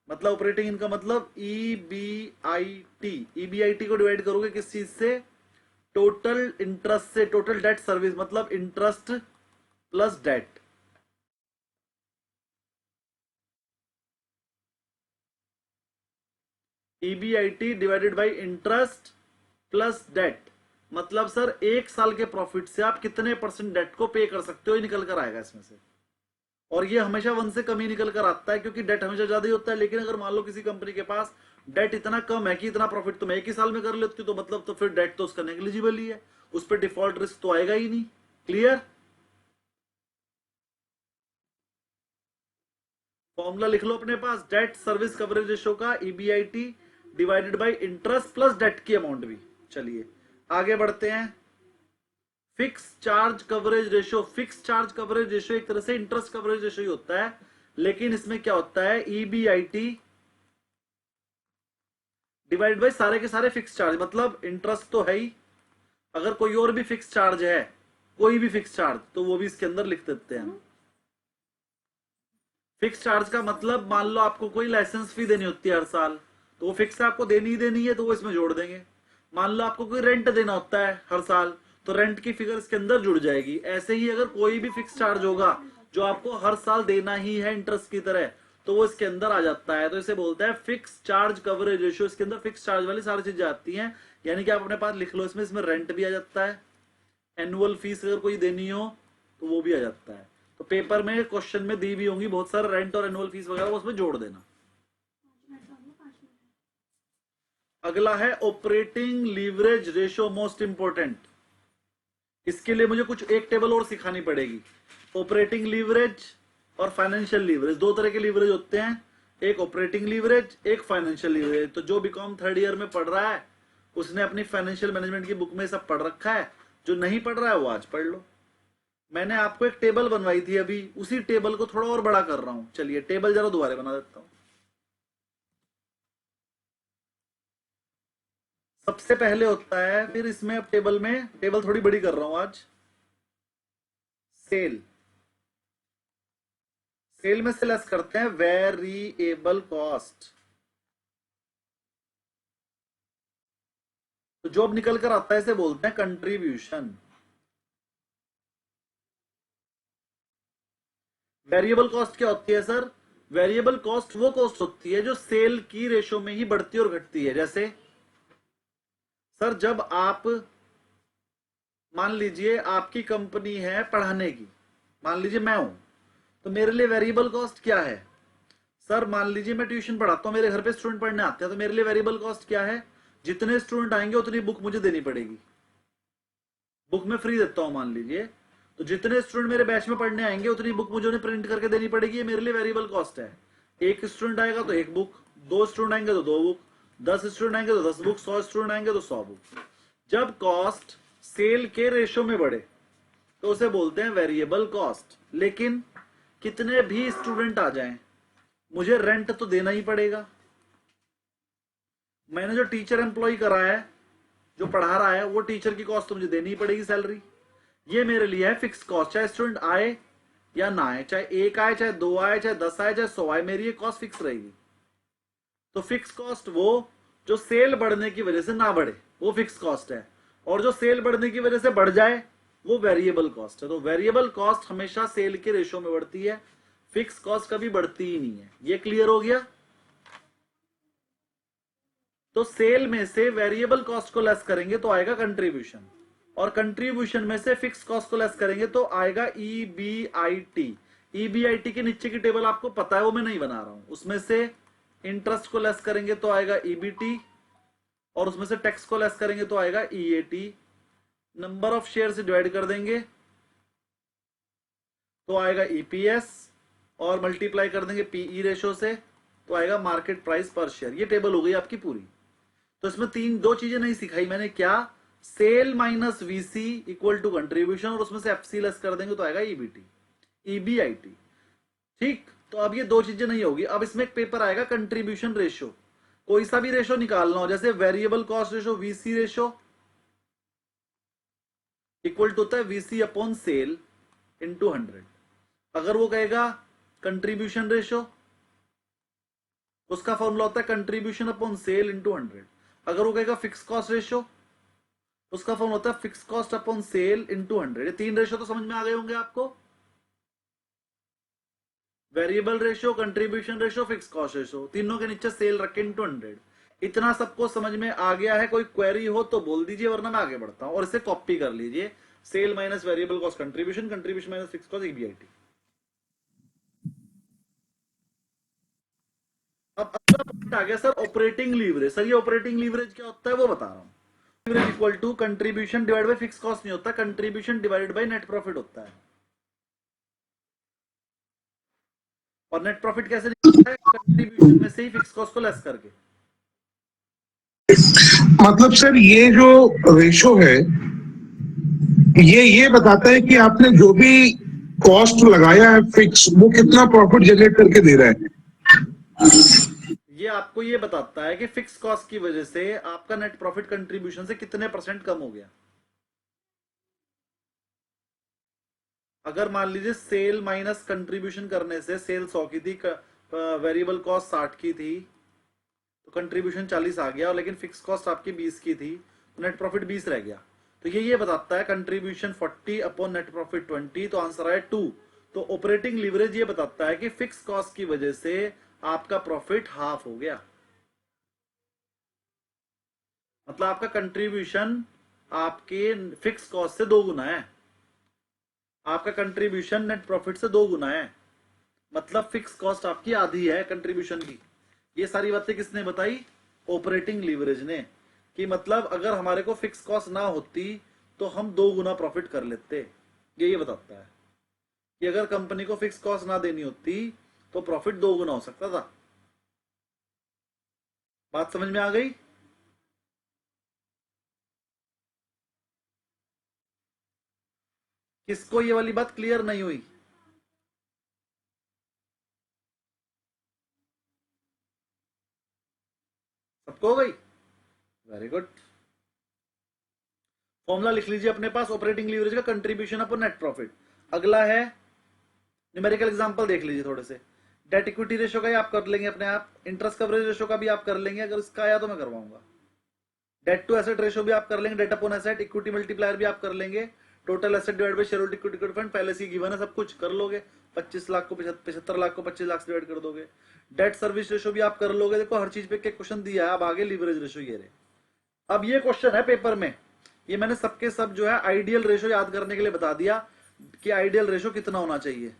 मतलब ऑपरेटिंग इनकम मतलब ईबीआईटी, ईबीआईटी को डिवाइड करोगे किस चीज से, टोटल इंटरेस्ट से, टोटल डेट सर्विस मतलब interest plus debt. EBIT divided by interest plus debt, मतलब सर एक साल के प्रॉफिट से आप कितने परसेंट डेट को पे कर सकते हो, ये निकल कर आएगा इसमें से। और ये हमेशा 1 से कम ही निकल कर आता है, क्योंकि डेट हमेशा ज्यादा ही होता है। लेकिन अगर मान लो किसी कंपनी के पास डेट इतना कम है कि इतना प्रॉफिट तुम एक ही साल में कर लेते हो, तो मतलब तो फिर डेट तो उसका नेग्लिजिबल ही है, उस पर डिफॉल्ट रिस्क तो आएगा ही नहीं। क्लियर? फॉर्मूला लिख लो अपने पास, डेट सर्विस कवरेज रेशियो का EBIT divided by interest plus debt की अमाउंट भी। चलिए आगे बढ़ते हैं। Fix charge coverage ratio, fix charge coverage ratio एक तरह से इंटरेस्ट कवरेज रेशियो ही होता है, लेकिन इसमें क्या होता है, ईबीआईटी डिवाइड बाय सारे के सारे फिक्स चार्ज, मतलब इंटरेस्ट तो है ही, अगर कोई और भी फिक्स चार्ज है, कोई भी फिक्स चार्ज, तो वो भी इसके अंदर लिख देते हैं। फिक्स चार्ज का मतलब मान लो आपको कोई लाइसेंस फी देनी होती है हर साल, तो वो फिक्स आपको देनी ही देनी है, तो वो इसमें जोड़ देंगे। मान लो आपको कोई रेंट देना होता है हर साल, तो रेंट की फिगर इसके अंदर जुड़ जाएगी। ऐसे ही अगर कोई भी फिक्स चार्ज होगा जो आपको हर साल देना ही है इंटरेस्ट की तरह, तो वो इसके अंदर आ जाता है। तो इसे बोलते हैं फिक्स चार्ज कवरेज रेशियो। इसके अंदर फिक्स चार्ज वाली सारी चीजें आती हैं, यानी कि आप अपने पास लिख लो, इसमें रेंट भी आ जाता है, एनुअल फीस अगर कोई देनी हो तो वो भी आ जाता है। तो पेपर में क्वेश्चन में दी भी होंगी बहुत सारा रेंट और एनुअल फीस वगैरह, उसमें जोड़ देना। अगला है operating leverage ratio, most important. इसके लिए मुझे कुछ एक टेबल और सिखानी पड़ेगी। ऑपरेटिंग लीवरेज और फाइनेंशियल लीवरेज, दो तरह के लीवरेज होते हैं, एक ऑपरेटिंग लीवरेज, एक फाइनेंशियल लीवरेज। तो जो बीकॉम थर्ड ईयर में पढ़ रहा है उसने अपनी फाइनेंशियल मैनेजमेंट की बुक में सब पढ़ रखा है, जो नहीं पढ़ रहा है वो आज पढ़ लो। मैंने आपको एक टेबल बनवाई थी अभी, उसी टेबल को थोड़ा और बड़ा कर रहा हूं। चलिए टेबल जरा दोबारा बना देता हूं। सबसे पहले होता है, फिर इसमें अब टेबल में टेबल थोड़ी बड़ी कर रहा हूं आज, सेल। सेल में से लेस करते हैं वेरिएबल कॉस्ट। तो जो अब निकल कर आता है इसे बोलते हैं कंट्रीब्यूशन। वेरिएबल कॉस्ट क्या होती है सर? वेरिएबल कॉस्ट वो कॉस्ट होती है जो सेल की रेशो में ही बढ़ती और घटती है। जैसे सर जब आप मान लीजिए आपकी कंपनी है पढ़ाने की, मान लीजिए मैं हूं, तो मेरे लिए वेरिएबल कॉस्ट क्या है? सर मान लीजिए मैं ट्यूशन पढ़ाता हूं, मेरे घर पे स्टूडेंट पढ़ने आते हैं, तो मेरे लिए वेरिएबल कॉस्ट क्या है? जितने स्टूडेंट आएंगे उतनी बुक मुझे देनी पड़ेगी। बुक में फ्री देता हूं मान लीजिए, तो जितने स्टूडेंट मेरे बैच में पढ़ने आएंगे उतनी बुक मुझे उन्हें प्रिंट करके देनी पड़ेगी। ये मेरे लिए वेरिएबल कॉस्ट है। एक स्टूडेंट आएगा तो एक बुक, 2 स्टूडेंट आएंगे तो 2 बुक, 10 स्टूडेंट आएंगे तो 10 बुक, 100 स्टूडेंट आएंगे तो 100 बुक। जब कॉस्ट सेल के रेशो में बढ़े तो उसे बोलते हैं वेरिएबल कॉस्ट। लेकिन कितने भी स्टूडेंट आ जाएं, मुझे रेंट तो देना ही पड़ेगा। मैंने जो टीचर एम्प्लॉय करा है, जो पढ़ा रहा है, वो टीचर की कॉस्ट तो मुझे देनी ही पड़ेगी, सैलरी। ये मेरे लिए है फिक्स कॉस्ट, चाहे स्टूडेंट आए या ना आए, चाहे 1 आए, चाहे 2 आए, चाहे 10 आए, चाहे 100 आए, मेरी ये कॉस्ट फिक्स रहेगी। तो फिक्स कॉस्ट वो जो सेल बढ़ने की वजह से ना बढ़े वो फिक्स कॉस्ट है, और जो सेल बढ़ने की वजह से बढ़ जाए वो वेरिएबल कॉस्ट है। तो वेरिएबल कॉस्ट हमेशा सेल के रेशो में बढ़ती है, फिक्स कॉस्ट कभी बढ़ती ही नहीं है। ये क्लियर हो गया? तो सेल में से वेरिएबल कॉस्ट को लेस करेंगे तो आएगा कंट्रीब्यूशन, और कंट्रीब्यूशन में से फिक्स कॉस्ट को लेस करेंगे तो आएगा EBIT। EBIT के नीचे की टेबल आपको पता है, वो मैं नहीं बना रहा हूं। उसमें से इंटरेस्ट को लेस करेंगे तो आएगा EBT, और उसमें से टैक्स को लेस करेंगे तो आएगा EAT। नंबर ऑफ शेयर से डिवाइड कर देंगे तो आएगा EPS, और मल्टीप्लाई कर देंगे PE रेशो से तो आएगा मार्केट प्राइस पर शेयर। ये टेबल हो गई आपकी पूरी। तो इसमें दो चीजें नहीं सिखाई मैंने, क्या? Sale minus VC equal to contribution, और उसमें से FC लेस कर देंगे तो आएगा EBT, EBIT। ठीक, तो अब ये दो चीजें नहीं होगी। अब इसमें एक पेपर आएगा कंट्रीब्यूशन रेशो, कोई सा भी रेशो निकालना हो, जैसे variable cost ratio, VC ratio equal to होता है VC अपॉन सेल इंटू 100। अगर वो कहेगा कंट्रीब्यूशन रेशो, उसका फॉर्मूला होता है कंट्रीब्यूशन अपॉन सेल इंटू 100। अगर वो कहेगा फिक्स कॉस्ट रेशो, उसका फॉर्मूला होता है fix cost upon sale into 100। ये 3 रेशो तो समझ में आ गए होंगे आपको, variable ratio, contribution ratio, fix cost ratio, तीनों के नीचे सेल रखे इंटू 100। इतना सबको समझ में आ गया है? कोई क्वेरी हो तो बोल दीजिए, वरना मैं आगे बढ़ता हूं। और इसे कॉपी कर लीजिए, sale minus variable cost contribution, contribution minus fix cost EBIT। अब अगला पॉइंट आ गया सर ऑपरेटिंग लीवरेज। सर ये ऑपरेटिंग लीवरेज क्या होता है वो बता रहा हूं। Leverage equal to contribution divide by fix cost नहीं होता, contribution divided by net profit होता है। और नेट प्रॉफिट कैसे निकलता है? कंट्रीब्यूशन में से ही फिक्स कॉस्ट को लेस करके। मतलब सर ये जो रेशो है ये बताता है कि आपने जो भी कॉस्ट लगाया है फिक्स, वो कितना प्रॉफिट जनरेट करके दे रहा है। ये आपको ये बताता है कि फिक्स कॉस्ट की वजह से आपका नेट प्रॉफिट कंट्रीब्यूशन से कितने % कम हो गया। अगर मान लीजिए सेल माइनस कंट्रीब्यूशन करने से सेल 100 की थी, वेरिएबल कॉस्ट 60 की थी, तो कंट्रीब्यूशन 40 आ गया, और लेकिन फिक्स कॉस्ट आपकी 20 की थी, तो नेट प्रॉफिट 20 रह गया। तो ये बताता है कंट्रीब्यूशन 40 अपॉन नेट प्रॉफिट 20, तो आंसर आया 2। तो ऑपरेटिंग लीवरेज ये बताता है कि फिक्स कॉस्ट की वजह से आपका प्रॉफिट हाफ हो गया, मतलब आपका कंट्रीब्यूशन आपके फिक्स कॉस्ट से 2 गुना है, आपका कंट्रीब्यूशन नेट प्रॉफिट से 2 गुना है, मतलब फिक्स कॉस्ट आपकी आधी है कंट्रीब्यूशन की। ये सारी बातें किसने बताई? ऑपरेटिंग लीवरेज ने, कि मतलब अगर हमारे को फिक्स कॉस्ट ना होती तो हम 2 गुना प्रॉफिट कर लेते। ये बताता है कि अगर कंपनी को फिक्स कॉस्ट ना देनी होती तो प्रॉफिट 2 गुना हो सकता था। बात समझ में आ गई? किसको ये वाली बात क्लियर नहीं हुई? सबको हो गई? Very good. फॉर्मूला लिख लीजिए अपने पास, ऑपरेटिंग लीवरेज का कंट्रीब्यूशन अपॉन नेट प्रॉफिट। अगला है न्यूमेरिकल एग्जांपल देख लीजिए थोड़े से। डेट इक्विटी रेशियो का ही आप कर लेंगे अपने आप, इंटरेस्ट कवरेज रेशियो का भी आप कर लेंगे, अगर इसका आया तो मैं करवाऊंगा। डेट टू एसेट रेशियो भी आप कर लेंगे, debt upon asset, equity multiplier भी आप कर लेंगे, total asset divide by shareholder equity fund पहले से गिवन है, सब कुछ कर लोगे। 25 लाख को 75 लाख को 25 लाख से डिवाइड कर दोगे। डेट सर्विस रेशियो भी आप कर लोगे। देखो हर चीज पे क्वेश्चन दिया है। अब आगे लीवरेज रेशियो ये रहे। अब ये क्वेश्चन है पेपर में, ये मैंने सबके सब जो है आइडियल रेशियो याद करने के लिए बता दिया कि आइडियल रेशियो कितना होना चाहिए।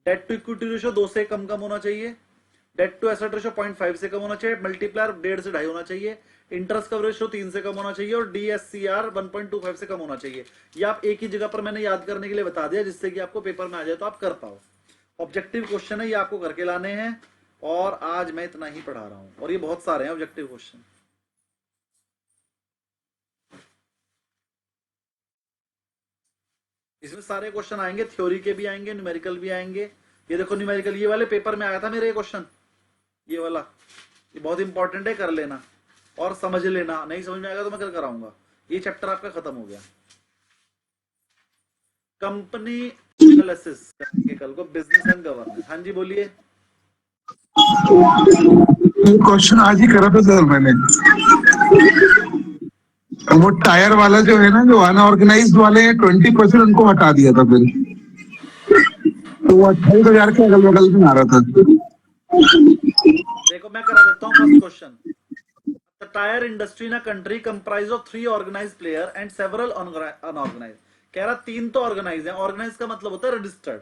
डेट टू इक्विटी रेशियो 2 से कम होना चाहिए, डेट टू एसेट रेशियो 0.5 से कम होना चाहिए, मल्टीप्लायर 1.5 से 2.5 होना चाहिए, इंटरेस्ट कवरेज रेशियो 3 से कम होना चाहिए और डीएससीआर 1.25 से कम होना चाहिए। ये आप एक ही जगह पर मैंने याद करने के लिए बता दिया जिससे कि आपको पेपर में आ जाए तो आप कर पाओ। ऑब्जेक्टिव क्वेश्चन है, ये आपको करके लाने हैं और आज मैं इतना ही पढ़ा रहा हूं और ये बहुत सारे हैं ऑब्जेक्टिव क्वेश्चन। इसमें सारे क्वेश्चन आएंगे, थ्योरी के भी आएंगे, न्यूमेरिकल भी आएंगे। ये देखो न्यूमेरिकल, ये वाले पेपर में आया था मेरे ये क्वेश्चन, ये वाला, ये बहुत इंपॉर्टेंट है, कर लेना और समझ लेना। नहीं समझ में आएगा तो मैं कल कराऊंगा। ये चैप्टर आपका खत्म हो गया। कंपनी एनालिसिस करेंगे कल को, बिजनेस एंड गवर्नेंस। हाँ जी बोलिए। क्वेश्चन आज ही करा था सर मैंने। वो टायर वाला जो है ना, जो अनऑर्गेनाइज्ड वाले 20% उनको हटा दिया था फिर, तो वो 28,000 के अगल बगल में आ रहा था। देखो मैं करा देता हूँ first question. The tire industry in a country comprised of 3 organized player and several unorganized। कह रहा 3 तो ऑर्गेनाइज है। ऑर्गेनाइज का मतलब होता है रजिस्टर्ड,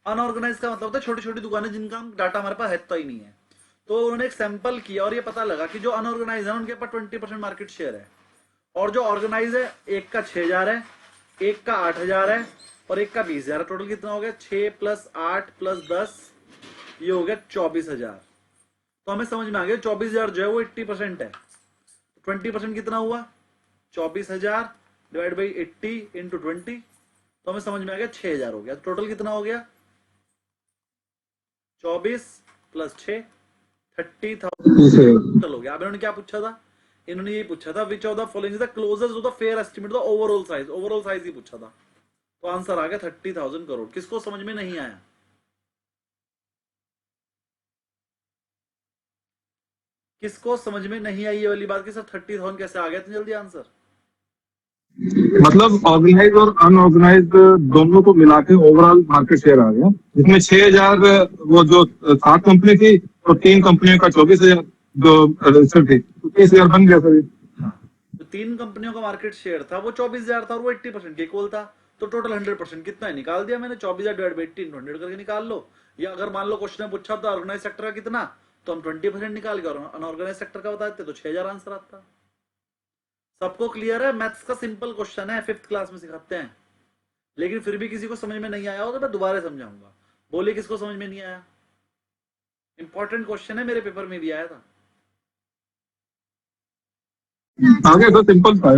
अनऑर्गेनाइज का मतलब होता है छोटी छोटी दुकानें जिनका डाटा हमारे पास है तो ही नहीं है। तो उन्होंने एक सैंपल किया और ये पता लगा कि जो अनऑर्गेनाइज है उनके पास 20% मार्केट शेयर है और जो ऑर्गेनाइज है एक का 6,000 है, एक का 8,000 है और एक का 20,000 है। टोटल कितना हो गया? 6 + 8 + 10, ये हो गया 24,000। तो हमें समझ में आ गया 24,000 जो है वो 80% है। 20% कितना हुआ? 24,000 डिवाइड बाई 80 इंटू 20, तो हमें समझ में आ गया 6,000 हो गया। तो टोटल कितना हो गया? 24 + 6 30,000 टोटल हो गया। अब इन्होंने क्या पूछा था? इन्होंने ये पूछा था which of the following is the closest to the fair estimate of overall size. Overall size ही पूछा था, तो आंसर आ गया 30,000 करोड़। किसको समझ में नहीं आया? किसको समझ में नहीं आई ये वाली बात कि सर 30,000 कैसे आ गया इतनी जल्दी आंसर? मतलब ऑर्गेनाइज और अनऑर्गेनाइज दोनों को मिला के ओवरऑल मार्केट शेयर आ गया, जिसमें 6,000 वो जो 7 कंपनी थी तो 3 कंपनियों का 24,000 जो रजिस्टर थी, तो 30,000 बन गया सर। तो 3 कंपनियों का मार्केट शेयर था वो 24,000 था और वो 80% के इक्वल था। तो टोटल 100% कितना है निकाल दिया मैंने। 24,000 डिवाइड बाई 80 100 करके निकाल लो। या अगर मान लो क्वेश्चन में पूछा था ऑर्गेनाइज सेक्टर का कितना, तो हम 20% निकाल के और अनऑर्गेनाइज सेक्टर का बताते तो 6,000 आंसर आता। सबको क्लियर है? मैथ्स का सिंपल क्वेश्चन है, 5th क्लास में सिखाते हैं। लेकिन फिर भी किसी को समझ में नहीं आया हो तो मैं दोबारा समझाऊंगा। बोलिए किसको समझ में नहीं आया? इंपॉर्टेंट क्वेश्चन है, मेरे पेपर में भी आया था। आगे तो सिंपल था।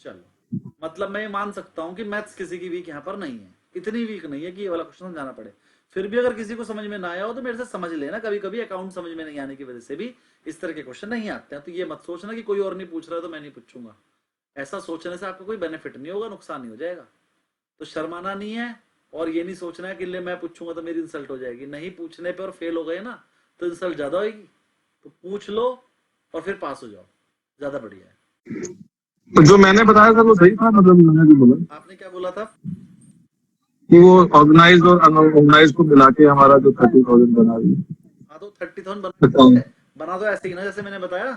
चलो, मतलब मैं ये मान सकता हूं कि मैथ्स किसी की वीक यहाँ पर नहीं है, इतनी वीक नहीं है कि ये वाला क्वेश्चन समझाना पड़े। फिर भी अगर किसी को समझ में ना आया हो तो मेरे से समझ लेना। कभी कभी अकाउंट समझ में नहीं आने की वजह से भी इस तरह के क्वेश्चन नहीं आते हैं। तो ये मत सोचना कि कोई और नहीं पूछ रहा है तो मैं नहीं पूछूंगा। ऐसा सोचने से आपको कोई बेनिफिट नहीं होगा, नुकसान ही हो जाएगा। तो शर्माना नहीं है और ये नहीं सोचना है कि ले मैं पूछूंगा तो मेरी इंसल्ट हो जाएगी। नहीं पूछने पर और फेल हो गए ना तो इंसल्ट ज्यादा होगी। तो पूछ लो और फिर पास हो जाओ, ज्यादा बढ़िया है। तो जो मैंने बताया था वो सही था, मतलब मैंने जो बोला। आपने क्या बोला था? कि वो ऑर्गेनाइज और अनऑर्गेनाइज को मिला के हमारा जो 30,000 बना दिया। हाँ तो 30,000 बना दो ऐसे ही ना जैसे मैंने बताया।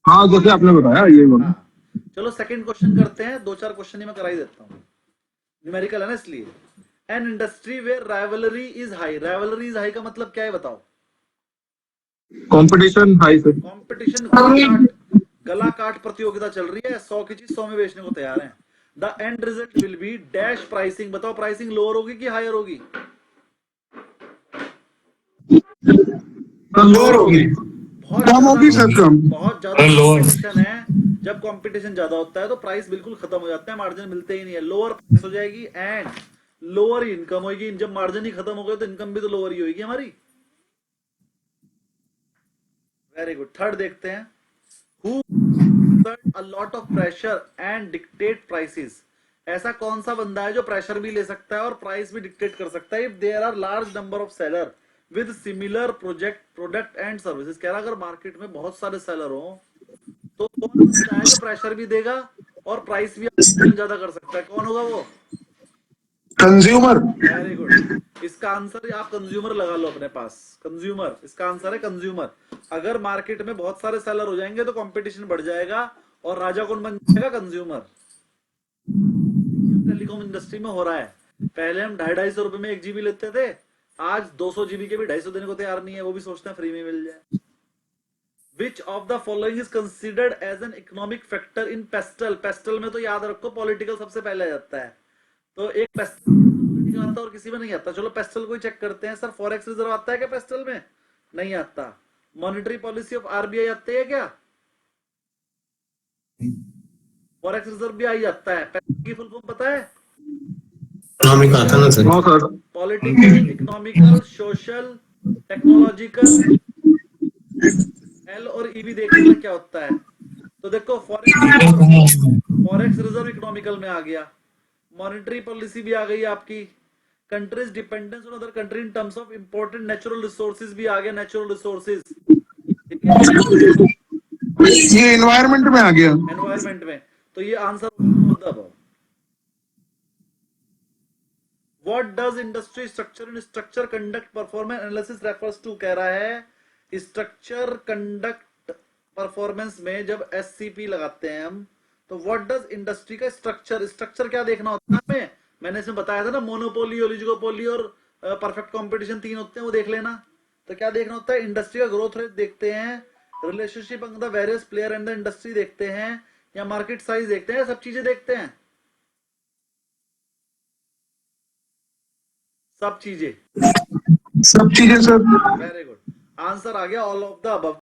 हाँ जैसे आपने बताया ये बोला। हाँ। चलो सेकंड क्वेश्चन करते हैं। 2-4 क्वेश्चन ही मैं करा ही देता हूँ, न्यूमेरिकल है ना इसलिए। An industry where rivalry is high. Rivalry is high का मतलब क्या है बताओ? Competition high sir. कंपटीशन गला काट प्रतियोगिता चल रही है, 100 की चीज 100 में बेचने को तैयार है। The end result will be dash pricing. बताओ प्राइसिंग लोअर होगी कि हायर होगी? लोअर होगी, कम होगी सर, कम। बहुत ज्यादा लोअर। कंपटीशन है। जब कंपटीशन ज्यादा होता है तो प्राइस बिल्कुल खत्म हो जाता है, मार्जिन मिलते ही नहीं है, लोअर प्राइस हो जाएगी एंड लोअर ही इनकम होगी। जब मार्जिन ही खत्म हो गया तो इनकम भी तो लोअर ही होगी हमारी। Very good. थर्ड देखते हैं, who a lot of pressure and dictate prices। ऐसा कौन सा बंदा है जो प्रेशर भी ले सकता है और प्राइस भी डिक्टेट कर सकता है? If there are large number of seller with similar product and services. कह रहा अगर मार्केट में बहुत सारे सेलर हो तो कौन बंदा है जो प्रेशर भी देगा और प्राइस भी ज्यादा कर सकता है? कौन होगा वो? कंज्यूमर। Very good. इसका आंसर आप कंज्यूमर लगा लो अपने पास, कंज्यूमर। इसका आंसर है कंज्यूमर। अगर मार्केट में बहुत सारे सेलर हो जाएंगे तो कंपटीशन बढ़ जाएगा और राजा कौन बन जाएगा? कंज्यूमर। टेलीकॉम इंडस्ट्री में हो रहा है। पहले हम 250 रुपए में 1 GB लेते थे, आज 200 GB के भी 250 देने को तैयार नहीं है, वो भी सोचते हैं फ्री में मिल जाए। Which of the following is considered as an economic factor in pastel? Pastel में तो याद रखो पॉलिटिकल सबसे पहले आ जाता है, तो एक पेस्टल आता और किसी में नहीं आता। चलो पेस्टल को ही चेक करते हैं। सर फॉरेक्स रिजर्व आता है क्या पेस्टल में? नहीं आता। मॉनेटरी पॉलिसी ऑफ RBI आती है क्या? फॉरेक्स रिजर्व भी आई जाता है। पेस्टल की फुल फॉर्म पता है? इकोनॉमिक आता ना sir. No sir. Political, economical, social, technological. L और ई भी देख लेना क्या होता है। तो देखो फॉरेक्स रिजर्व इकोनॉमिकल में आ गया, मॉनेटरी पॉलिसी भी आ गई आपकी, countries dependence on other country in terms of important natural resources भी आ गया, नेचुरल रिसोर्सेज। ये एनवायरमेंट में आ गया। एनवायरमेंट में, तो ये answer. What does industry structure in structure conduct performance analysis refers to? कह रहा है स्ट्रक्चर कंडक्ट परफॉर्मेंस में जब SCP लगाते हैं हम, तो व्हाट डज इंडस्ट्री का स्ट्रक्चर क्या देखना होता है हमें? मैंने इसमें बताया था ना, मोनोपोली, ओलिगोपोली और परफेक्ट कंपटीशन 3 होते हैं, वो देख लेना। तो क्या देखना होता है? इंडस्ट्री का ग्रोथ रेट देखते हैं, relationship among the various player and the industry देखते हैं, या मार्केट साइज देखते हैं, सब चीजें देखते हैं। सब चीजें सब चीजें सर। Very good. आंसर आ गया ऑल ऑफ द अबव।